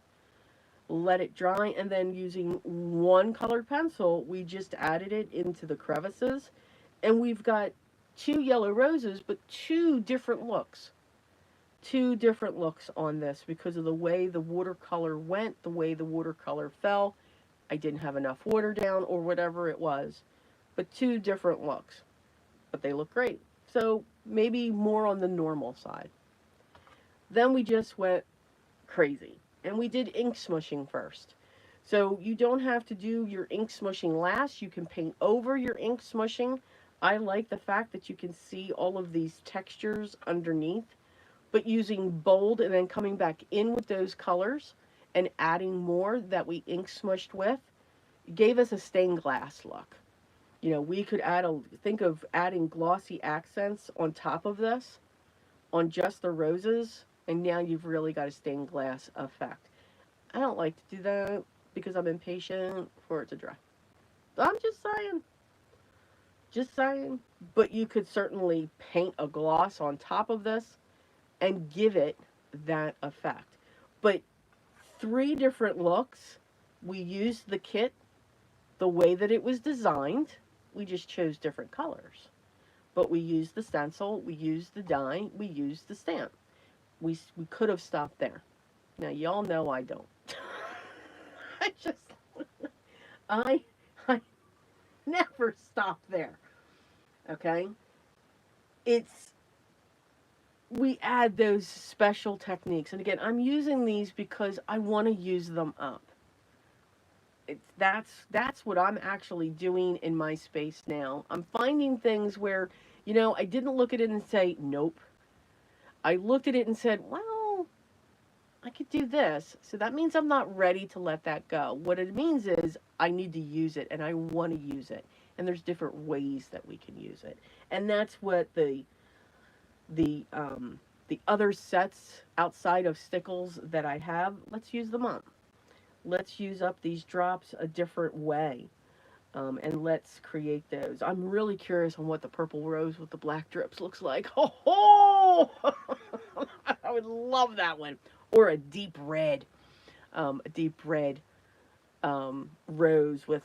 Let it dry, and then using 1 colored pencil, we just added it into the crevices. And we've got 2 yellow roses, but 2 different looks. 2 different looks on this because of the way the watercolor went, the way the watercolor fell. I didn't have enough water down or whatever it was. But 2 different looks. But they look great. So maybe more on the normal side. Then we just went crazy. And we did ink smushing first. So you don't have to do your ink smushing last. You can paint over your ink smushing. I like the fact that you can see all of these textures underneath. But using bold and then coming back in with those colors and adding more that we ink smushed with gave us a stained glass look. You know, we could think of adding glossy accents on top of this, on just the roses, and now you've really got a stained glass effect. I don't like to do that because I'm impatient for it to dry. I'm just saying. Just saying. But you could certainly paint a gloss on top of this and give it that effect. But 3 different looks. We used the kit the way that it was designed. We just chose different colors. But we used the stencil, we used the die, we used the stamp. We could have stopped there. Now, y'all know I don't. I never stop there. Okay? We add those special techniques. And again, I'm using these because I want to use them up. That's what I'm actually doing in my space now. I'm finding things where, you know, I didn't look at it and say, nope. I looked at it and said, well, I could do this. So that means I'm not ready to let that go. What it means is I need to use it and I want to use it. And there's different ways that we can use it. And that's what the The other sets outside of stickles that I have, let's use them up. Let's use up these drops a different way. And let's create those. I'm really curious on what the purple rose with the black drips looks like. Oh, I would love that one. Or a deep red. A deep red rose with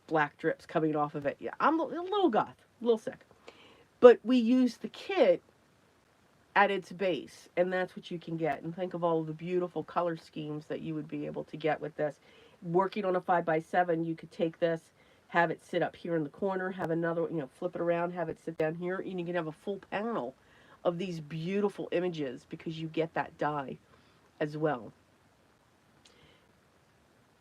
black drips coming off of it. Yeah, I'm a little goth, a little sick. But we use the kit at its base, and that's what you can get. And think of all of the beautiful color schemes that you would be able to get with this. Working on a 5x7, you could take this, have it sit up here in the corner, have another, flip it around, have it sit down here, and you can have a full panel of these beautiful images because you get that die as well.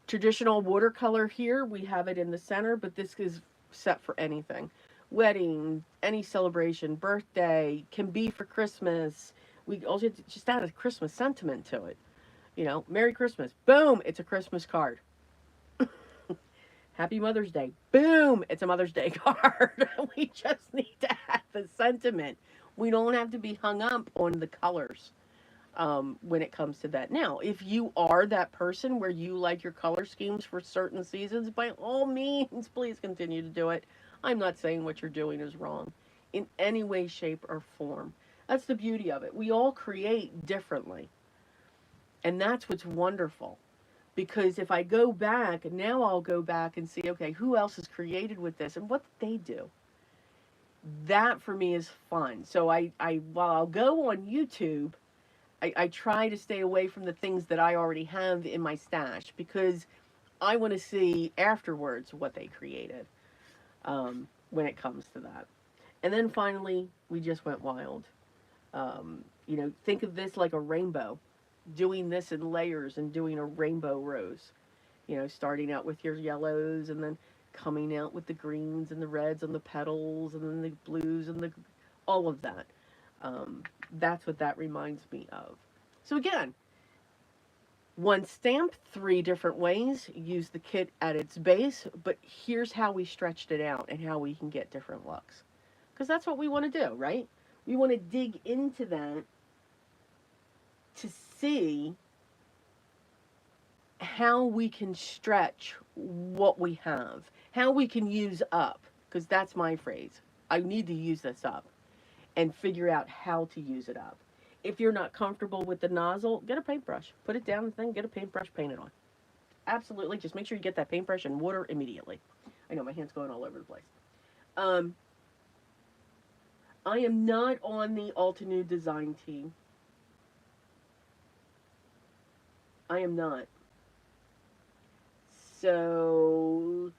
Traditional watercolor here, we have it in the center, but this is set for anything. Wedding, any celebration, birthday, can be for Christmas. We also just add a Christmas sentiment to it. Merry Christmas. Boom, it's a Christmas card. Happy Mother's Day. Boom, it's a Mother's Day card. We just need to add the sentiment. We don't have to be hung up on the colors when it comes to that. Now, if you are that person where you like your color schemes for certain seasons, by all means, please continue to do it. I'm not saying what you're doing is wrong in any way, shape, or form. That's the beauty of it. We all create differently. And that's what's wonderful. Because if I go back, now I'll go back and see, okay, who else has created with this and what did they do? That for me is fun. So while I'll go on YouTube, I try to stay away from the things that I already have in my stash because I want to see afterwards what they created when it comes to that. And then finally, we just went wild. Think of this like a rainbow. Doing this in layers and doing a rainbow rose. Starting out with your yellows and then coming out with the greens and the reds on the petals and then the blues and all of that. That's what that reminds me of. So again, one stamp, 3 different ways. Use the kit at its base, but here's how we stretched it out and how we can get different looks. Because that's what we want to do, right? We want to dig into that to see how we can stretch what we have, how we can use up, because that's my phrase. I need to use this up and figure out how to use it up. If you're not comfortable with the nozzle, get a paintbrush. Put it down the thing, get a paintbrush, paint it on. Absolutely. Just make sure you get that paintbrush and water immediately. I know my hand's going all over the place. I am not on the Altenew design team. I am not. So,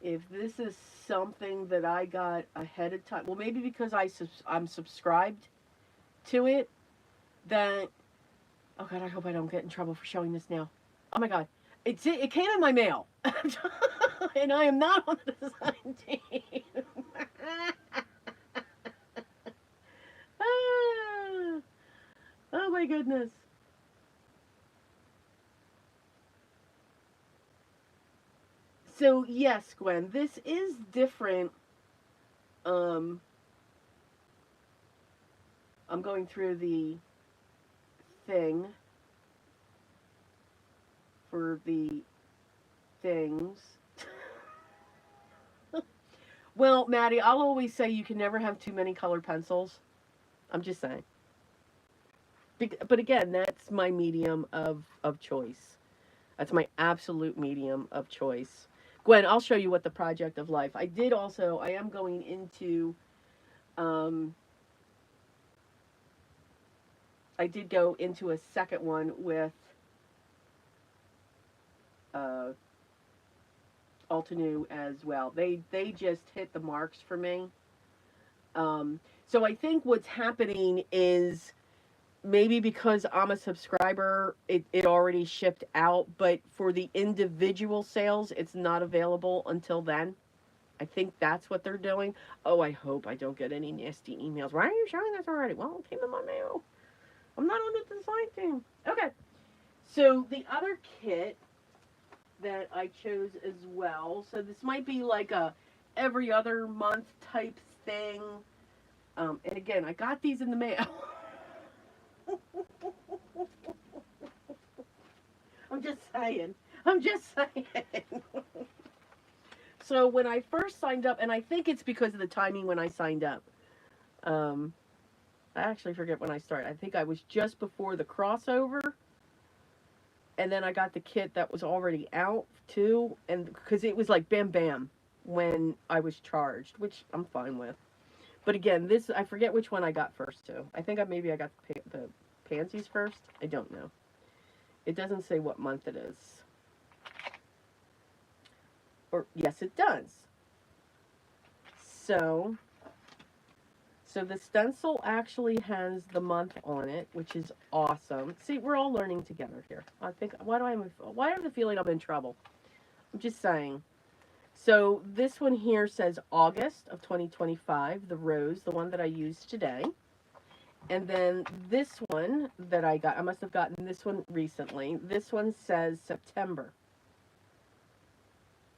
if this is something that I got ahead of time, well, maybe because I'm subscribed to it, that, oh God, I hope I don't get in trouble for showing this now. Oh my God, it came in my mail, and I am not on the design team. Oh my goodness. So yes, Gwen, this is different. I'm going through the thing for the things. Well, Maddie, I'll always say you can never have too many colored pencils. I'm just saying. But again, that's my medium of choice. That's my absolute medium of choice. Gwen, I'll show you what the project of life. I am going into, I did go into a second one with Altenew as well. They just hit the marks for me. So I think what's happening is maybe because I'm a subscriber, it already shipped out, but for the individual sales, it's not available until then. I think that's what they're doing. Oh, I hope I don't get any nasty emails. Why are you showing this already? Well, it came in my mail. I'm not on the design team. Okay. So the other kit that I chose as well, so this might be like a every other month type thing. And again, I got these in the mail. I'm just saying. I'm just saying. So when I first signed up, and I think it's because of the timing when I signed up. I actually forget when I started. I think I was just before the crossover. And then I got the kit that was already out too. And because it was like bam bam when I was charged, which I'm fine with. But again, this, I forget which one I got first too. I think maybe I got the pansies first. I don't know. It doesn't say what month it is. Or, yes, it does. So the stencil actually has the month on it, which is awesome. See, we're all learning together here. I think, why do I have the feeling I'm in trouble? I'm just saying. So this one here says August of 2025, the rose, the one that I used today. And then this one that I got, I must have gotten this one recently. This one says September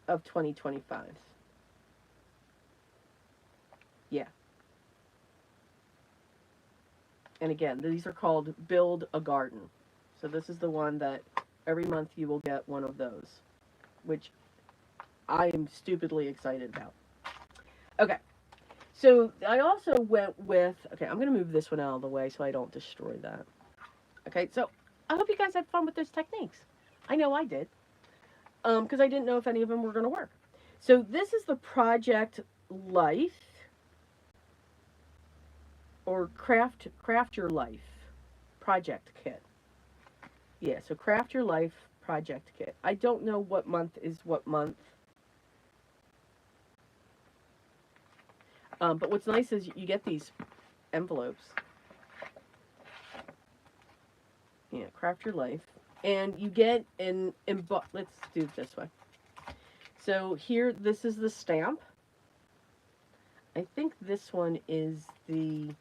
of 2025. Yeah. And again, these are called Build a Garden. So this is the one that every month you will get one of those, which I am stupidly excited about. Okay. So I also went with, okay, I'm going to move this one out of the way so I don't destroy that. Okay, so I hope you guys had fun with those techniques. I know I did. Because I didn't know if any of them were going to work. So this is the Project Life, or Craft Your Life project kit. Yeah, so Craft Your Life project kit. I don't know what month is what month. But what's nice is you get these envelopes. Yeah, Craft Your Life. And you get let's do it this way. So here, this is the stamp. I think this one is the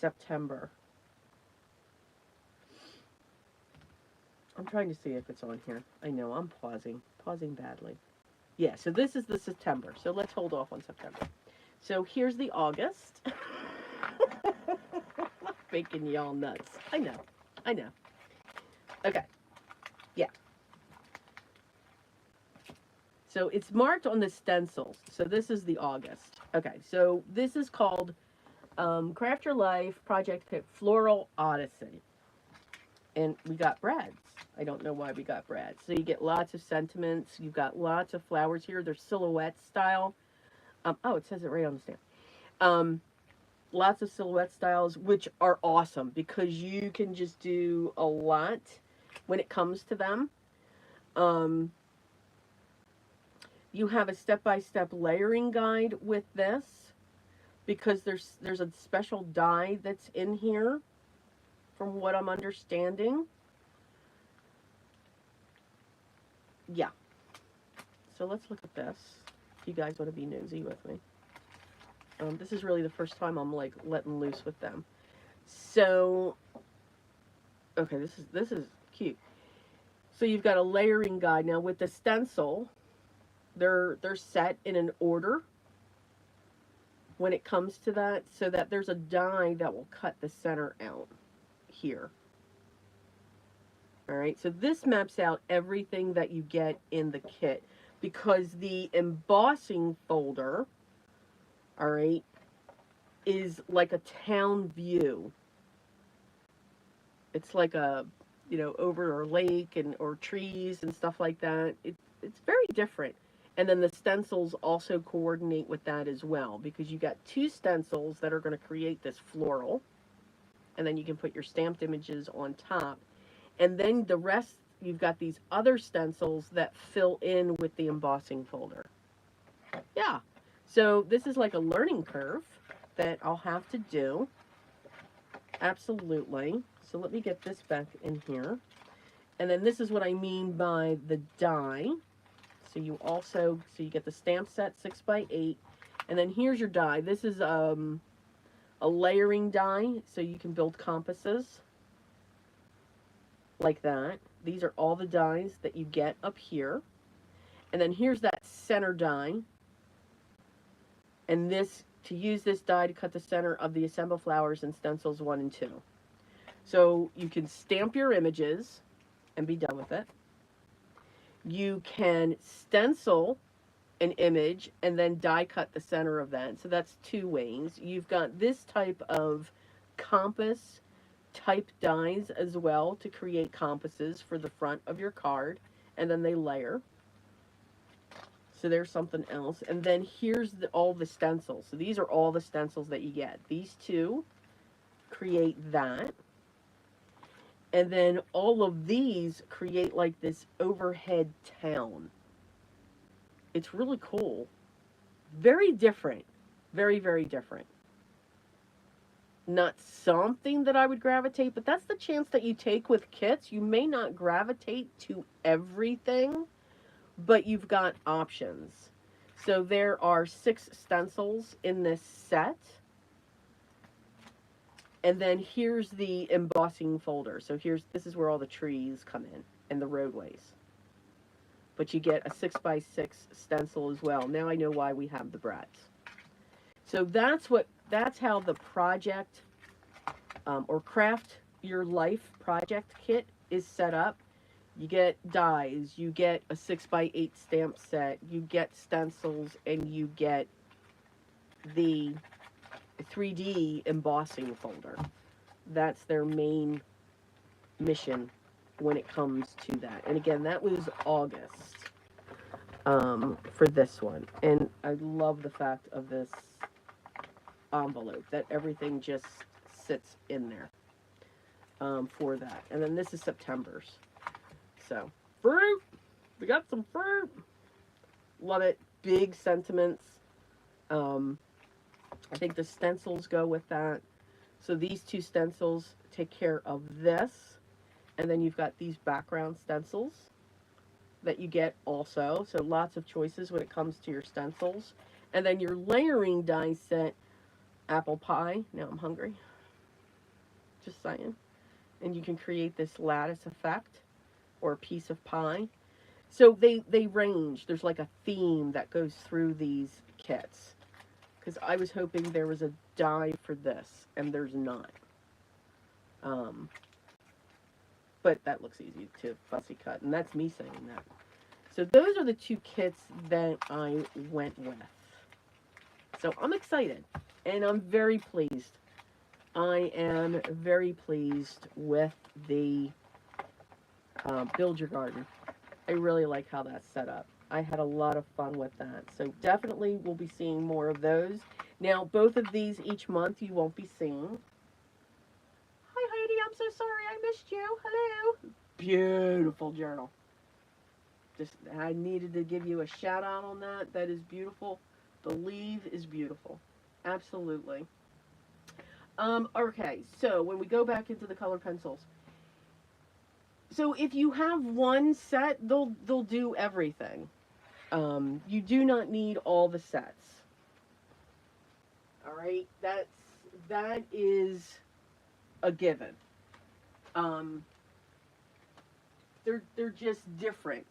September. I'm trying to see if it's on here. I know, I'm pausing badly. Yeah, so this is the September. So let's hold off on September. So here's the August. Making y'all nuts. I know. Okay. Yeah. So it's marked on the stencils. So this is the August. Okay, so this is called Craft Your Life Project Kit Floral Odyssey. And we got brads. I don't know why we got brads. So you get lots of sentiments. You've got lots of flowers here. They're silhouette style. Oh, it says it right on the stamp. Lots of silhouette styles, which are awesome because you can just do a lot when it comes to them. You have a step-by-step layering guide with this because there's a special die that's in here from what I'm understanding. Yeah. So let's look at this. If you guys want to be nosy with me. This is really the first time I'm like letting loose with them. So, okay, this is cute. So you've got a layering guide now with the stencil. They're set in an order when it comes to that, so that there's a die that will cut the center out here. All right, so this maps out everything that you get in the kit because the embossing folder, all right, is like a town view. It's like a, over a lake or trees and stuff like that. It's very different. And then the stencils also coordinate with that as well because you got two stencils that are going to create this floral. And then you can put your stamped images on top. And then the rest, you've got these other stencils that fill in with the embossing folder. Yeah. So this is like a learning curve that I'll have to do. Absolutely. So let me get this back in here. And then this is what I mean by the die. So you get the stamp set 6x8. And then here's your die. This is a layering die, so you can build compasses like that. These are all the dies that you get up here. And then here's that center die. And this to use this die to cut the center of the assemble flowers in stencils 1 and 2. So you can stamp your images and be done with it. You can stencil an image and then die cut the center of that. So that's 2 ways. You've got this type of compass type dies as well to create compasses for the front of your card, and then they layer. So there's something else. And then here's all the stencils. So these are all the stencils that you get. These 2 create that. And then all of these create like this overhead town. It's really cool. Very different. Very, very different. Not something that I would gravitate, but that's the chance that you take with kits. You may not gravitate to everything, but you've got options. So there are 6 stencils in this set. And then here's the embossing folder. So this is where all the trees come in and the roadways. But you get a 6x6 stencil as well. Now I know why we have the brats. So that's how the project or craft your life project kit is set up. You get dies, you get a 6x8 stamp set, you get stencils, and you get the 3D embossing folder. That's their main mission when it comes to that. And again, that was August for this one. And I love the fact of this envelope, that everything just sits in there for that. And then this is September's. So, fruit! We got some fruit! Love it. Big sentiments. I think the stencils go with that. So these 2 stencils take care of this. And then you've got these background stencils that you get also. So lots of choices when it comes to your stencils. And then your layering die set, apple pie. Now I'm hungry. Just saying. And you can create this lattice effect or a piece of pie. So they range. There's like a theme that goes through these kits. Because I was hoping there was a die for this, and there's not. But that looks easy to fussy cut, and that's me saying that. So those are the 2 kits that I went with. So I'm excited, and I'm very pleased. I am very pleased with the Build Your Garden. I really like how that's set up. I had a lot of fun with that. So definitely we'll be seeing more of those. Now, both of these each month you won't be seeing. Hi, Heidi. I'm so sorry I missed you. Hello. Beautiful journal. Just, I needed to give you a shout out on that. That is beautiful. The leaf is beautiful. Absolutely. Okay, so when we go back into the color pencils. So if you have one set, they'll do everything. You do not need all the sets. All right, that is a given. They're just different.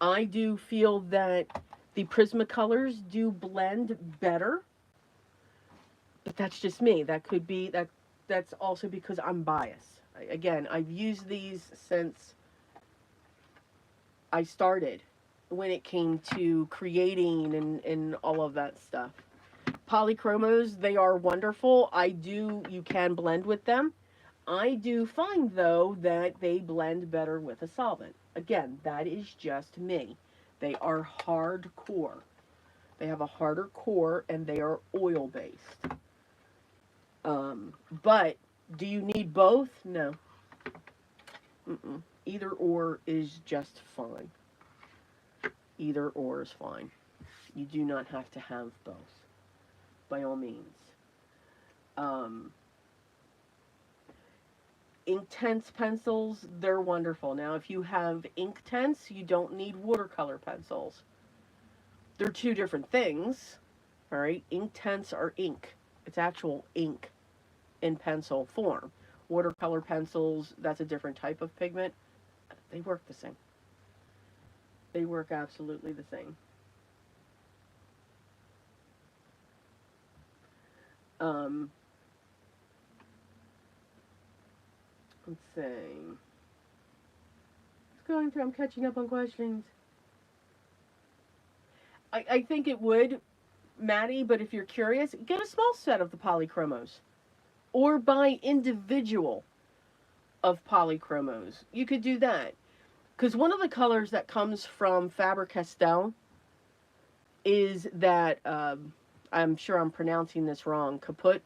I do feel that the Prismacolors do blend better, but that's just me. That could be that's also because I'm biased. Again, I've used these since I started when it came to creating and all of that stuff. Polychromos, they are wonderful. You can blend with them. I do find, though, that they blend better with a solvent. Again, that is just me. They are hardcore. They have a harder core, and they are oil-based. But do you need both? No. Either or is just fine. Either or is fine. You do not have to have both, by all means. Inktense pencils, they're wonderful. Now, if you have Inktense, you don't need watercolor pencils. They're 2 different things, all right? Inktense are ink. It's actual ink in pencil form. Watercolor pencils, that's a different type of pigment. They work the same. They work absolutely the same. Um, let's see. Just going through, I'm catching up on questions. I think it would, Maddie, but if you're curious, get a small set of the polychromos. Or buy individual of polychromos. You could do that. Because one of the colors that comes from Faber-Castell is that, I'm sure I'm pronouncing this wrong, Caput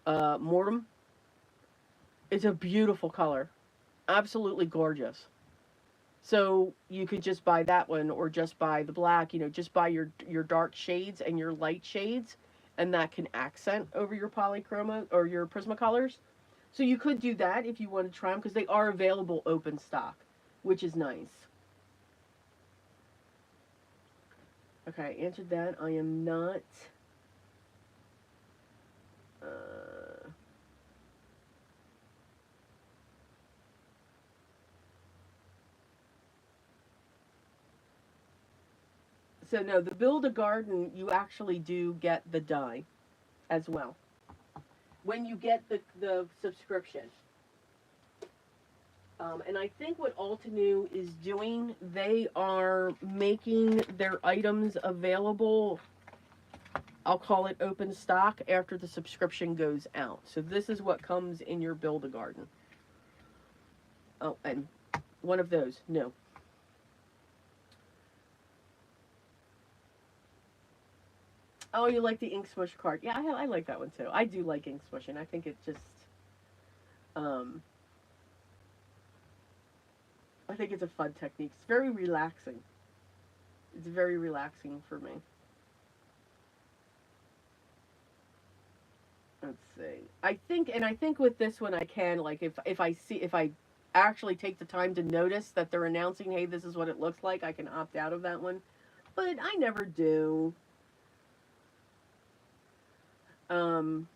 Mortem. It's a beautiful color. Absolutely gorgeous. So you could just buy that one or just buy the black, just buy your dark shades and your light shades, and that can accent over your polychroma or your Prismacolors. So you could do that if you want to try them because they are available open stock, which is nice. Okay, I answered that. I am not. Uh, so no, the Build a Garden, you actually do get the dye as well when you get the subscription. And I think what Altenew is doing, they are making their items available. I'll call it open stock after the subscription goes out. So this is what comes in your Build-A-Garden. Oh, and one of those, no. Oh, you like the ink smush card? Yeah, I like that one too. I do like ink smushing. I think it just, um, I think it's a fun technique. It's very relaxing. It's very relaxing for me. Let's see. I think with this one I can, like, if I actually take the time to notice that they're announcing, hey, this is what it looks like, I can opt out of that one. But I never do. Um,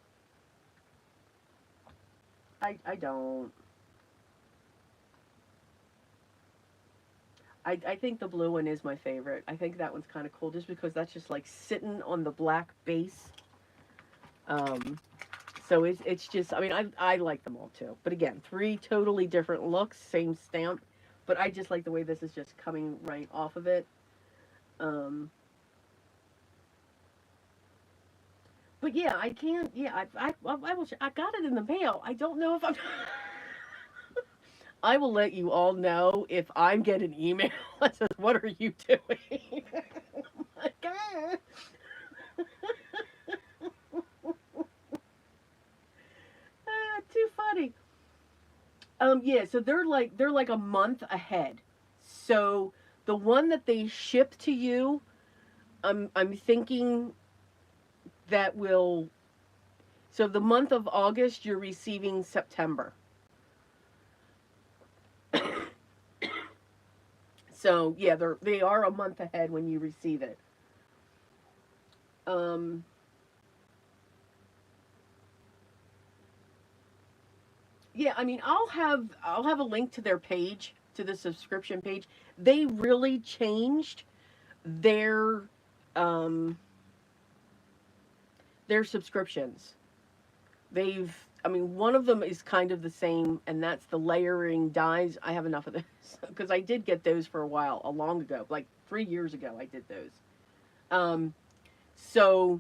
I don't. I think the blue one is my favorite. I think that one's kind of cool just because that's just like sitting on the black base. Um, so it's just, I mean, I like them all too. But again, three totally different looks, same stamp. But I just like the way this is just coming right off of it. Um, but yeah, I can't. Yeah, I got it in the mail. I don't know if I'm. I will let you all know if I'm getting an email that says, "What are you doing?" Okay. Too funny. Yeah, so they're like a month ahead. So the one that they ship to you, I'm thinking that will. So the month of August, you're receiving September. So yeah, they are a month ahead when you receive it. Um, yeah, I mean, I'll have a link to their page, to the subscription page. They really changed their um their subscriptions. I mean, one of them is kind of the same, and that's the layering dies. I have enough of those because I did get those for a while, a long ago, like 3 years ago. I did those. Um, so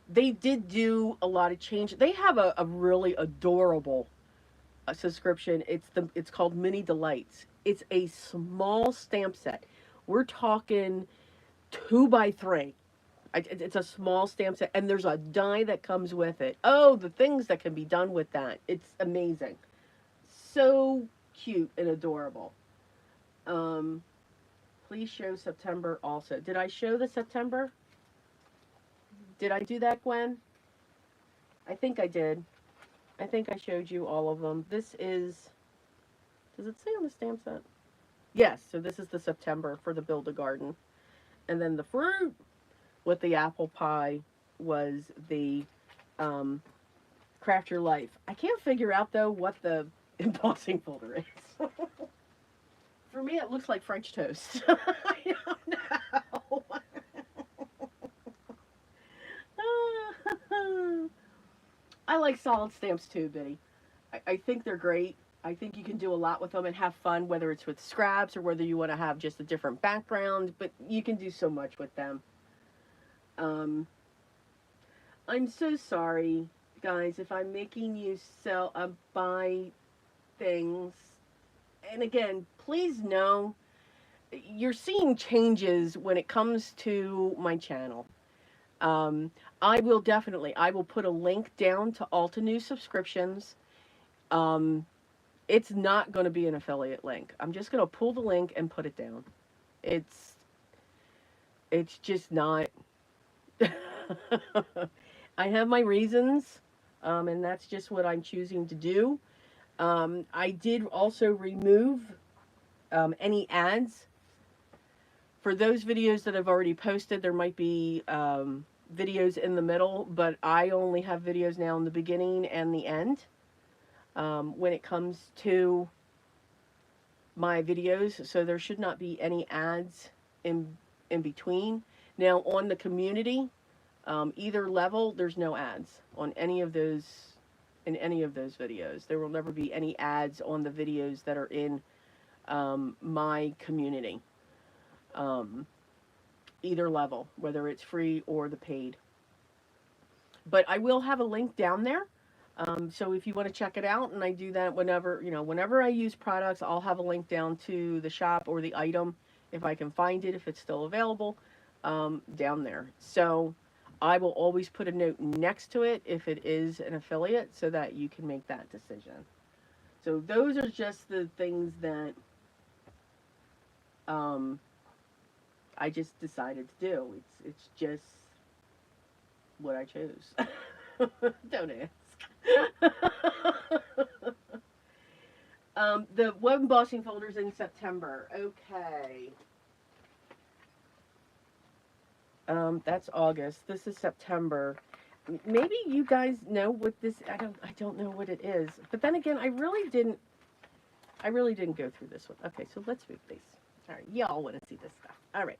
they did do a lot of change. They have a really adorable subscription. It's called Mini Delights. It's a small stamp set. We're talking 2 by 3. It's a small stamp set, and there's a die that comes with it. Oh, the things that can be done with that! It's amazing, so cute and adorable. Um, please show September also. Did I show the September? Did I do that, Gwen? I think I did. I think I showed you all of them. This is. Does it say on the stamp set? Yes. So this is the September for the Build a Garden, and then the fruit with the apple pie was the um, Craft Your Life. I can't figure out though what the embossing folder is. For me, it looks like French toast. I don't know. like solid stamps too, Biddy. I think they're great. I think you can do a lot with them and have fun, whether it's with scraps or whether you want to have just a different background, but you can do so much with them. I'm so sorry, guys, if I'm making you buy things. And again, please know you're seeing changes when it comes to my channel. I will put a link down to Altenew subscriptions. It's not going to be an affiliate link. I'm just going to pull the link and put it down. It's just not. I have my reasons, and that's just what I'm choosing to do. I did also remove any ads. For those videos that I've already posted, there might be videos in the middle, but I only have videos now in the beginning and the end. When it comes to my videos, so there should not be any ads in between. Now on the community, either level, there's no ads on any of those, in any of those videos. There will never be any ads on the videos that are in my community. Either level, whether it's free or the paid. But I will have a link down there. So if you want to check it out, and I do that whenever I use products, I'll have a link down to the shop or the item, if I can find it, if it's still available, down there. So I will always put a note next to it if it is an affiliate, so that you can make that decision. So those are just the things that I just decided to do. It's just what I chose. Don't ask. The web embossing folders in September. Okay. That's August. This is September. Maybe you guys know what this. I don't know what it is. But then again, I really didn't go through this one. Okay, so let's move these. All right, y'all want to see this stuff. All right.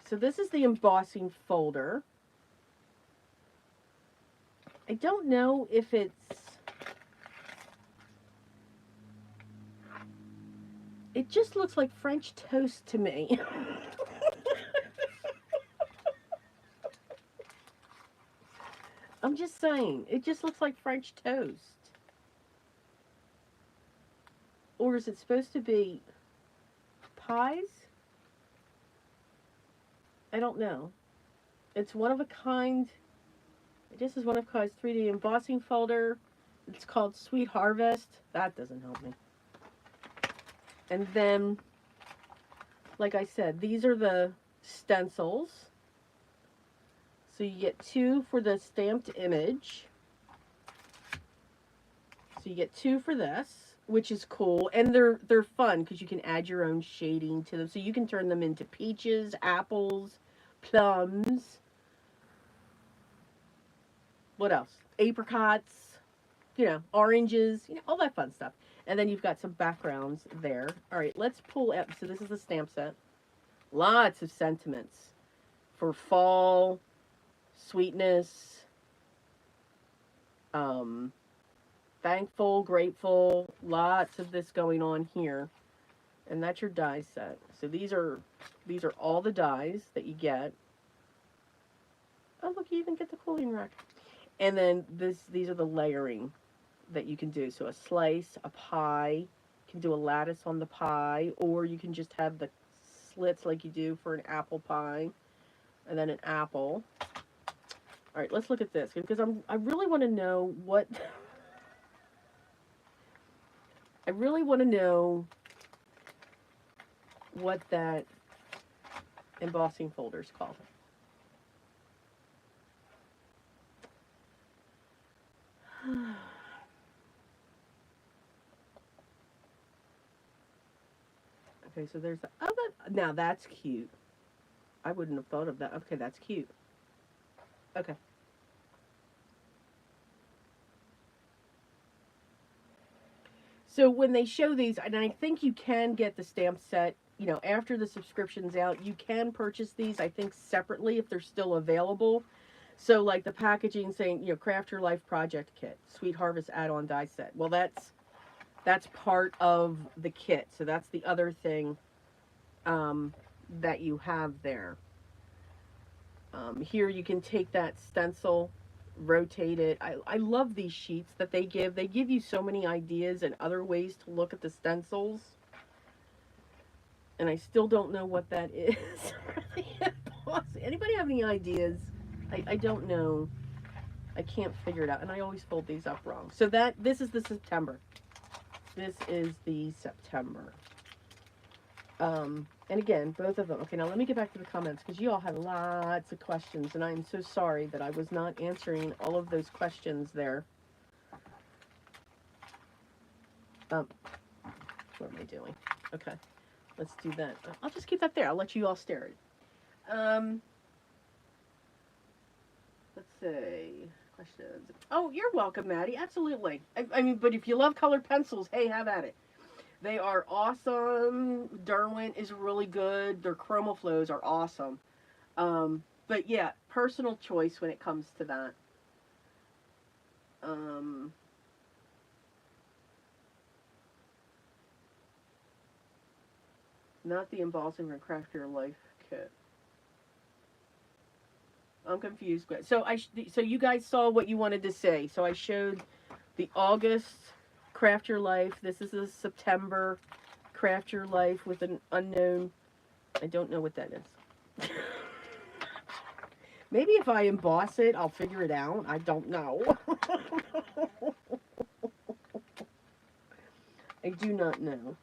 So this is the embossing folder. I don't know if it just looks like French toast to me. I'm just saying, it just looks like French toast. Or is it supposed to be pies? I don't know. It's one of a kind. This is one of a kind 3D embossing folder. It's called Sweet Harvest. That doesn't help me. And then, like I said, these are the stencils. So you get 2 for the stamped image. So you get 2 for this, which is cool. And they're fun because you can add your own shading to them. So you can turn them into peaches, apples, plums. What else? Apricots, oranges, all that fun stuff. And then you've got some backgrounds there. All right, let's pull out. So this is the stamp set. Lots of sentiments for fall, sweetness, thankful, grateful. Lots of this going on here. And that's your die set. So these are all the dies that you get. Oh, look, you even get the cooling rack. And then these are the layering that you can do. So a slice, a pie, you can do a lattice on the pie, or you can just have the slits like you do for an apple pie, and then an apple. All right, let's look at this, because I really want to know what I really want to know what that embossing folder is called. Okay, so there's the, now that's cute. I wouldn't have thought of that. Okay, that's cute. Okay. So when they show these, and I think you can get the stamp set, after the subscription's out, you can purchase these, I think, separately if they're still available. So like the packaging saying, you know, Craft Your Life Project Kit, Sweet Harvest add-on die set. Well, that's part of the kit. So that's the other thing that you have there. Here you can take that stencil, rotate it. I love these sheets that they give. They give you so many ideas and other ways to look at the stencils. And I still don't know what that is. Anybody have any ideas? I don't know. I can't figure it out. And I always fold these up wrong. So this is the September. This is the September. And again, both of them. Okay, now let me get back to the comments because you all had lots of questions, and I'm so sorry that I was not answering all of those questions there. What am I doing? Okay, let's do that. I'll just keep that there. I'll let you all stare at it. Let's see. Questions. Oh, you're welcome, Maddie. Absolutely. I mean, but if you love colored pencils, hey, have at it. They are awesome. Derwent is really good. Their ChromaFlows are awesome. But yeah, personal choice when it comes to that. Not the embossing from Craft Your Life kit. I'm confused. So you guys saw what you wanted to say. So I showed the August Craft Your Life. This is a September Craft Your Life with an unknown. I don't know what that is. Maybe if I emboss it, I'll figure it out. I don't know. I do not know.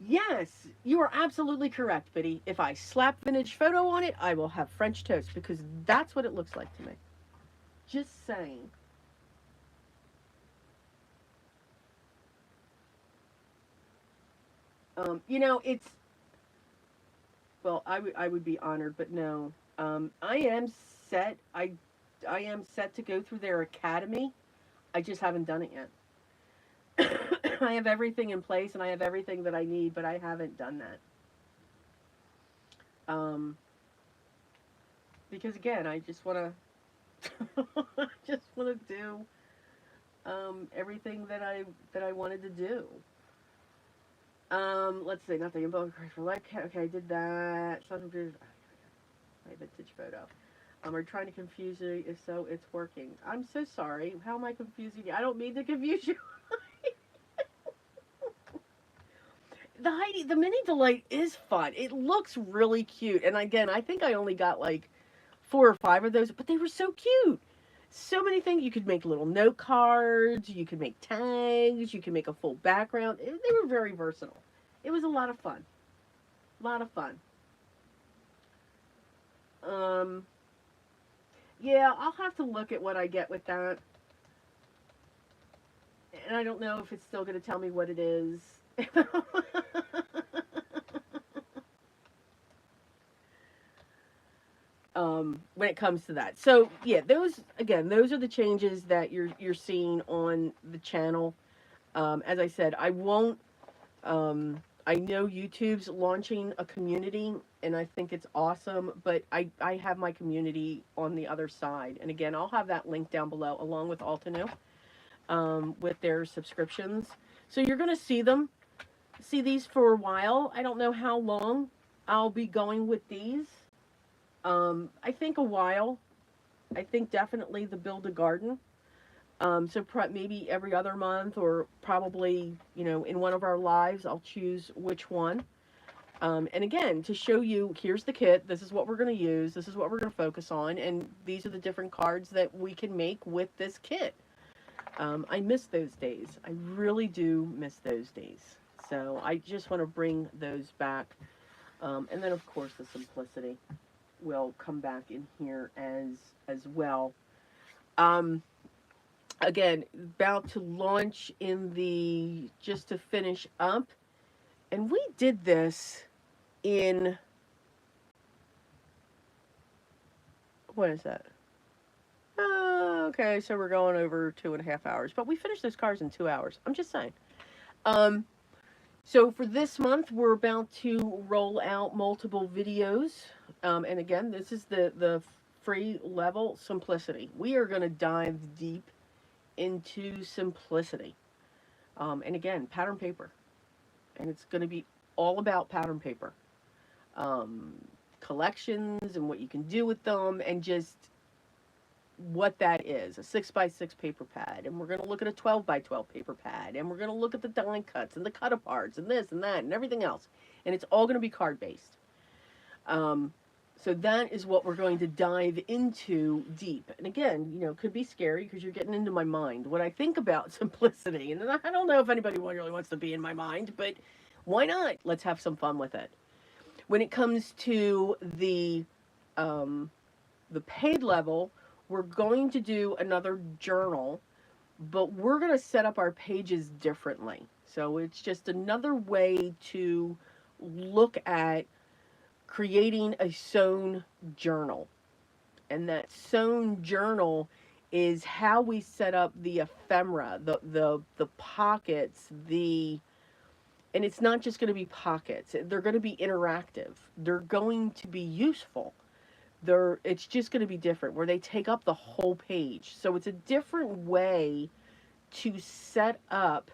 Yes, you are absolutely correct, Biddy. If I slap vintage photo on it, I will have French toast because that's what it looks like to me. Just saying. You know, it's well, I would be honored, but no. I am set. I am set to go through their academy. I just haven't done it yet. I have everything in place and I have everything that I need, but I haven't done that. Because again, I just want to just want to do everything that I wanted to do. Let's see, nothing in both for like okay, I did that. My vintage photo. Are trying to confuse you. If so, it's working. I'm so sorry. How am I confusing you? I don't mean to confuse you. The mini delight is fun. It looks really cute. And again, I think I only got like 4 or 5 of those, but they were so cute. So many things. You could make little note cards. You could make tags. You could make a full background. They were very versatile. It was a lot of fun. A lot of fun. Yeah, I'll have to look at what I get with that. And I don't know if it's still going to tell me what it is. When it comes to that. So yeah, those are the changes that you're seeing on the channel. As I said, I won't. I know YouTube's launching a community, and I think it's awesome. But I have my community on the other side, and again, I'll have that link down below along with Altenew, with their subscriptions. So you're gonna see these for a while. I don't know how long I'll be going with these. I think a while. I think definitely the Build a Garden. So maybe every other month or probably, you know, in one of our lives, I'll choose which one. And again, to show you, here's the kit. This is what we're going to use. This is what we're going to focus on. And these are the different cards that we can make with this kit. I miss those days. I really do miss those days. So I just want to bring those back. And then, of course, the simplicity will come back in here as well. Again, about to launch in the, just to finish up, and we did this in, what is that? Okay, so we're going over 2.5 hours, but we finished those cards in 2 hours. I'm just saying. So for this month, we're about to roll out multiple videos. And again, this is the free level simplicity. We are going to dive deep into simplicity. And again, pattern paper. And it's going to be all about pattern paper. Um, Collections and what you can do with them, and just what that is, a 6x6 paper pad, and we're going to look at a 12x12 paper pad, and we're going to look at the die cuts and the cut aparts and this and that and everything else, and it's all going to be card based. um, so that is what we're going to dive into deep. And again, could be scary because you're getting into my mind when I think about simplicity, and I don't know if anybody really wants to be in my mind, but why not? Let's have some fun with it. When it comes to um, the paid level, we're going to do another journal, but we're going to set up our pages differently. So it's just another way to look at creating a sewn journal. And that sewn journal is how we set up the ephemera, the pockets, and it's not just going to be pockets. They're going to be interactive. They're going to be useful. It's just going to be different where they take up the whole page. So it's a different way to set up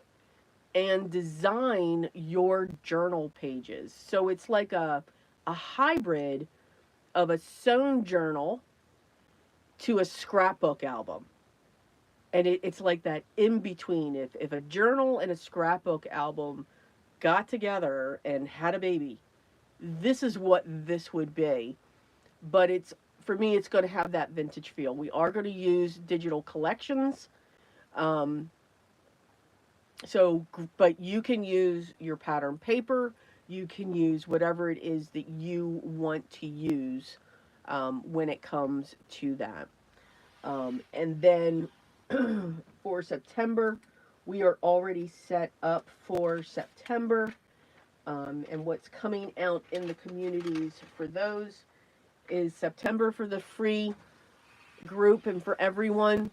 and design your journal pages. So it's like a hybrid of a sewn journal to a scrapbook album. And it's like that in between. If a journal and a scrapbook album got together and had a baby, this is what this would be. But for me, it's going to have that vintage feel. We are going to use digital collections. Um, but you can use your pattern paper. You can use whatever it is that you want to use when it comes to that. And then for September, we are already set up for September. And what's coming out in the communities for those is September for the free group and for everyone.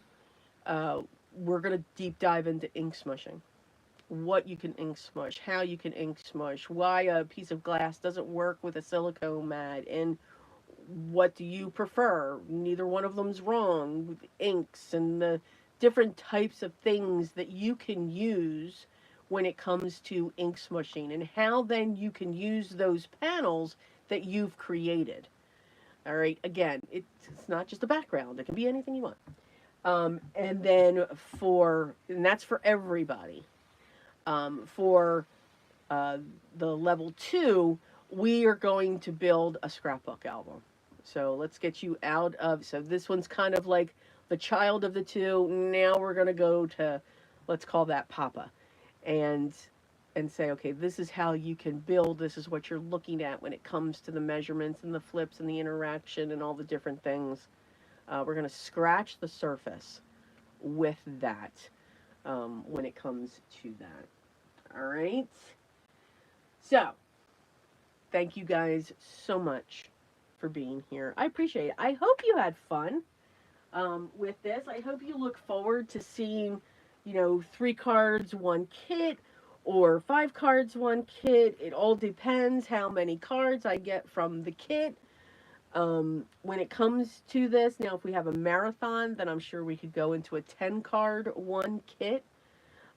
Uh, we're going to deep dive into ink smushing. What you can ink smush, how you can ink smush, why a piece of glass doesn't work with a silicone mat, and what do you prefer. Neither one of them's wrong with inks and the different types of things that you can use when it comes to ink smushing, and how then you can use those panels that you've created. All right, again, it's not just a background, it can be anything you want. And then and that's for everybody. For the level 2, we are going to build a scrapbook album. So let's get you out of. So this one's kind of like the child of the two. Now we're going to go to, let's call that Papa, and say, okay, this is how you can build. This is what you're looking at when it comes to the measurements and the flips and the interaction and all the different things. We're going to scratch the surface with that when it comes to that. All right. So, thank you guys so much for being here. I appreciate it. I hope you had fun with this. I hope you look forward to seeing, 3 cards, 1 kit, or 5 cards, 1 kit. It all depends how many cards I get from the kit. When it comes to this, now if we have a marathon, then I'm sure we could go into a 10 card, 1 kit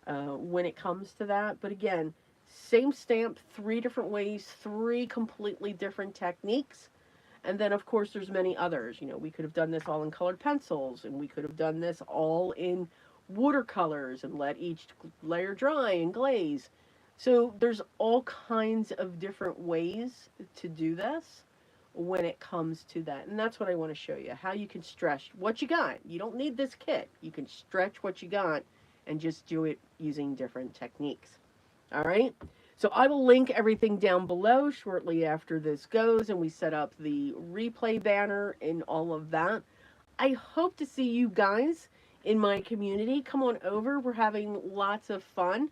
when it comes to that. But again, same stamp, 3 different ways, 3 completely different techniques. And then, of course, there's many others. We could have done this all in colored pencils, and we could have done this all in watercolors and let each layer dry and glaze. So there's all kinds of different ways to do this when it comes to that. And that's what I want to show you, how you can stretch what you got. You don't need this kit. You can stretch what you got and just do it using different techniques. All right? So I will link everything down below shortly after this goes, and we set up the replay banner and all of that. I hope to see you guys in my community. Come on over. We're having lots of fun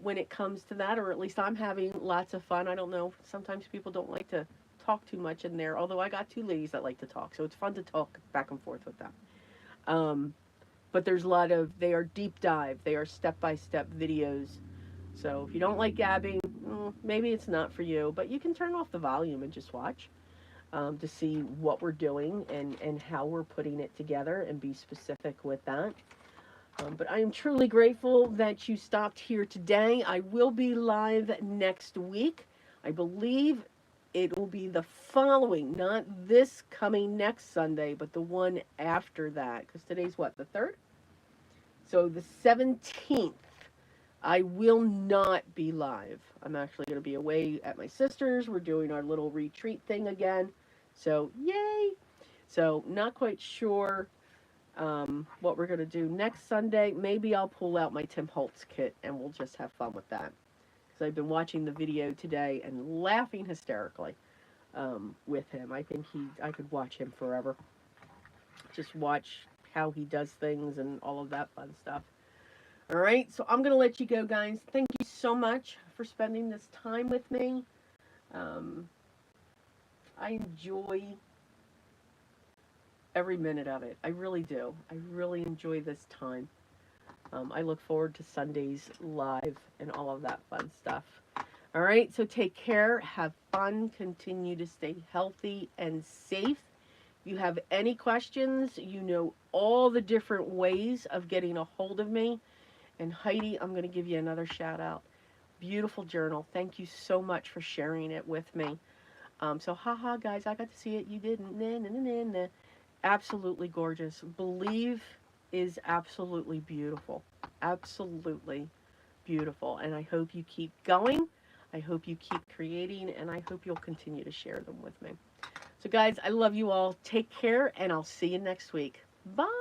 when it comes to that, or at least I'm having lots of fun. I don't know. Sometimes people don't like to talk too much in there, although I got 2 ladies that like to talk, so it's fun to talk back and forth with them. But there's a lot of, they are deep dive, they are step-by-step videos. So if you don't like gabbing, maybe it's not for you, but you can turn off the volume and just watch to see what we're doing and how we're putting it together and be specific with that. But I am truly grateful that you stopped here today. I will be live next week. I believe it will be the following, not this coming next Sunday, but the one after that. Because today's what, the 3rd? So the 17th, I will not be live. I'm actually going to be away at my sister's. We're doing our little retreat thing again. So, yay! So, not quite sure what we're going to do next Sunday. Maybe I'll pull out my Tim Holtz kit and we'll just have fun with that. Because I've been watching the video today and laughing hysterically with him. I think I could watch him forever. Just watch how he does things and all of that fun stuff. All right, so I'm going to let you go, guys. Thank you so much for spending this time with me. I enjoy every minute of it. I really do. I really enjoy this time. I look forward to Sundays live and all of that fun stuff. All right, so take care, have fun, continue to stay healthy and safe. If you have any questions, you know all the different ways of getting a hold of me. And Heidi, I'm going to give you another shout out. Beautiful journal. Thank you so much for sharing it with me. So, haha, guys, I got to see it. You didn't. Nah, nah, nah, nah, nah. Absolutely gorgeous. Believe is absolutely beautiful. Absolutely beautiful. And I hope you keep going. I hope you keep creating. And I hope you'll continue to share them with me. So, guys, I love you all. Take care, and I'll see you next week. Bye.